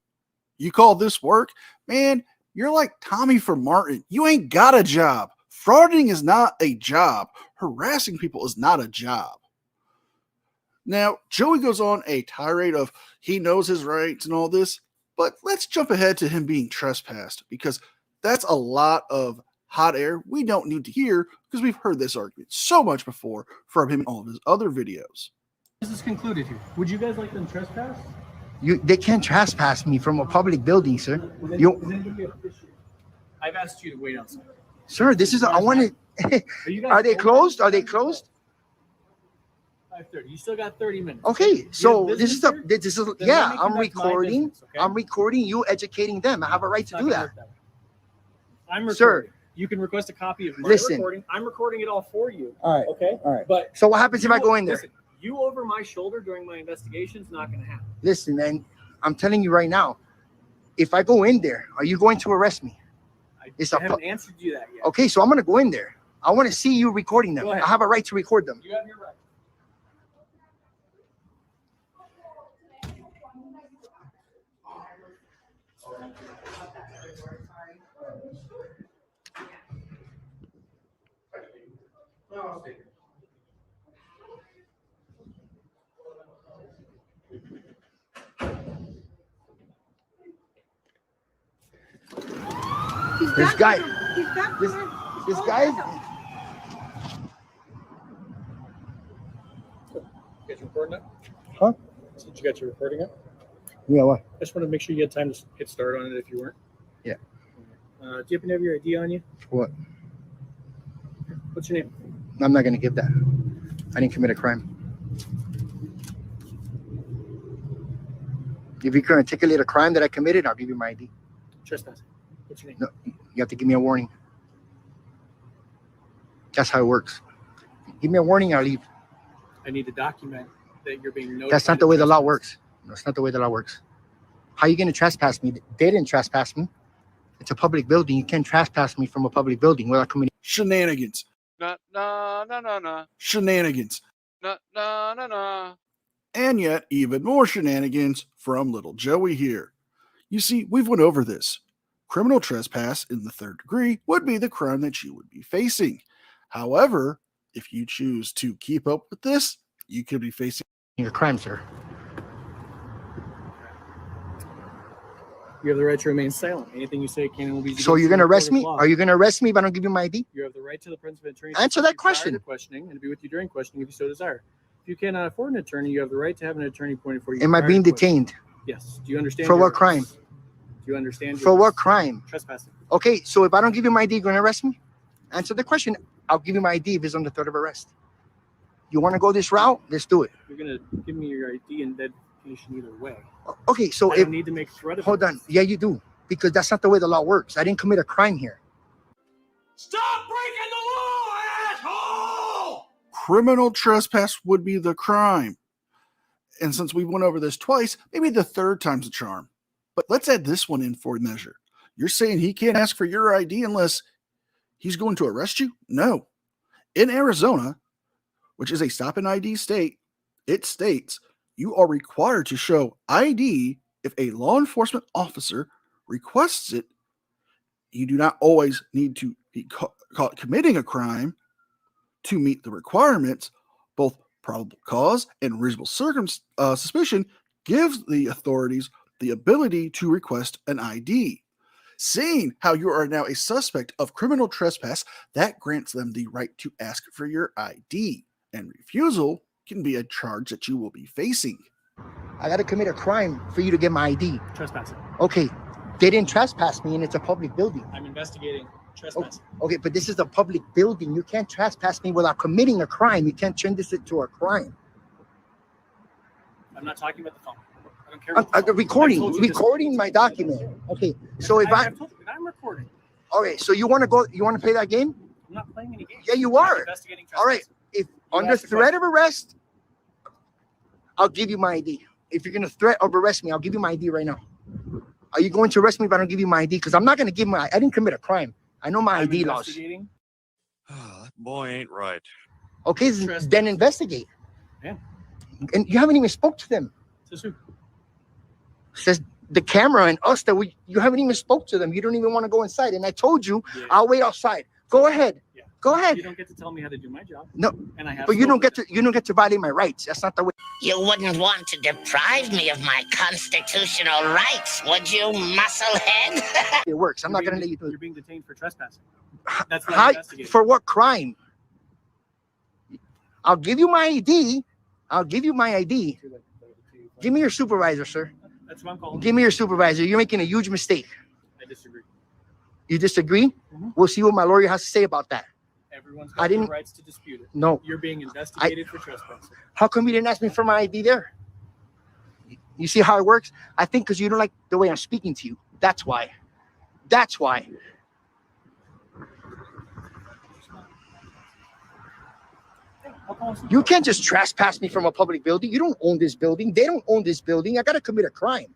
You call this work? Man, you're like Tommy from Martin. You ain't got a job. Frauding is not a job. Harassing people is not a job. Now, Joey goes on a tirade of he knows his rights and all this, but let's jump ahead to him being trespassed because that's a lot of hot air we don't need to hear because we've heard this argument so much before from him in all of his other videos. This is concluded here. Would you guys like them trespass? They can't trespass me from a public building, sir. I've asked you to wait outside. Sir, this is. I want to. Are they closed? Are they closed? 5:30. You still got 30 minutes. Okay, so have this is business the. This is Then let yeah. me I'm conduct my recording. business, okay? I'm recording you educating them. I have a right to It's not do gonna that. work way. I'm recording. Sir. You can request a copy of my Listen. recording. I'm recording it all for you. All right. Okay. All right. But So what happens if I go in there? Listen, you over my shoulder during my investigation is not going to happen. Listen, man. I'm telling you right now. If I go in there, are you going to arrest me? It's I a haven't answered you that yet. Okay, so I'm gonna go in there. I want to see you recording them. Go ahead. I have a right to record them. You have your right. This guy. This guy. You got your recording up? Huh? Did you got your recording up? Yeah. What? I just want to make sure you had time to hit start on it if you weren't. Yeah. Do you happen to have your ID on you? What? What's your name? I'm not gonna give that. I didn't commit a crime. If you're gonna articulate a crime that I committed, I'll give you my ID. Trespassing. What's your name? No, you have to give me a warning. That's how it works. Give me a warning, I'll leave. I need to document that you're being notified. That's not the way the law works. That's not the way the law works. How are you gonna trespass me? They didn't trespass me. It's a public building. You can't trespass me from a public building without committing Shenanigans. Nah. Shenanigans. Nah. And yet even more shenanigans from little Joey here. You see, we've went over this. Criminal trespass in the third degree would be the crime that you would be facing. However, if you choose to keep up with this, you could be facing your crime, sir. You have the right to remain silent. Anything you say can and will be. So you're gonna arrest me? Are you gonna arrest me if I don't give you my ID? You have the right to the presence of an attorney. Answer that question. prior to questioning and be with you during questioning if you so desire. If you cannot afford an attorney, you have the right to have an attorney appointed for you. Am I prior being to questioning. detained? Yes. Do you understand? For your what rights? crime? Do you understand? For your what rights? crime? Trespassing. Okay, so if I don't give you my ID, you're gonna arrest me? Answer the question. I'll give you my ID if it's on the threat of arrest. You want to go this route? Let's do it. You're gonna give me your ID and identification either way. Okay, so I if don't need to make threat of hold on, yeah, you do. because that's not the way the law works. I didn't commit a crime here. Stop breaking the law, asshole! Criminal trespass would be the crime. And since we went over this twice, maybe the third time's a charm. But let's add this one in for measure. You're saying he can't ask for your ID unless he's going to arrest you? No. In Arizona, which is a stop and ID state, it states you are required to show ID if a law enforcement officer requests it. You do not always need to be caught committing a crime to meet the requirements. Both probable cause and reasonable suspicion gives the authorities the ability to request an ID. Seeing how you are now a suspect of criminal trespass, that grants them the right to ask for your ID, and refusal can be a charge that you will be facing. I got to commit a crime for you to get my ID. Trespassing. Okay, they didn't trespass me and it's a public building. I'm investigating trespassing. Okay, but this is a public building. You can't trespass me without committing a crime. You can't turn this into a crime. I'm not talking about the phone. I don't care. I'm recording my document. Okay, so if I'm recording. Okay, so you want to play that game? I'm not playing any games. Yeah, you are. Investigating All right, if under threat of arrest, I'll give you my ID. If you're gonna threat of arrest me, I'll give you my ID right now. Are you going to arrest me if I don't give you my ID? Because I'm not gonna give I didn't commit a crime. I know my ID laws. That boy ain't right. Okay, then investigate. Yeah. And you haven't even spoke to them. Says who? Says the camera and us that you haven't even spoke to them. You don't even want to go inside. And I told you, I'll wait outside. Go ahead. Yeah. Go ahead. You don't get to tell me how to do my job. No. And I have. But you don't get to violate my rights. That's not the way. You wouldn't want to deprive me of my constitutional rights, would you, musclehead? It works. I'm not going to let you do it. You're being detained for trespassing. That's not investigating. For what crime? I'll give you my ID. I'll give you my ID. Give me your supervisor, sir. That's what I'm calling. Give me your supervisor. You're making a huge mistake. I disagree. You disagree? We'll see what my lawyer has to say about that. Everyone's got the rights to dispute it. No. You're being investigated for trespassing. How come you didn't ask me for my ID there? You see how it works? I think because you don't like the way I'm speaking to you. That's why. That's why. You can't just trespass me from a public building. You don't own this building. They don't own this building. I got to commit a crime.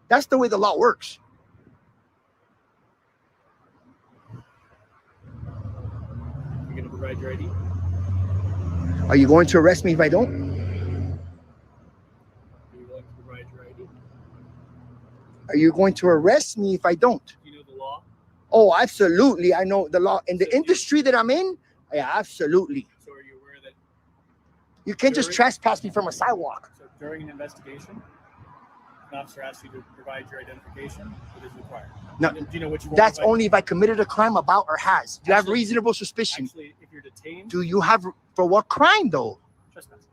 That's the way the law works. You're going to provide your ID? Are you going to arrest me if I don't? Are you going to provide your ID? Are you going to arrest me if I don't? Do you know the law? Oh, absolutely. I know the law. In the industry that I'm in, yeah, absolutely. So are you aware that you can't just trespass me from a sidewalk? So during an investigation, an officer asks you to provide your identification. It is required. No, do you know which one? That's only if I committed a crime about or has. Do you have reasonable suspicion? Actually, if you're detained. Do you have, for what crime though? Trespassing.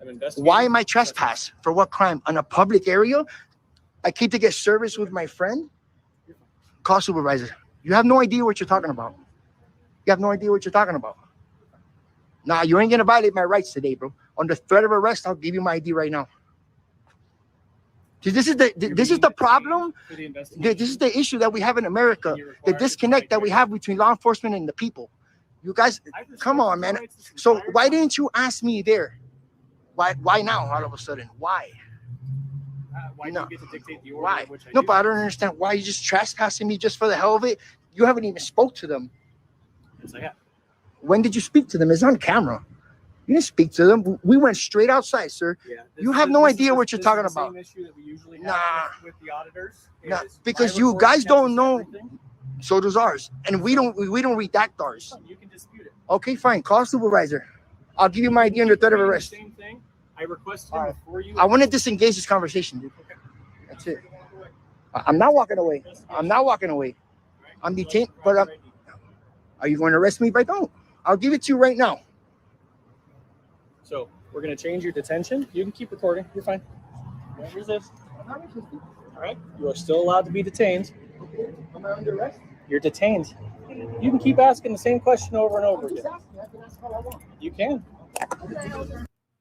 I'm investigating. Why am I trespass? For what crime? On a public area? I came to get service with my friend? Call supervisor. You have no idea what you're talking about. You have no idea what you're talking about. Nah, you ain't gonna violate my rights today, bro. Under threat of arrest, I'll give you my ID right now. This is the problem. This is the issue that we have in America. The disconnect that we have between law enforcement and the people. You guys, come on, man. So why didn't you ask me there? Why now? All of a sudden, why? Why do you get to dictate the order? Why? Which I No, do? but I don't understand why you just trespassing me just for the hell of it. You haven't even spoke to them. Yes, I have. When did you speak to them? It's on camera. You didn't speak to them. We went straight outside, sir. Yeah, You have no idea what you're talking about. Same issue that we usually have with the auditors. Nah, is because my you report guys don't captures know. everything. So does ours, and we don't redact ours. You can dispute it. Okay, fine. Call supervisor. I'll give you my ID under threat of arrest. Same thing. I requested him before you. I want to disengage this conversation, dude. That's it. I'm not walking away. I'm not walking away. I'm detained, but are you going to arrest me if I don't? I'll give it to you right now. So we're going to change your detention. You can keep recording. You're fine. Don't resist. All right. You are still allowed to be detained. Am I under arrest? You're detained. You can keep asking the same question over and over again. You can.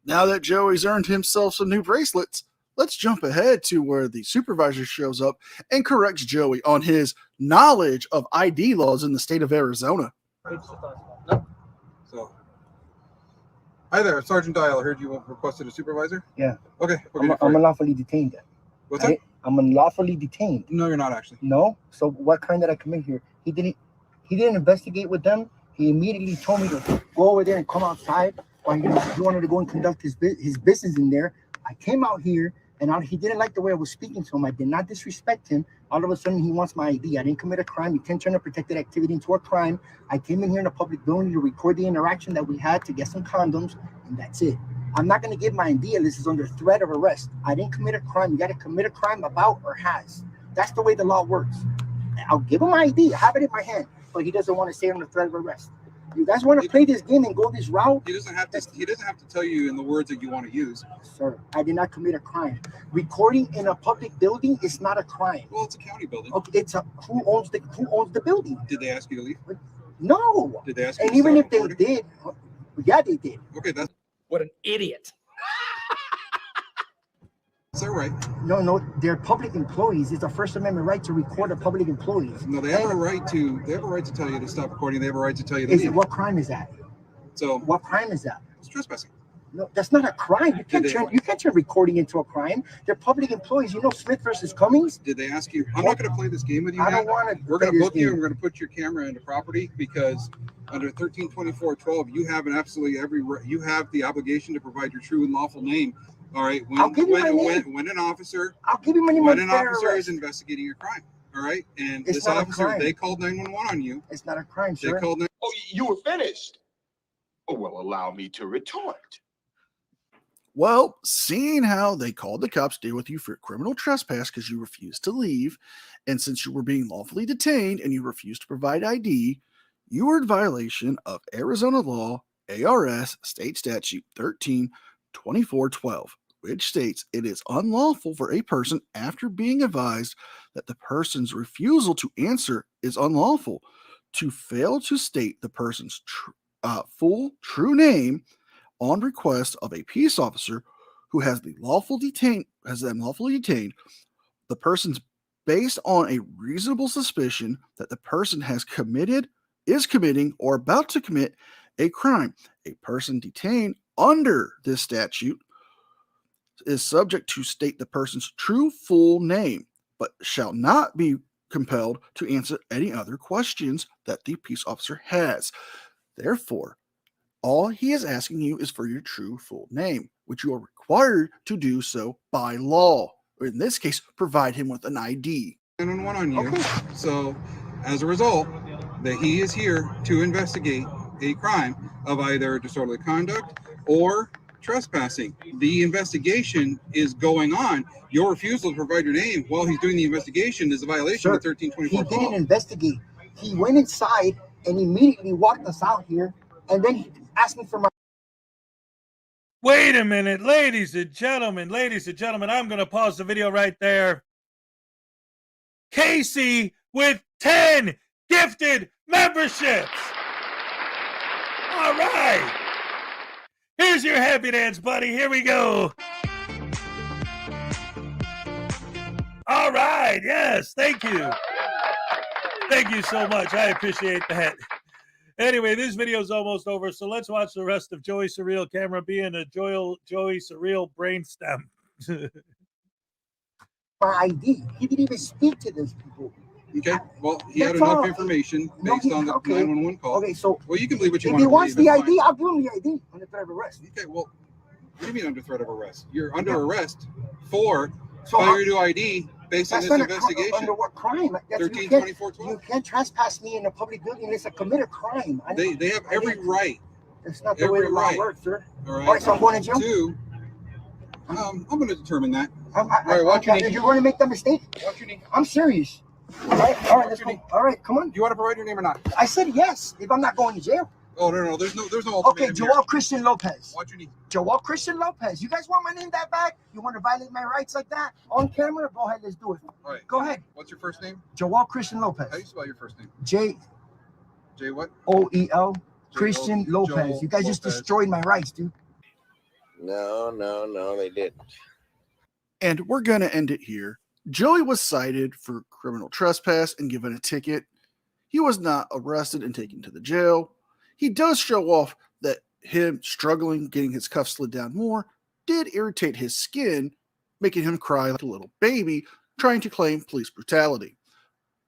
Now that Joey's earned himself some new bracelets, let's jump ahead to where the supervisor shows up and corrects Joey on his knowledge of ID laws in the state of Arizona. So, hi there, Sergeant Dial. I heard you requested a supervisor. Yeah. Okay. I'm unlawfully detained. What's that? I'm unlawfully detained. No, you're not actually. No. So what crime did I commit here? He didn't investigate with them. He immediately told me to go over there and come outside. Or he wanted to go and conduct his business in there. I came out here, and he didn't like the way I was speaking to him. I did not disrespect him. All of a sudden, he wants my ID. I didn't commit a crime. You can't turn a protected activity into a crime. I came in here in a public building to record the interaction that we had to get some condoms, and that's it. I'm not going to give my ID unless it's under threat of arrest. I didn't commit a crime. You got to commit a crime about or has. That's the way the law works. I'll give him my ID. I have it in my hand, but he doesn't want to say under threat of arrest. You guys want to play this game and go this route? He doesn't have to tell you in the words that you want to use. Sir, I did not commit a crime. Recording in a public building is not a crime. Well, it's a county building. Okay, who owns the building? Did they ask you to leave? No. Did they ask you And to even stop if they recording? did, yeah, they did. Okay, that's What an idiot. is that right? No, they're public employees. It's a First Amendment right to record a public employee. No, they have a right to tell you to stop recording. They have a right to tell you to leave. What crime is that? So what crime is that? It's trespassing. No, that's not a crime. You can't turn recording into a crime. They're public employees. You know Smith versus Cummings? Did they ask you? I'm not going to play this game with you. I don't want to. We're going to book you, and we're going to put your camera into property because under 1324.12, you have you have the obligation to provide your true and lawful name. All right. When an officer, I'll give you my name. When an officer is investigating a crime. All right, and It's this not a officer, crime. they called 911 on you. It's not a crime, They sir. called. Oh, you were finished. Oh, well, allow me to retort. Well, seeing how they called the cops to deal with you for criminal trespass because you refused to leave, and since you were being lawfully detained and you refused to provide ID, you were in violation of Arizona law, ARS State Statute 1324.12, which states it is unlawful for a person after being advised that the person's refusal to answer is unlawful to fail to state the person's full true name on request of a peace officer who has them lawfully detained the person's based on a reasonable suspicion that the person is committing or about to commit a crime. A person detained under this statute is subject to state the person's true full name, but shall not be compelled to answer any other questions that the peace officer has. Therefore, all he is asking you is for your true full name, which you are required to do so by law, or in this case, provide him with an ID. 911 on you. So, as a result, that he is here to investigate a crime of either disorderly conduct or trespassing. The investigation is going on. Your refusal to provide your name while he's doing the investigation is a violation of 1324. He didn't investigate. He went inside and immediately walked us out here, and then he asked me for my. Wait a minute, ladies and gentlemen, I'm going to pause the video right there. Casey with 10 gifted memberships. All right. Here's your happy dance, buddy. Here we go. All right. Yes. Thank you. Thank you so much. I appreciate that. Anyway, this video is almost over, so let's watch the rest of Joey Surreal Camera being a Joey Surreal brainstem. My ID. He didn't even speak to those people. Okay. Well, he had enough information based on the 911 call. Okay, so well, you can believe what you if want he to wants believe. the That's ID, fine. I'll give him the ID under threat of arrest. Okay. Well, what do you mean under threat of arrest? You're under arrest for So failure to ID based on That's this not a investigation. under what crime? That's, 1324.12. you can't trespass me in a public building unless I commit a crime. They have every right. That's not the way the law works, sir. All right. All right, so I'm going to jail. Two. I'm going to determine that. All right, watch your knee. You're going to make that mistake? Watch your knee. I'm serious. All right, let's go. All right, come on. Do you want to provide your name or not? I said yes. If I'm not going to jail. Oh no, there's no Okay, ultimatum Joel here. Christian Lopez. Watch your knee. Joel Christian Lopez. You guys want my name that bad? You want to violate my rights like that on camera? Go ahead, let's do it. All right. Go ahead. What's your first name? Joel Christian Lopez. How do you spell your first name? J what? O-E-L Christian Lopez. Joel You guys just Lopez. destroyed my rights, dude. No, they didn't. And we're going to end it here. Joey was cited for criminal trespass and given a ticket. He was not arrested and taken to the jail. He does show off that him struggling, getting his cuffs slid down more, did irritate his skin, making him cry like a little baby, trying to claim police brutality.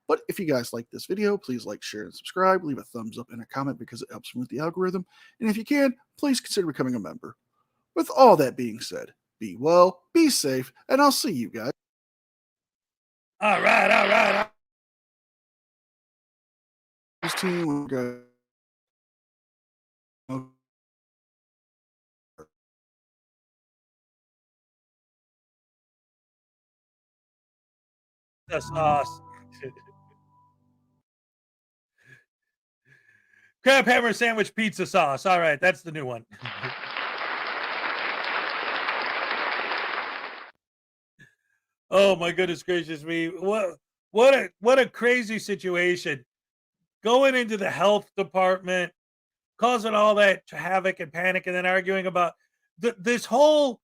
But if you guys like this video, please like, share, and subscribe. Leave a thumbs up and a comment because it helps me with the algorithm. And if you can, please consider becoming a member. With all that being said, be well, be safe, and I'll see you guys. All right. This team, we're going. The sauce. Crab hammer sandwich pizza sauce. All right, that's the new one. Oh my goodness gracious me! What a crazy situation. Going into the health department, causing all that havoc and panic, and then arguing about this whole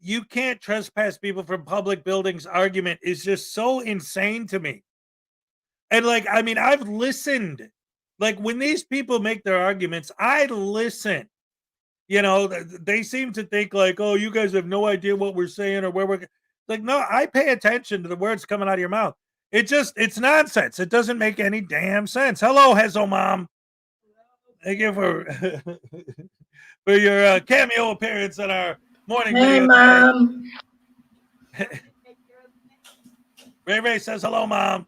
"you can't trespass people from public buildings" argument is just so insane to me. And like, I mean, I've listened. Like when these people make their arguments, I listen. You know, they seem to think like, "Oh, you guys have no idea what we're saying or where we're." Like, no, I pay attention to the words coming out of your mouth. It's nonsense. It doesn't make any damn sense. Hello, Hezo Mom. Thank you for for your cameo appearance on our morning Hey, video. Mom. Ray says hello, Mom.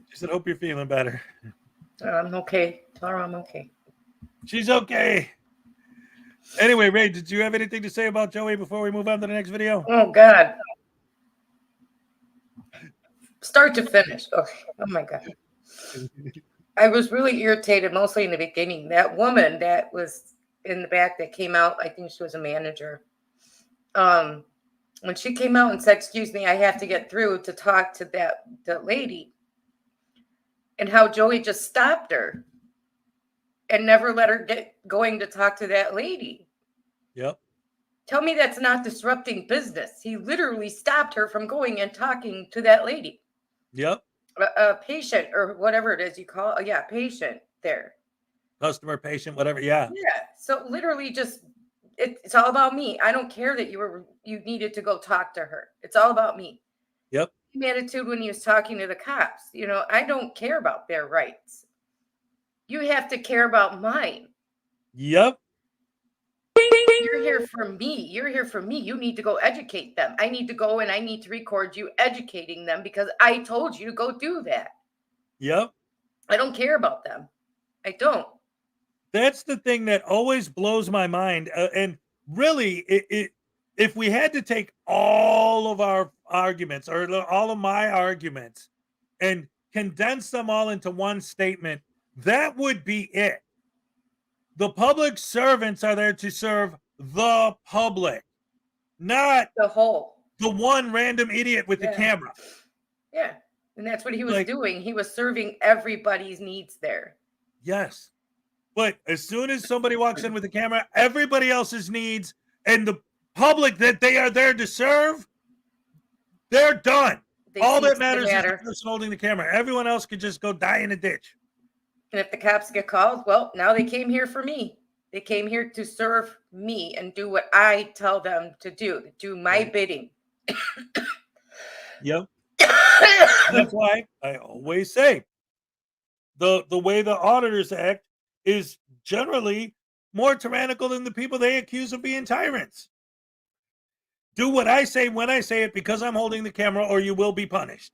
She said, "Hope you're feeling better." I'm okay. Tomorrow I'm okay. She's okay. Anyway, Ray, did you have anything to say about Joey before we move on to the next video? Oh, God. Start to finish. Okay. Oh, my God. I was really irritated, mostly in the beginning. That woman that was in the back that came out, I think she was a manager. When she came out and said, "Excuse me, I have to get through to talk to that lady," and how Joey just stopped her and never let her get going to talk to that lady. Yep. Tell me that's not disrupting business. He literally stopped her from going and talking to that lady. Yep. A patient or whatever it is you call. Yeah, patient there. Customer, patient, whatever. Yeah. Yeah. So literally just it's all about me. I don't care that you needed to go talk to her. It's all about me. Yep. Same attitude when he was talking to the cops. You know, I don't care about their rights. You have to care about mine. Yep. You're here for me. You're here for me. You need to go educate them. I need to go and I need to record you educating them because I told you to go do that. Yep. I don't care about them. I don't. That's the thing that always blows my mind. And really, if we had to take all of our arguments or all of my arguments and condense them all into one statement, that would be it. The public servants are there to serve the public, not the one random idiot with the camera. Yeah. And that's what he was doing. He was serving everybody's needs there. Yes. But as soon as somebody walks in with a camera, everybody else's needs and the public that they are there to serve, they're done. All that matters is the person holding the camera. Everyone else could just go die in a ditch. And if the cops get called, well, now they came here for me. They came here to serve me and do what I tell them to do my bidding. Yep. That's why I always say the way the auditors act is generally more tyrannical than the people they accuse of being tyrants. Do what I say when I say it because I'm holding the camera, or you will be punished.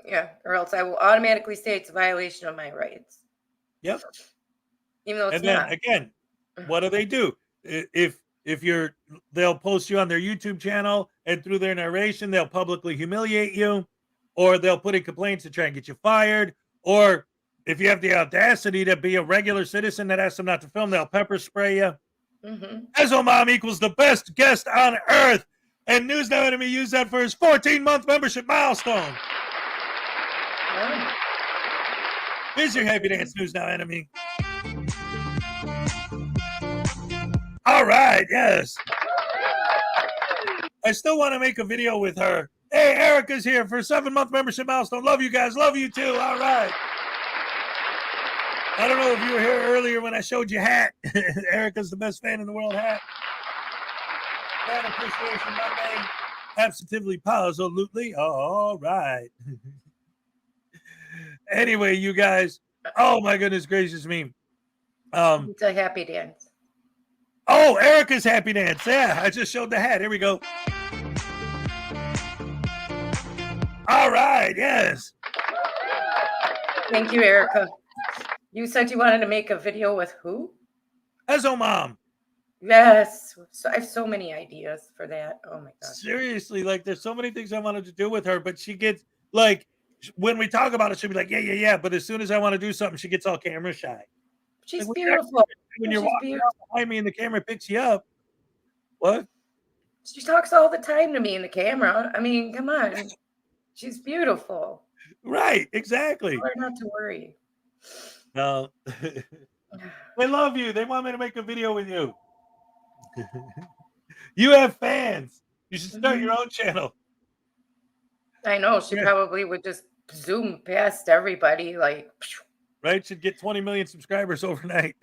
Yeah, or else I will automatically say it's a violation of my rights. Yep. Even though it's and then not. Again, what do they do? If they'll post you on their YouTube channel, and through their narration, they'll publicly humiliate you, or they'll put in complaints to try and get you fired, or if you have the audacity to be a regular citizen that asks them not to film, they'll pepper spray you. Hezo Mom equals the best guest on earth, and News Now Enemy used that for his 14-month membership milestone. Here's your happy dance, News Now Enemy. All right, yes. I still want to make a video with her. Hey, Erica's here for 7-month membership milestone. Love you guys. Love you too. All right. I don't know if you were here earlier when I showed you hat. Erica's the best fan in the world hat. Fan appreciation Monday. Absolutely, positively. All right. Anyway, you guys. Oh my goodness gracious me. It's a happy dance. Oh, Erica's happy dance. Yeah, I just showed the hat. Here we go. All right, yes. Thank you, Erica. You said you wanted to make a video with who? Hezo Mom. Yes. So I have so many ideas for that. Oh my god. Seriously, like there's so many things I wanted to do with her, but she gets like when we talk about it, she'll be like, yeah. But as soon as I want to do something, she gets all camera shy. She's Like, beautiful. when you're She's walking beautiful. out behind me and the camera picks you up. What? She talks all the time to me in the camera. I mean, come on. She's beautiful. Right, exactly. Tell her not to worry. No. They love you. They want me to make a video with you. You have fans. You should start your own channel. I know. She probably would just zoom past everybody like. Right? Should get 20 million subscribers overnight.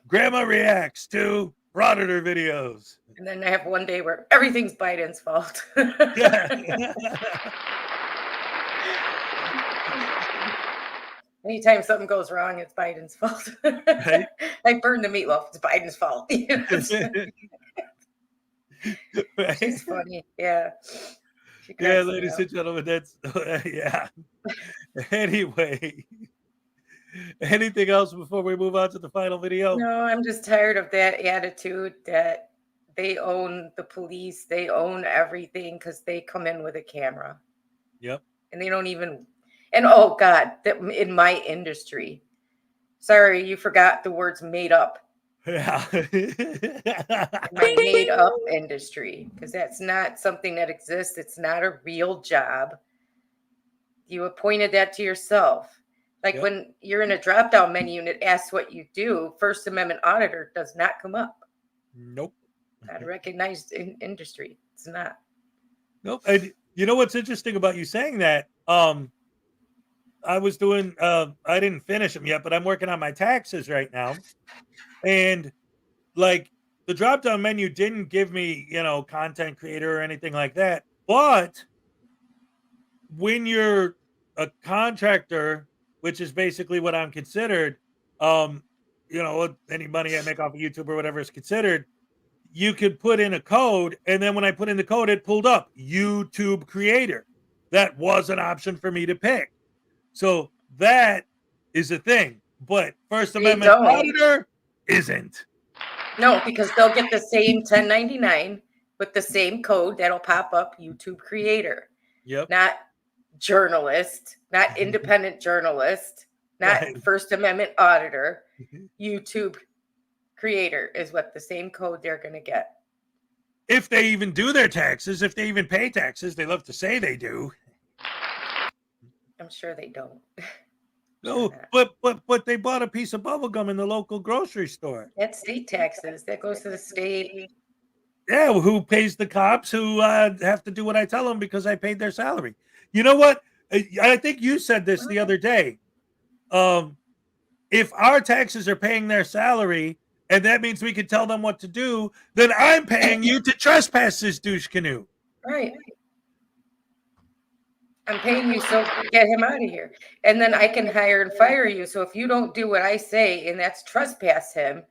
Grandma reacts to Frauditor videos. And then I have one day where everything's Biden's fault. Anytime something goes wrong, it's Biden's fault. Right? I burned the meatloaf. It's Biden's fault. Right? She's funny. Yeah. Yeah, ladies and gentlemen, that's yeah. Anyway, anything else before we move on to the final video? No, I'm just tired of that attitude that they own the police, they own everything because they come in with a camera. Yep. And they don't even, and oh God, that in my industry, sorry, you forgot the words made up. Yeah. My made up industry, because that's not something that exists. It's not a real job. You appointed that to yourself. Like when you're in a drop down menu and it asks what you do, First Amendment Auditor does not come up. Nope. Not a recognized industry. It's not. Nope. And you know what's interesting about you saying that? I was doing I didn't finish them yet, but I'm working on my taxes right now. And like the drop down menu didn't give me, content creator or anything like that. But when you're a contractor, which is basically what I'm considered, any money I make off of YouTube or whatever is considered, you could put in a code. And then when I put in the code, it pulled up YouTube creator. That was an option for me to pick. So that is a thing. But First Amendment Auditor isn't. No, because they'll get the same 1099 with the same code that'll pop up YouTube creator. Yep. Not journalist, not independent journalist, not Right. First Amendment Auditor. YouTube creator is what the same code they're going to get. If they even do their taxes, if they even pay taxes, they love to say they do. I'm sure they don't. No, but they bought a piece of bubble gum in the local grocery store. That's state taxes. That goes to the state. Yeah, who pays the cops who have to do what I tell them because I paid their salary. You know what? I think you said this the other day. If our taxes are paying their salary, and that means we can tell them what to do, then I'm paying you to trespass this douche canoe. Right. I'm paying you so get him out of here. And then I can hire and fire you. So if you don't do what I say and that's trespass him,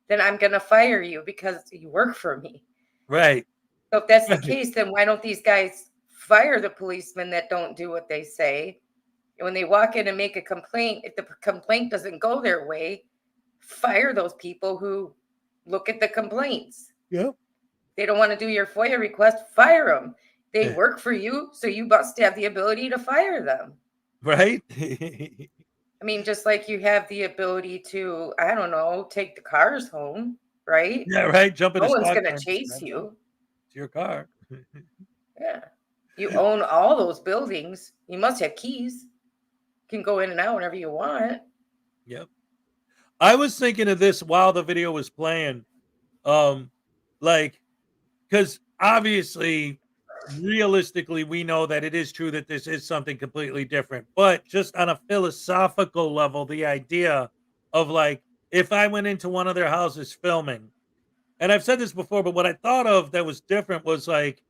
then I'm going to fire you because you work for me. Right. So if that's the case, then why don't these guys fire the policemen that don't do what they say? And when they walk in and make a complaint, if the complaint doesn't go their way, fire those people who look at the complaints. Yep. They don't want to do your FOIA request, fire them. They work for you, so you must have the ability to fire them. Right? I mean, just like you have the ability to, I don't know, take the cars home, right? Yeah, right. Jump in No a one's squad going car to and chase you. It's your car. Yeah. You own all those buildings. You must have keys. You can go in and out whenever you want. Yep. I was thinking of this while the video was playing. Like, because obviously, realistically, we know that it is true that this is something completely different. But just on a philosophical level, the idea of like, if I went into one of their houses filming, and I've said this before, but what I thought of that was different was like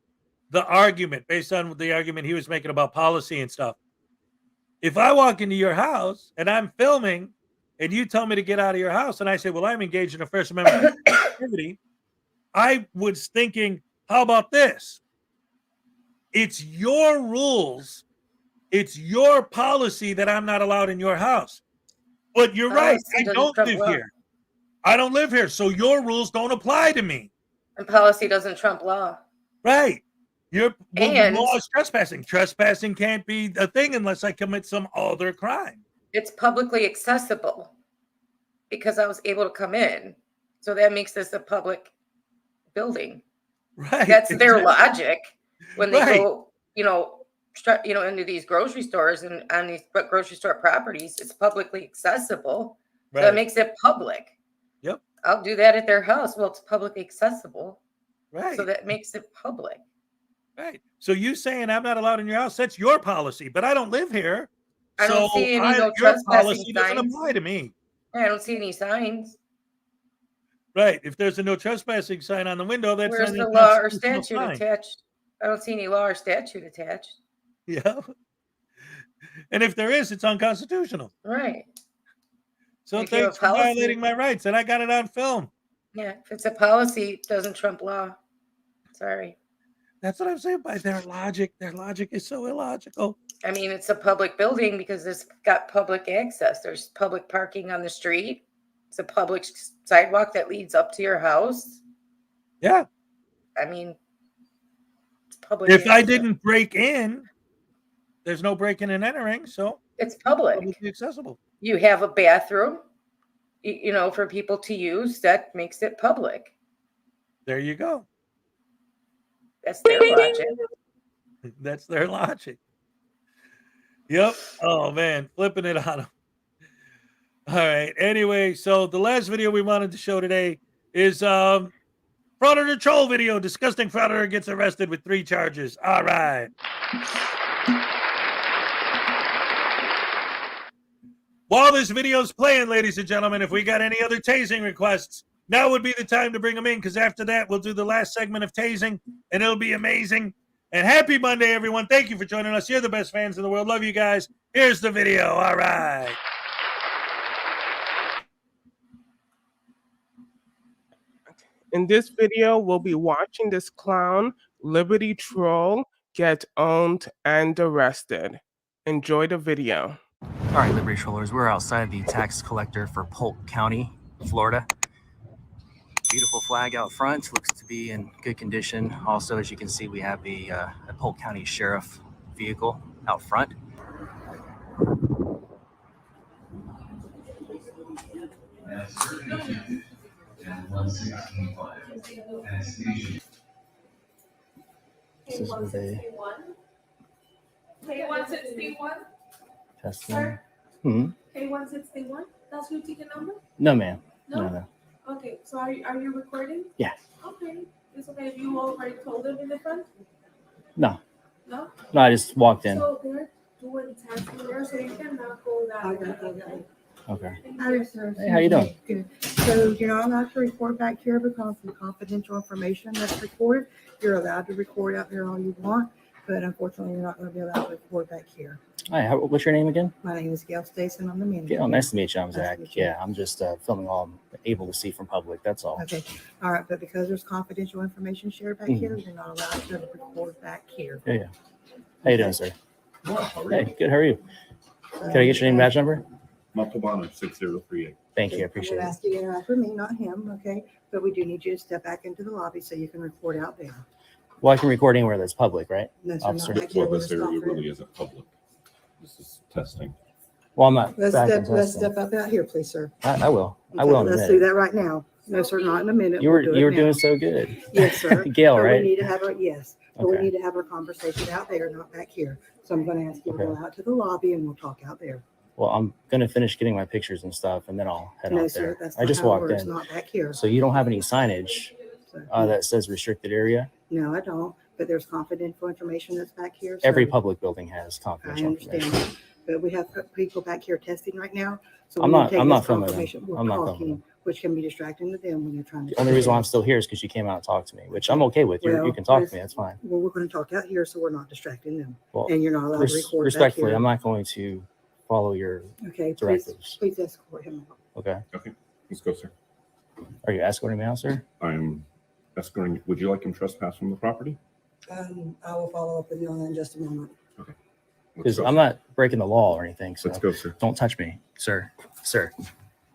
the argument based on the argument he was making about policy and stuff. If I walk into your house and I'm filming and you tell me to get out of your house and I say, well, I'm engaged in a First Amendment activity, I was thinking, how about this? It's your rules, it's your policy that I'm not allowed in your house. But you're right, I don't live here. I don't live here, so your rules don't apply to me. And policy doesn't trump law. Right. The And- law is trespassing. Trespassing can't be a thing unless I commit some other crime. It's publicly accessible because I was able to come in. So that makes this a public building. Right. That's their logic when they Right. go, into these grocery stores and on these grocery store properties. It's publicly accessible. So Right. that makes it public. Yep. I'll do that at their house. Well, it's publicly accessible. Right. So that makes it public. Right. So you saying I'm not allowed in your house, that's your policy, but I don't live here. I don't see any no your trespassing policy doesn't signs. apply to me. I don't see any signs. Right. If there's a no trespassing sign on the window, that's Where's not the law or constitutional statute sign. attached? I don't see any law or statute attached. Yeah. And if there is, it's unconstitutional. Right. So If you have thanks for policy- violating my rights, and I got it on film. Yeah. If it's a policy, it doesn't trump law. Sorry. That's what I'm saying by their logic. Their logic is so illogical. I mean, it's a public building because it's got public access. There's public parking on the street. It's a public sidewalk that leads up to your house. Yeah. I mean, it's public. If I access. didn't break in, there's no breaking and entering, so It's public. publicly accessible. You have a bathroom, for people to use. That makes it public. There you go. That's their logic. That's their logic. Yep. Oh man, flipping it on them. All right. Anyway, so the last video we wanted to show today is Frauditor troll video. Disgusting frauditor gets arrested with 3 charges. All right. While this video's playing, ladies and gentlemen, if we got any other tasing requests, now would be the time to bring them in, because after that, we'll do the last segment of tasing, and it'll be amazing. And happy Monday, everyone. Thank you for joining us. You're the best fans in the world. Love you guys. Here's the video. All right. In this video, we'll be watching this clown, Liberty Troll, get owned and arrested. Enjoy the video. All right, Liberty Trollers, we're outside the tax collector for Polk County, Florida. Beautiful flag out front, looks to be in good condition. Also, as you can see, we have a Polk County Sheriff vehicle out front. This is where they K161. test Sir? them. K161. That's your ticket number? No, ma'am. No? No. Okay, so are you recording? Yeah. Okay. It's okay. You already told them in the front? No. No? No, I just walked in. So they're doing testing there, so you cannot go that way. Okay. Hi, sir. Hey, how you doing? Good. So you're not allowed to record back here because of the confidential information that's recorded. You're allowed to record out there all you want, but unfortunately, you're not going to be allowed to record back here. Hi, what's your name again? My name is Gail Stason. I'm the manager. Yeah, nice to meet you. I'm Zach. Nice to meet you. Yeah, I'm just filming all I'm able to see from public. That's all. Okay. All right, but because there's confidential information shared back here, you're not allowed to record back here. Yeah. How you doing, sir? Hey, good. How are you? Can I get your name and badge number? Montalbano 6038. Thank you. I I appreciate would it. ask you to interact with me, not him, okay? But we do need you to step back into the lobby so you can record out there. Well, I can record anywhere that's public, right? No, sir, not Officer? back here Well, with this the area software. really isn't public. This is testing. Well, I'm not. Let's back in let's testing. step up out here, please, sir. I will. I Okay, will in a let's minute. do that right now. No, sir, not in a minute. You were We'll do it you were now. doing so good. Yes, sir. Gail, But right? We need to have but we Okay. need to have our conversation out there, not back here. So I'm going to ask you to go out to the lobby and we'll talk out there. Well, I'm going to finish getting my pictures and stuff, and then I'll head No, out sir, there. that's I not just how it walked works, in. not back here. So you don't have any signage that says restricted area? No, I don't, but there's confidential information that's back here. Every so public building has I confidential understand, information. but we have people back here testing right now. So I'm we're not taking filming this them. confirmation. We're I'm not filming talking, them. which can be distracting to them when they're trying to. The only reason why I'm still here is because you came out and talked to me, which I'm okay with. You can talk to me. That's fine. Well, we're going to talk out here, so we're not distracting them. Well, And you're not allowed to record respectfully, back here. I'm not going to follow your Okay, directives. please escort him out. Okay. Okay, let's go, sir. Are you escorting me out, sir? I'm escorting. Would you like him trespass from the property? I will follow up with you on that in just a moment. Okay. Because I'm not breaking the law or anything. So let's go, sir. Don't touch me, sir. Sir,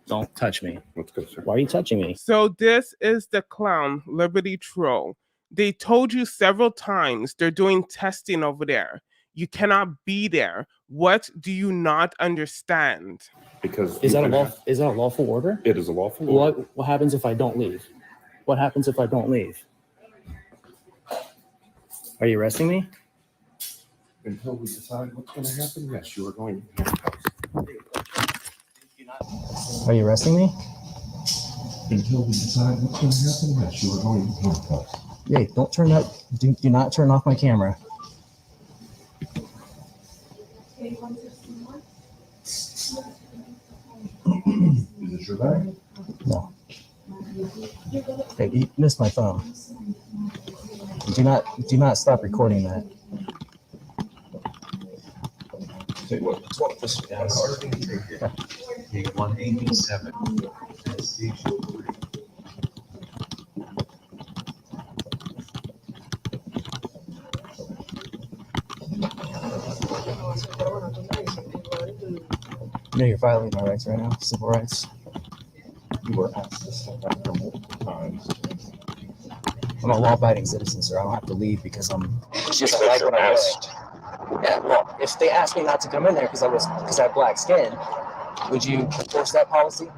don't touch me. Let's go, sir. Why are you touching me? So this is the clown, Liberty Troll. They told you several times they're doing testing over there. You cannot be there. What do you not understand? Because Is that a lawful order? It is a lawful order. What happens if I don't leave? What happens if I don't leave? Are you arresting me? Until we decide what's going to happen, yes, you are going to handcuffs. Are you arresting me? Until we decide what's going to happen, yes, you are going to handcuffs. Hey, don't turn up. Do not turn off my camera. Is this your bag? No. Hey, you missed my phone. Do not stop recording that. Say what? That's what this is. 187. You know you're violating my rights right now, civil rights. You were asked to step back there multiple times. I'm a law-abiding citizen, sir. I don't have to leave because I'm just Because like you're what I'm asked. doing. Yeah, well, if they asked me not to come in there because I have black skin, would you enforce that policy?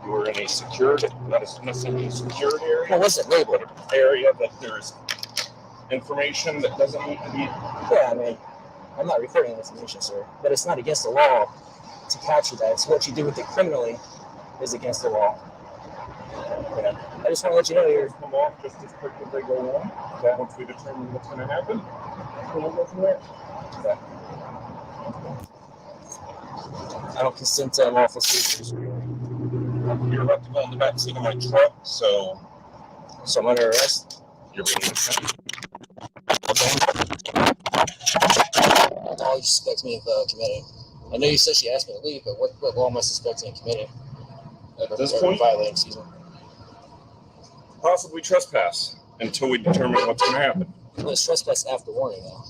You were in a secured, not necessarily a secured area. Well, what's it labeled? But an area that there's information that doesn't need to be. Yeah, I mean, I'm not recording information, sir, but it's not against the law to capture that. It's what you do with it criminally is against the law. Yeah. I just want to let you know you're come off just as quick as they go on. Okay. Once we determine what's going to happen, we'll go from there. Okay. I don't consent to unlawful seizures. You're about to go in the back seat of my truck, so I'm under arrest. You're being arrested. All you suspect me of committing. I know you said she asked me to leave, but what law am I suspecting of committing? At this point, violating, excuse me. Possibly trespass until we determine what's going to happen. Well, it's trespass after warning, though.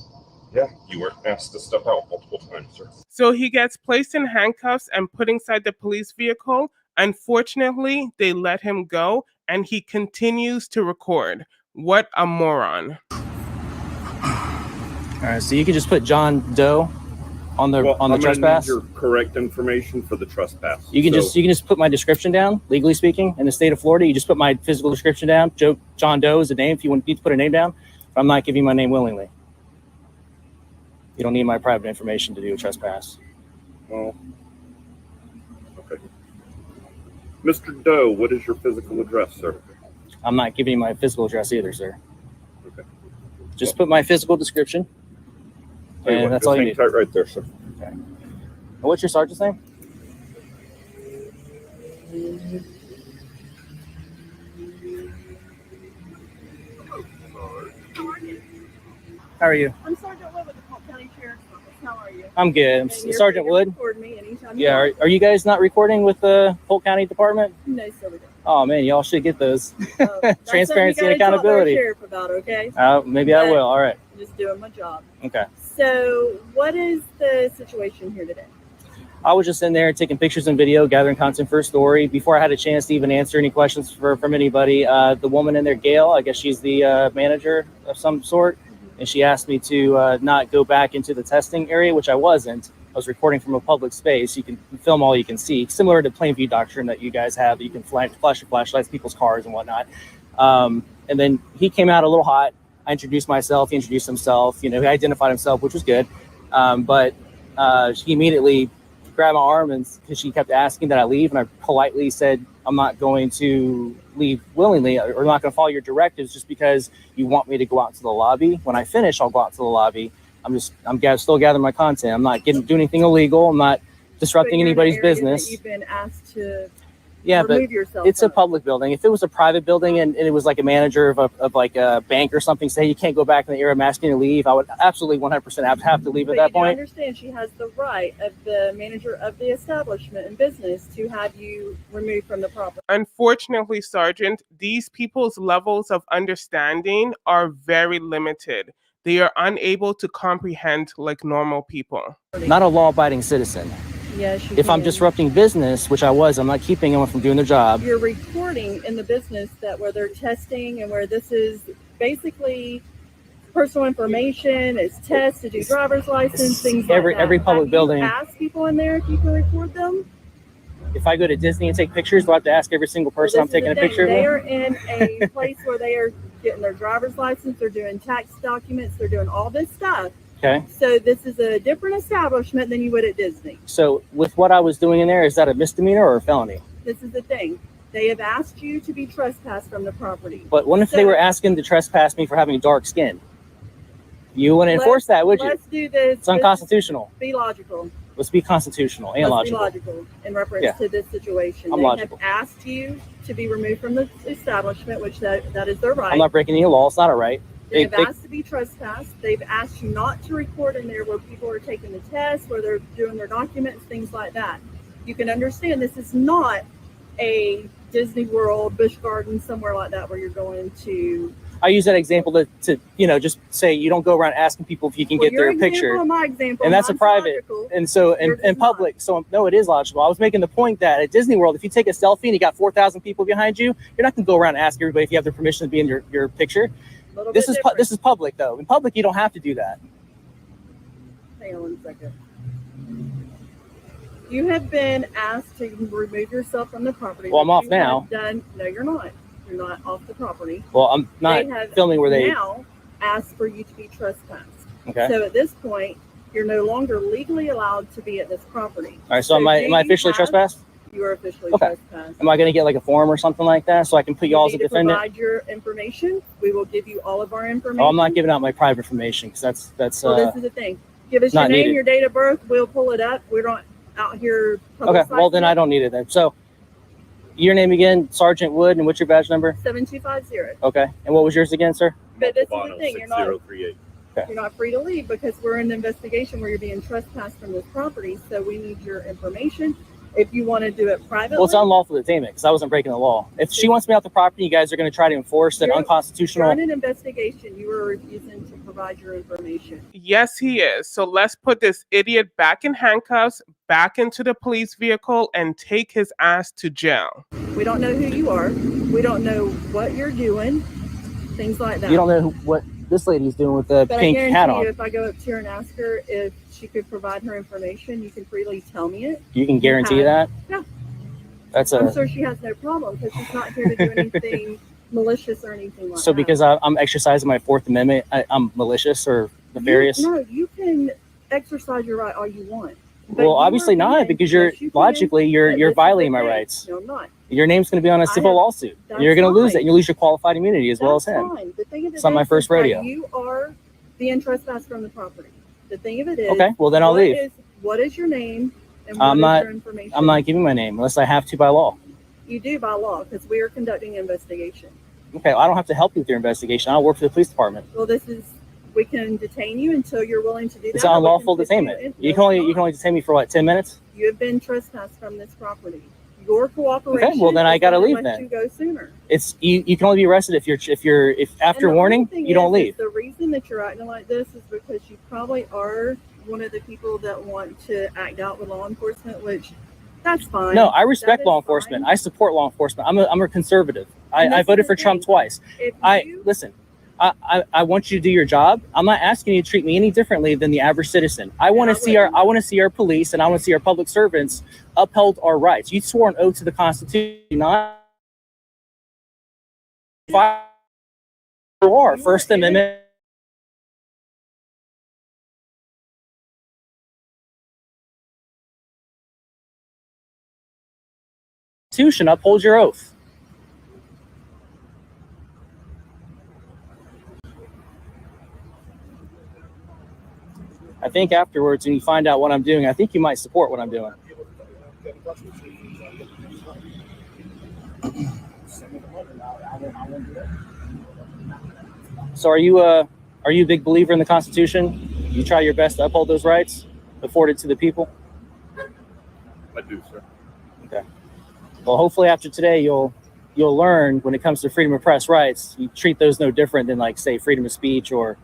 Yeah, you were asked to step out multiple times, sir. So he gets placed in handcuffs and put inside the police vehicle. Unfortunately, they let him go and he continues to record. What a moron. All right, so you can just put John Doe on the trespass. Need your correct information for the trespass. You can just put my description down. Legally speaking, in the state of Florida, you just put my physical description down. John Doe is the name. If you need to put a name down, I'm not giving you my name willingly. You don't need my private information to do a trespass. Oh, okay. Mr. Doe, what is your physical address, sir? I'm not giving you my physical address either, sir. Okay. Just put my physical description. And that's all you need. Tight right there, sir. Okay. And what's your sergeant's name? How are you? I'm Sergeant Wood with the Polk County Sheriff's Office. How are you? I'm good. I'm Sergeant Wood. Record me anytime Yeah. you want. Are you guys not recording with the Polk County Department? No, sir, we don't. Oh man, y'all should get those. That's Transparency something and you gotta talk to our accountability. sheriff about, okay? Maybe I But will. All right. I'm just doing my job. Okay. So, what is the situation here today? I was just in there taking pictures and video, gathering content for a story. Before I had a chance to even answer any questions from anybody, the woman in there, Gail, I guess she's the manager of some sort, and she asked me to not go back into the testing area, which I wasn't. I was recording from a public space. You can film all you can see, similar to plain view doctrine that you guys have. You can flash your flashlights, people's cars and whatnot. And then he came out a little hot. I introduced myself. He introduced himself. He identified himself, which was good. But she immediately grabbed my arm and because she kept asking that I leave, and I politely said I'm not going to leave willingly or I'm not going to follow your directives just because you want me to go out to the lobby. When I finish, I'll go out to the lobby. I'm still gathering my content. I'm not doing anything illegal. I'm not disrupting anybody's business. You've been asked to Yeah, but remove yourself it's a from. public building. If it was a private building and it was like a manager of like a bank or something, say you can't go back in the area, I'm asking you to leave, I would absolutely 100% have to leave at that point. I understand she has the right of the manager of the establishment and business to have you removed from the property. Unfortunately, Sergeant, these people's levels of understanding are very limited. They are unable to comprehend like normal people. Not a law-abiding citizen. Yes, you If I'm can. disrupting business, which I was, I'm not keeping anyone from doing their job. You're reporting in the business that where they're testing and where this is basically personal information, it's tests to do driver's license, things like that. Every public building. Ask people in there if you can record them. If I go to Disney and take pictures, do I have to ask every single person I'm taking a picture of? They are in a place where they are getting their driver's license, they're doing tax documents, they're doing all this stuff. Okay. So this is a different establishment than you would at Disney. So with what I was doing in there, is that a misdemeanor or a felony? This is the thing. They have asked you to be trespassed from the property. But what if they were asking to trespass me for having dark skin? You wouldn't enforce that, would you? Let's do this. It's unconstitutional. Be logical. Let's be constitutional and logical. Let's be logical in reference to this situation. I'm logical. Have asked you to be removed from the establishment, which that is their right. I'm not breaking any law. It's not a right. They've asked to be trespassed. They've asked you not to record in there where people are taking the test, where they're doing their documents, things like that. You can understand this is not a Disney World, Busch Gardens, somewhere like that where you're going to. I use that example to just say you don't go around asking people if you can get their picture. My example, and that's a private. logical. And so in public, so no, it is logical. I was making the point that at Disney World, if you take a selfie and you got 4,000 people behind you, you're not going to go around and ask everybody if you have their permission to be in your picture. This is public though. In public, you don't have to do that. Hang on 1 second. You have been asked to remove yourself from the property. Well, I'm off now. No, you're not. You're not off the property. Well, I'm not filming where they now asked for you to be trespassed. Okay. So at this point, you're no longer legally allowed to be at this property. All right. So am I officially trespassed? You are officially Okay. trespassed. Am I going to get like a form or something like that so I can put you all as a defendant? Provide your information. We will give you all of our information. Oh, I'm not giving out my private information because that's. Well, this is the thing. Give us your not name, needed. your date of birth. We'll pull it up. We're not out here. Okay. Well, then I don't need it then. So, your name again, Sergeant Wood, and what's your badge number? 7250. Okay. And what was yours again, sir? But this is the thing. You're not free to leave because we're in an investigation where you're being trespassed from this property. So we need your information. If you want to do it privately. Well, it's unlawful detainment because I wasn't breaking the law. If she wants me off the property, you guys are going to try to enforce an unconstitutional. You're in an investigation. You are refusing to provide your information. Yes, he is. So let's put this idiot back in handcuffs, back into the police vehicle, and take his ass to jail. We don't know who you are. We don't know what you're doing. Things like that. You don't know what this lady's doing with the pink hat on. You, if I go up to her and ask her if she could provide her information, you can freely tell me it. You can guarantee that? Yeah. I'm sure she has no problem because she's not here to do anything malicious or anything like that. So because I'm exercising my Fourth Amendment, I'm malicious or nefarious? No, you can exercise your right all you want. Well, obviously not, because you're violating my rights. No, I'm not. Your name's going to be on a civil lawsuit. You're going to lose it. You lose your qualified immunity as well as him. Fine. The thing of it it's not my first rodeo. You are being trespassed from the property. The thing of it is. Okay, well then I'll leave. What is your name? And what is your information? I'm not giving my name unless I have to by law. You do by law because we are conducting an investigation. Okay, well, I don't have to help you with your investigation. I'll work for the police department. Well, we can detain you until you're willing to do that. It's unlawful detainment. You can only detain me for what, 10 minutes? You have been trespassed from this property. Your cooperation. Okay, well then I gotta leave let then. you go sooner. It's you can only be arrested if after warning you don't leave. The reason that you're acting like this is because you probably are one of the people that want to act out with law enforcement, which that's fine. No, I respect law enforcement. I support law enforcement. I'm a conservative. I voted for Trump twice. Listen. I want you to do your job. I'm not asking you to treat me any differently than the average citizen. I want to see our police and I want to see our public servants upheld our rights. You swore an oath to the Constitution, not First Amendment. Constitution, uphold your oath. I think afterwards, when you find out what I'm doing, I think you might support what I'm doing. So are you a big believer in the Constitution? You try your best to uphold those rights afforded to the people? I do, sir. Okay. Well, hopefully after today, you'll learn when it comes to freedom of press rights, you treat those no different than, like, say, freedom of speech or,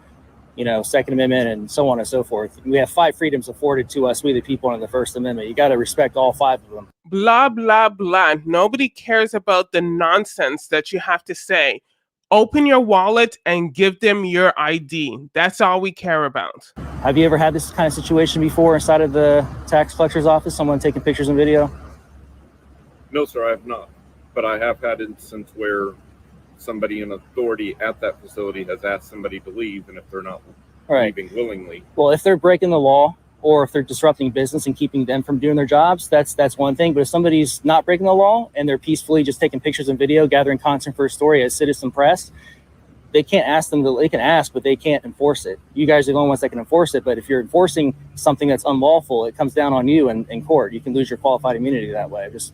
Second Amendment and so on and so forth. We have 5 freedoms afforded to us, we the people, under the First Amendment. You got to respect all 5 of them. Blah, blah, blah. Nobody cares about the nonsense that you have to say. Open your wallet and give them your ID. That's all we care about. Have you ever had this kind of situation before inside of the tax collector's office? Someone taking pictures and video? No, sir, I have not. But I have had instances where somebody in authority at that facility has asked somebody to leave, and if they're not leaving willingly. Well, if they're breaking the law or if they're disrupting business and keeping them from doing their jobs, that's one thing. But if somebody's not breaking the law and they're peacefully just taking pictures and video, gathering content for a story as citizen press, they can't ask them to, they can ask, but they can't enforce it. You guys are the only ones that can enforce it. But if you're enforcing something that's unlawful, it comes down on you in court. You can lose your qualified immunity that way. Just,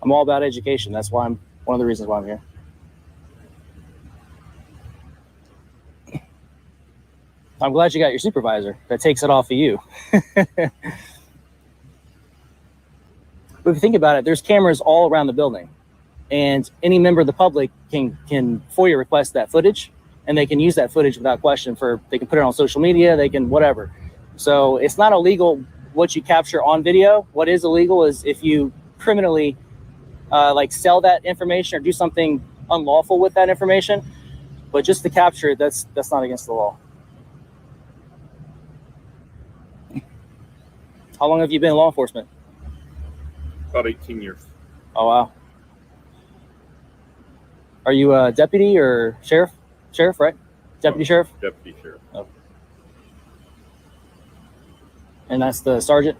I'm all about education. That's why I'm one of the reasons why I'm here. I'm glad you got your supervisor that takes it off of you. But if you think about it, there's cameras all around the building, and any member of the public can FOIA request that footage, and they can use that footage without question. They can put it on social media, they can whatever. So it's not illegal what you capture on video. What is illegal is if you criminally sell that information or do something unlawful with that information. But just to capture it, that's not against the law. How long have you been in law enforcement? About 18 years. Oh, wow. Are you a deputy or sheriff? Sheriff, right? Deputy sheriff? Deputy sheriff. Oh. And that's the sergeant?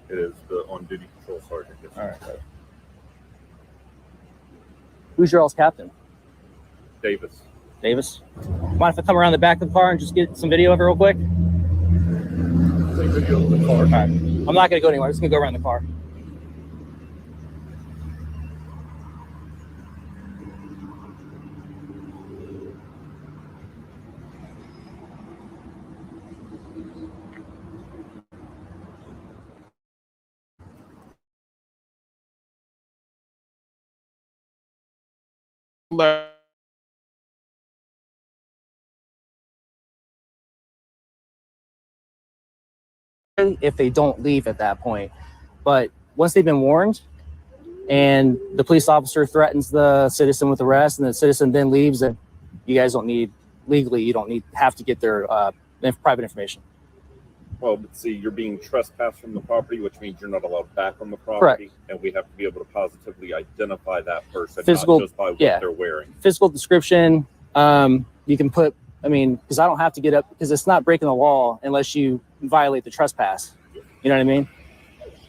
It is the on-duty patrol sergeant. Yes. All right. Who's your all's captain? Davis. Davis? Mind if I come around the back of the car and just get some video of it real quick? Take video of the car. All right. I'm not going to go anywhere. I'm just going to go around the car. If they don't leave at that point. But once they've been warned and the police officer threatens the citizen with arrest and the citizen then leaves, and you guys don't need, legally, you don't have to get their private information. Well, but see, you're being trespassed from the property, which means you're not allowed back on the property. Correct. And we have to be able to positively identify that person, not just by what they're wearing. Physical description, you can put, because I don't have to get up, because it's not breaking the law unless you violate the trespass. You know what I mean?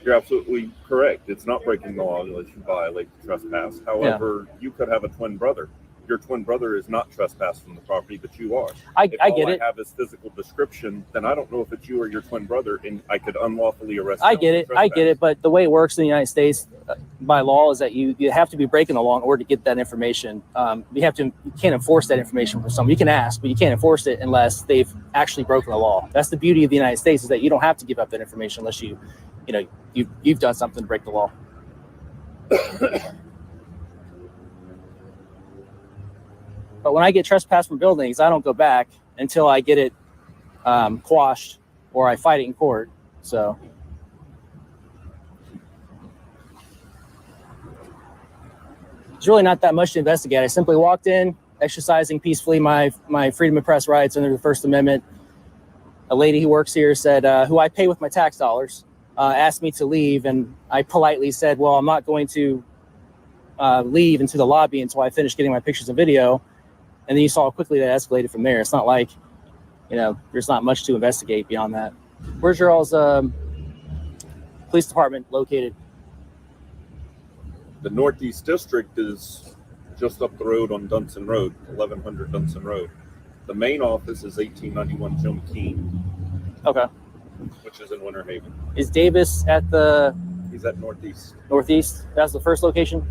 You're absolutely correct. It's not breaking the law unless you violate the trespass. However, you could have a twin brother. Your twin brother is not trespassed from the property, but you are. I get it. I have his physical description, then I don't know if it's you or your twin brother, and I could unlawfully arrest you. I get it. But the way it works in the United States by law is that you have to be breaking the law in order to get that information. You can't enforce that information from someone. You can ask, but you can't enforce it unless they've actually broken the law. That's the beauty of the United States, is that you don't have to give up that information unless you've done something to break the law. But when I get trespassed from buildings, I don't go back until I get it quashed or I fight it in court. So it's really not that much to investigate. I simply walked in, exercising peacefully my freedom of press rights under the First Amendment. A lady who works here said, who I pay with my tax dollars, asked me to leave. And I politely said, well, I'm not going to leave into the lobby until I finish getting my pictures and video. And then you saw how quickly that escalated from there. It's not like, there's not much to investigate beyond that. Where's your all's police police department located? The Northeast District is just up the road on Dunson Road, 1100 Dunson Road. The main office is 1891 Jim Keene. Okay. Which is in Winter Haven. Is Davis at the... He's at Northeast. Northeast? That's the first location?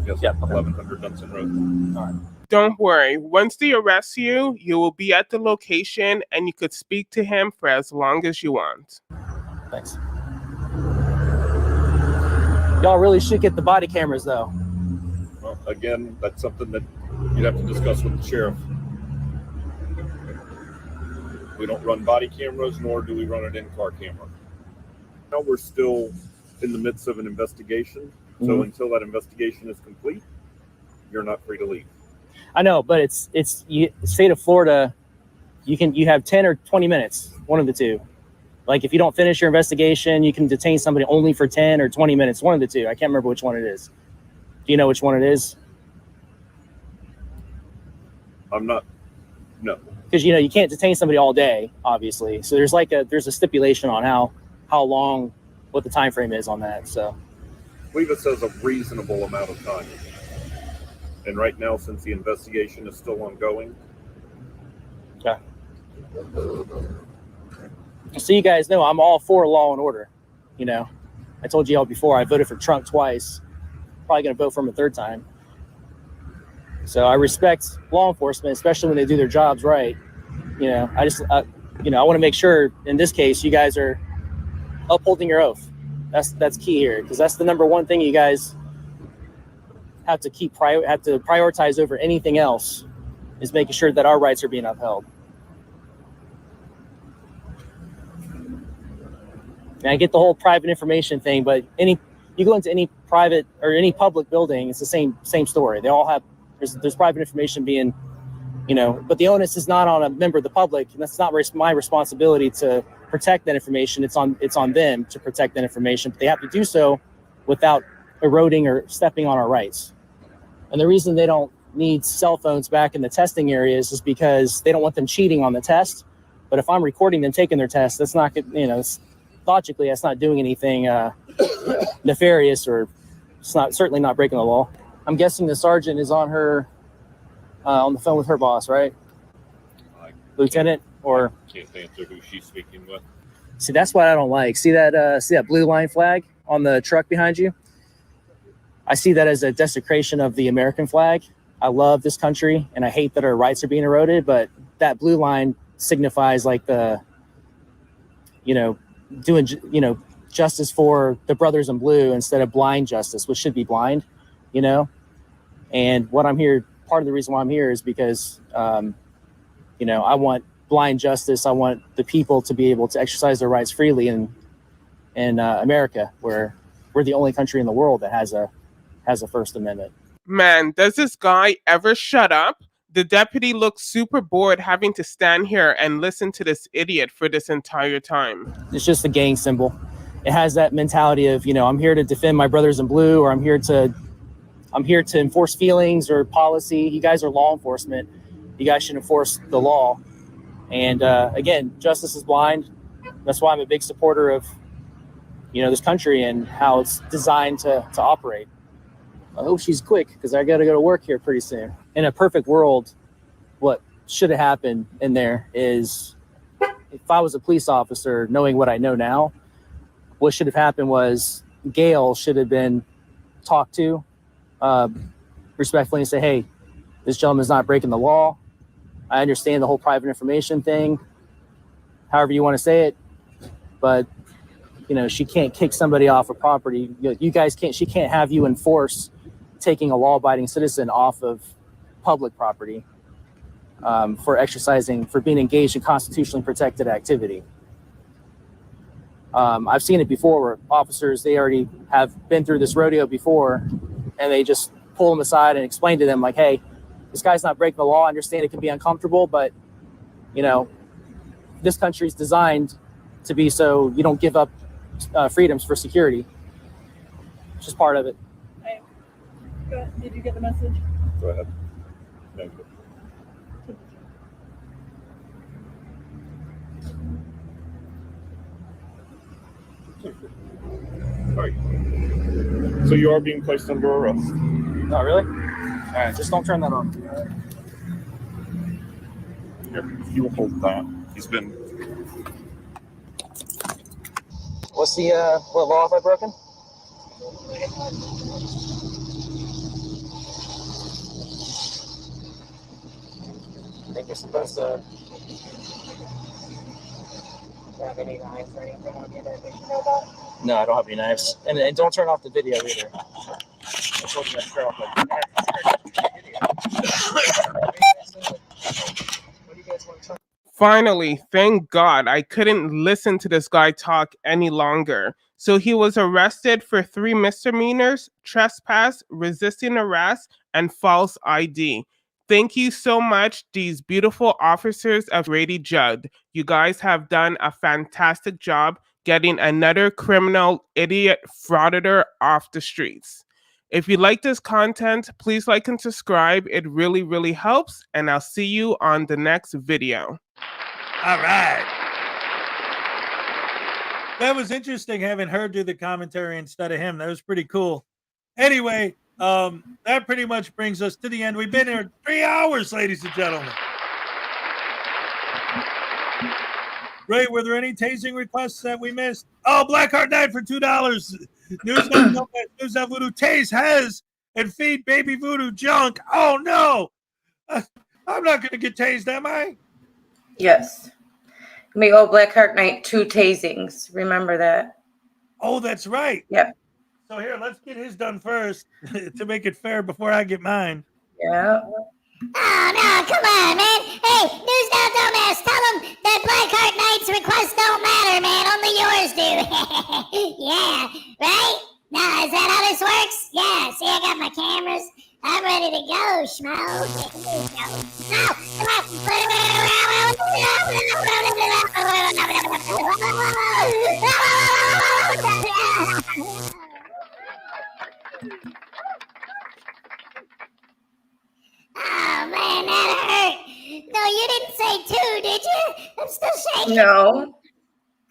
Yes, yep. Okay. 1100 Dunson Road. All right. Don't worry. Once they arrest you, you will be at the location and you could speak to him for as long as you want. Thanks. Y'all really should get the body cameras, though. Well, again, that's something that you'd have to discuss with the sheriff. We don't run body cameras, nor do we run an in-car camera. Now we're still in the midst of an investigation, so until that investigation is complete, you're not free to leave. I know, but it's state of Florida. You have 10 or 20 minutes, one of the two. Like if you don't finish your investigation, you can detain somebody only for 10 or 20 minutes, one of the two. I can't remember which one it is. Do you know which one it is? No. Because you can't detain somebody all day, obviously. So there's a stipulation on how long, what the time frame is on that. So I believe it says a reasonable amount of time. And right now, since the investigation is still ongoing. Okay. So you guys know I'm all for law and order. I told you all before, I voted for Trump twice. Probably going to vote for him a third time. So I respect law enforcement, especially when they do their jobs right. I want to make sure in this case you guys are upholding your oath. That's key here, because that's the number one thing you guys have to prioritize over anything else, is making sure that our rights are being upheld. And I get the whole private information thing, but you go into any private or any public building, it's the same story. They all have there's private information being, but the onus is not on a member of the public, and that's not my responsibility to protect that information. It's on them to protect that information, but they have to do so without eroding or stepping on our rights. And the reason they don't need cell phones back in the testing areas is because they don't want them cheating on the test. But if I'm recording them taking their test, that's not, logically, that's not doing anything nefarious, or it's certainly not breaking the law. I'm guessing the sergeant is on the phone with her boss, right? Lieutenant, or Can't answer who she's speaking with. See, that's what I don't like. See that blue line flag on the truck behind you? I see that as a desecration of the American flag. I love this country and I hate that our rights are being eroded, but that blue line signifies like the, doing, justice for the brothers in blue instead of blind justice, which should be blind, And what I'm here, part of the reason why I'm here is because, I want blind justice. I want the people to be able to exercise their rights freely in America, where we're the only country in the world that has a First Amendment. Man, does this guy ever shut up? The deputy looks super bored having to stand here and listen to this idiot for this entire time. It's just a gang symbol. It has that mentality of, I'm here to defend my brothers in blue, or I'm here to enforce feelings or policy. You guys are law enforcement. You guys should enforce the law. And again, justice is blind. That's why I'm a big supporter of, this country and how it's designed to operate. I hope she's quick, because I got to go to work here pretty soon. In a perfect world, what should have happened in there is, if I was a police officer, knowing what I know now, what should have happened was Gail should have been talked to respectfully and say, hey, this gentleman's not breaking the law. I understand the whole private information thing, however you want to say it, but she can't kick somebody off of property. She can't have you enforce taking a law-abiding citizen off of public property for being engaged in constitutionally protected activity. I've seen it before where officers, they already have been through this rodeo before, and they just pull them aside and explain to them like, hey, this guy's not breaking the law. I understand it can be uncomfortable, but this country's designed to be so you don't give up freedoms for security. It's just part of it. Hey, did you get the message? Go ahead. Thank you. Right. So you are being placed under arrest. Oh, really? All right, just don't turn that on. Here, you will hold that. He's been. What's the what law have I broken? I think you're supposed to have any knives or anything on you that they should know about. No, I don't have any knives, and don't turn off the video either. I told you to turn off the video. Finally, thank God, I couldn't listen to this guy talk any longer. So he was arrested for 3 misdemeanors: trespass, resisting arrest, and false ID. Thank you so much, these beautiful officers of Grady Judd. You guys have done a fantastic job getting another criminal idiot frauditor off the streets. If you like this content, please like and subscribe. It really, really helps. And I'll see you on the next video. All right. That was interesting having her do the commentary instead of him. That was pretty cool. Anyway, that pretty much brings us to the end. We've been here 3 hours, ladies and gentlemen. Ray, were there any tasing requests that we missed? Oh, Blackheart died for $2. News Not Voodoo tase Hez and feed baby voodoo junk. Oh no, I'm not gonna get tased, am I? Yes. We owe Blackheart Knight 2 tasings. Remember that. Oh, that's right. Yep. So here, let's get his done first to make it fair before I get mine. Yeah. Oh, no, come on, man. Hey, News Now Dumbass, tell them that Blackheart Knight's requests don't matter, man. Only yours do. Yeah, right? Now, is that how this works? Yeah, see, I got my cameras. I'm ready to go, schmo. No, Oh, man, that hurt. No, you didn't say 2, did you? I'm still shaking. No.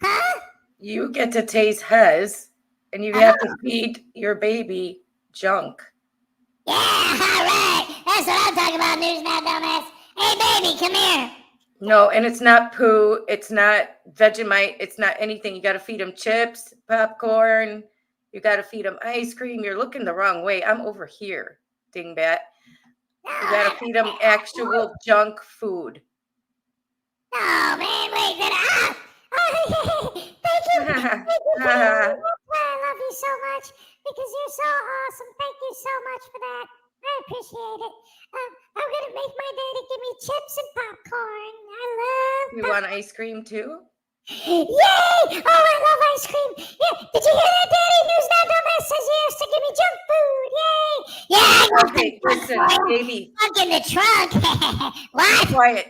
Huh? You get to tase Hez, and you have to feed your baby junk. Yeah, all right. That's what I'm talking about, News Now Dumbass. Hey, baby, come here. No, and it's not poo. It's not Vegemite. It's not anything. You got to feed him chips, popcorn. You got to feed him ice cream. You're looking the wrong way. I'm over here, dingbat. You got to feed him actual junk food. Oh, man, wait. Thank you. Thank you. That's why I love you so much, because you're so awesome. Thank you so much for that. I appreciate it. I'm going to make my daddy give me chips and popcorn. I love You want ice cream too? Yay! Oh, I love ice cream. Yeah. Did you hear that, Daddy? News Now Dumbass says he has to give me junk food. Yay! Yeah, I got Okay, listen, baby. Fuck in the trunk. What? Quiet.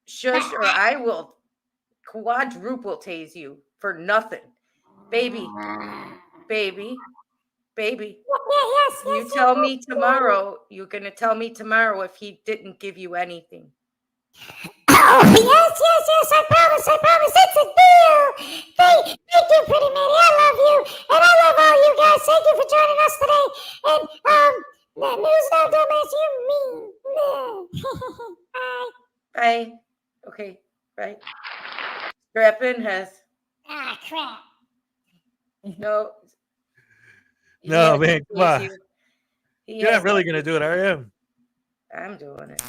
Shush, or I will quadruple tase you for nothing. Baby. Yes. You tell me tomorrow. You're going to tell me tomorrow if he didn't give you anything. Oh, yes. I promise. It's a deal. Thank you, pretty Manny. I love you. And I love all you guys. Thank you for joining us today. And, News Now Dumbass, you mean. Bye. Bye. Okay, right. Strap in, Hez. Ah, crap. No. No, man, come on. You're You're not really going to do it, are you? I'm doing it.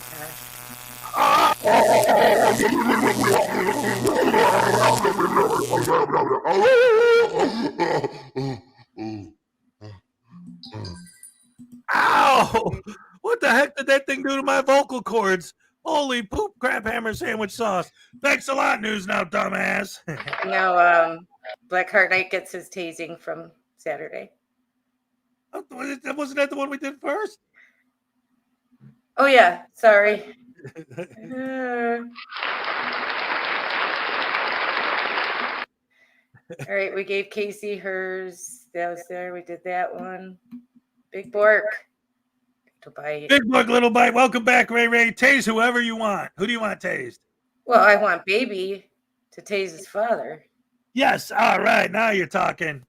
Ow! What the heck did that thing do to my vocal cords? Holy poop crap hammer sandwich sauce. Thanks a lot, News Now, dumbass. No, Blackheart Knight gets his tasing from Saturday. Wasn't that the one we did first? Oh, yeah. Sorry. All right, we gave Casey hers. That was there. We did that one. Big Bork. Big Bork, little bite. Welcome back, Ray. Tase whoever you want. Who do you want tased? Well, I want baby to tase his father. Yes. All right. Now you're talking.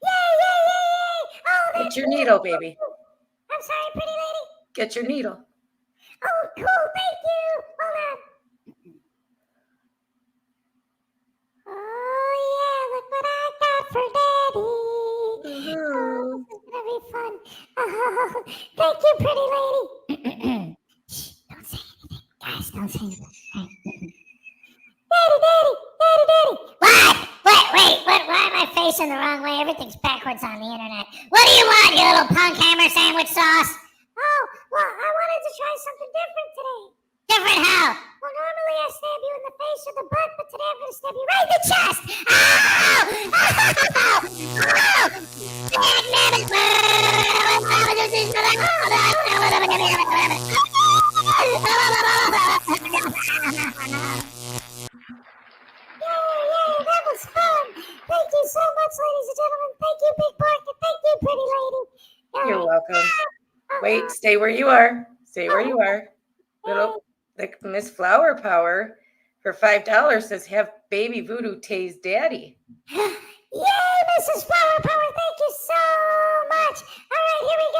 Oh, Get your needle, baby. I'm sorry, pretty lady. Get your needle. Oh, cool. Thank you. Hold on. Oh, yeah. Look what I got for Daddy. Oh, this is going to be fun. Oh, thank you, pretty lady. Shh, don't say anything. Guys, don't say anything. Daddy. What? Why am I facing the wrong way? Everything's backwards on the internet. What do you want, you little punk hammer sandwich sauce? Oh, well, I wanted to try something different today. Different how? Well, normally I stab you in the face or the butt, but today I'm going to stab you right in the chest. Yeah, that was fun. Thank you so much, ladies and gentlemen. Thank you, Big Bark, and thank you, pretty lady. You're welcome. Wait, stay where you are. Stay where you are. Little like Miss Flower Power for $5 says have baby voodoo tase daddy. Yay, Mrs. Flower Power, thank you so much. All right, here we go.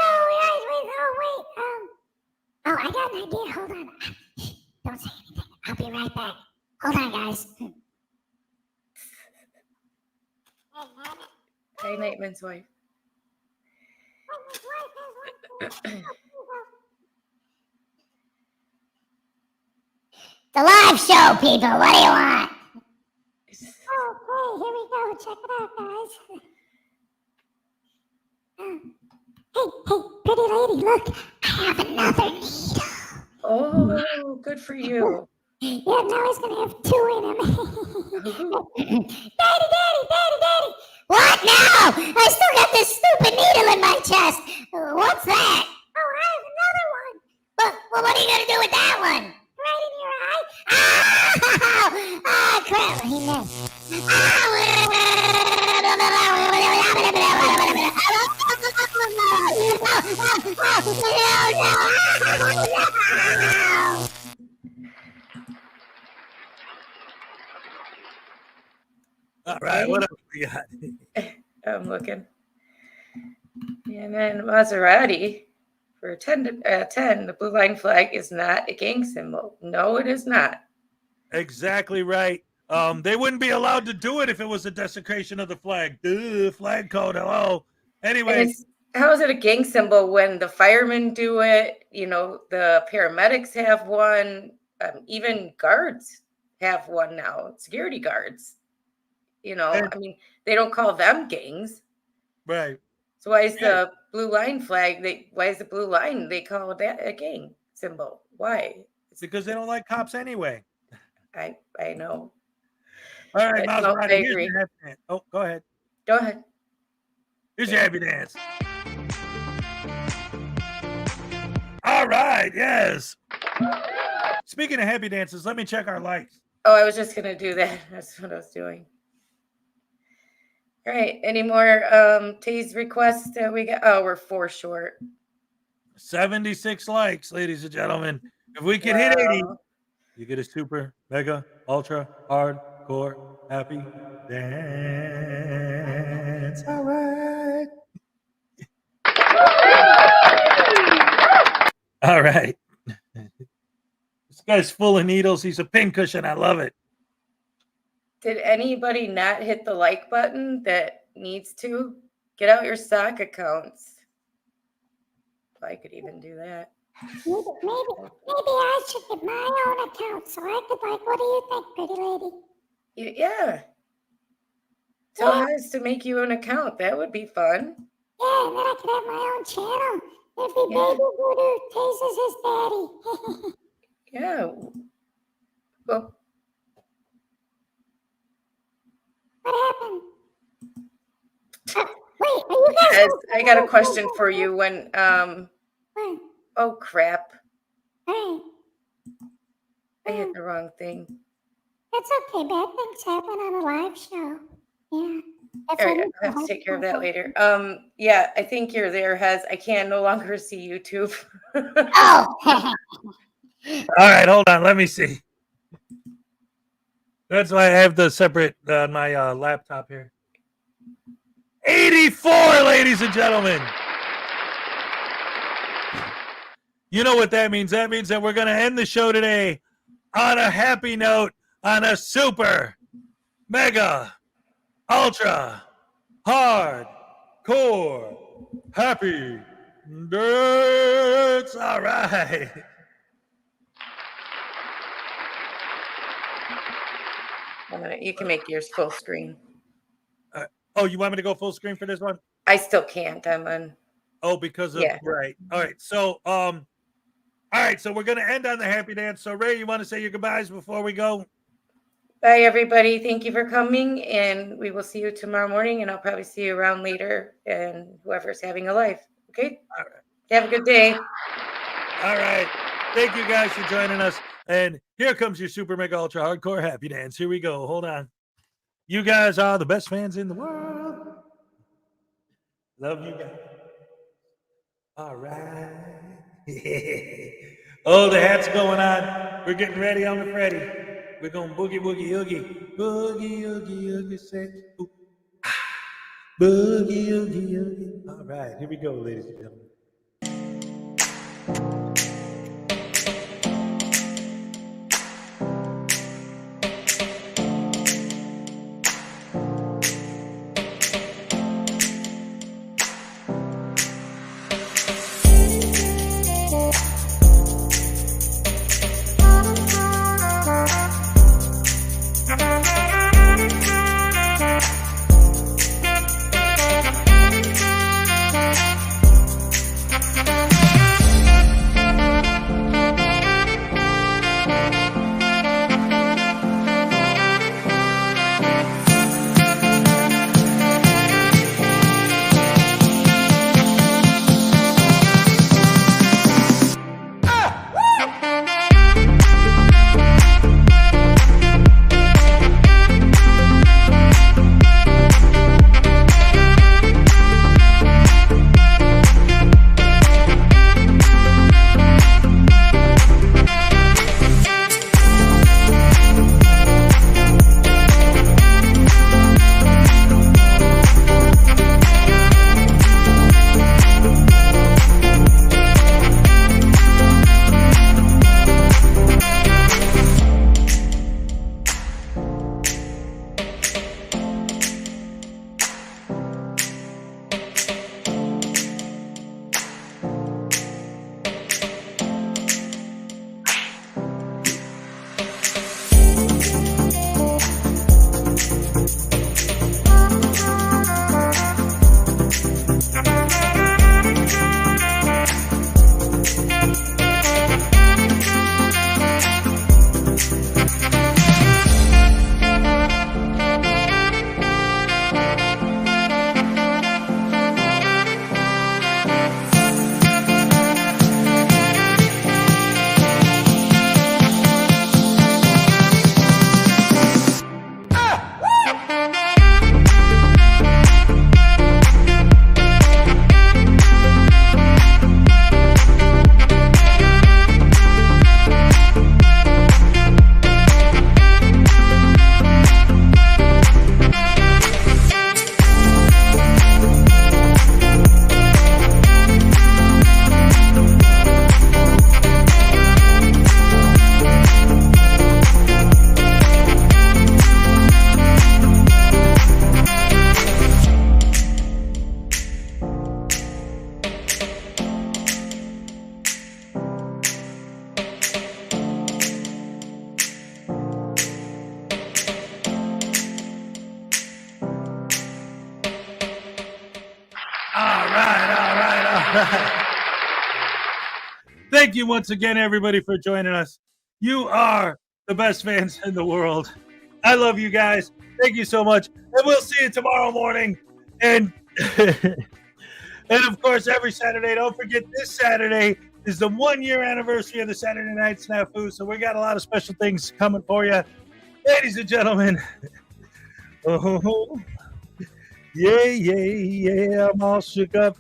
Oh, I got an idea. Hold on. Don't say anything. I'll be right back. Hold on, guys. Hey, Nightman's wife. The live show, people. What do you want? Okay, here we go. Check it out, guys. Hey, pretty lady, look. I have another needle. Oh, good for you. Yeah, now he's going to have two in him. Daddy. What now? I still got this stupid needle in my chest. What's that? Oh, I have another one. Well, what are you going to do with that one? Right in your eye. Ah, crap. He missed. All right, what else we got? I'm looking. And then Maserati for 10, the blue line flag is not a gang symbol. No, it is not. Exactly right. They wouldn't be allowed to do it if it was a desecration of the flag. Flag code, hello. Anyway. How is it a gang symbol when the firemen do it? You know, the paramedics have one. Even guards have one now. Security guards. You know, I mean, they don't call them gangs. Right. So why is the blue line flag? Why is the blue line? They call that a gang symbol. Why? It's because they don't like cops anyway. I know. All right, No, I agree. Oh, go ahead. Go ahead. Here's your happy dance. All right, yes. Speaking of happy dances, let me check our lights. Oh, I was just gonna do that. That's what I was doing. All right. Any more tease requests that we got? Oh, we're 4 short. 76 likes, ladies and gentlemen. If we can hit 80, you get a super, mega, ultra, hardcore, happy dance. All right. All right. This guy's full of needles. He's a pincushion. I love it. Did anybody not hit the like button that needs to? Get out your stock accounts. If I could even do that. Maybe I should get my own account so I could like, what do you think, pretty lady? Yeah. Tell Hez to make you an account. That would be fun. Yeah, and then I could have my own channel. It'd be Baby Voodoo Tases his daddy. Yeah. Well, what happened? Wait, are you guys? I got a question for you. When oh crap! Hey. I hit the wrong thing. That's okay. Bad things happen on a live show. Yeah. All right, I'll have to take care of that later. Yeah, I think you're there, Hez. I can no longer see YouTube. Oh. All right, hold on. Let me see. That's why I have the separate on my laptop here. 84, ladies and gentlemen. You know what that means? That means that we're going to end the show today on a happy note, on a super, mega, ultra, hard, core, happy nerds. All right. You can make yours full screen. Oh, you want me to go full screen for this one? I still can't. I'm on. Oh, because of right. All right. So all right, so we're gonna end on the happy dance. So Ray, you want to say your goodbyes before we go? Bye, everybody. Thank you for coming, and we will see you tomorrow morning, and I'll probably see you around later, and whoever's having a life. Okay? All right. Have a good day. All right. Thank you guys for joining us. And here comes your super mega ultra hardcore happy dance. Here we go. Hold on. You guys are the best fans in the world. Love you guys. All right. Oh, the hat's going on. We're getting ready on the Freddy. We're going boogie, woogie, oogie. Boogie, oogie, oogie, sex. Ooh. Boogie, oogie, oogie. All right, here we go, ladies and gentlemen. Thank you once again, everybody, for joining us. You are the best fans in the world. I love you guys. Thank you so much. And we'll see you tomorrow morning. And and of course, every Saturday. Don't forget, this Saturday is the 1-year anniversary of the Saturday Night Snafu. So we got a lot of special things coming for you. Ladies and gentlemen. Oh, yeah, I'm all shook up.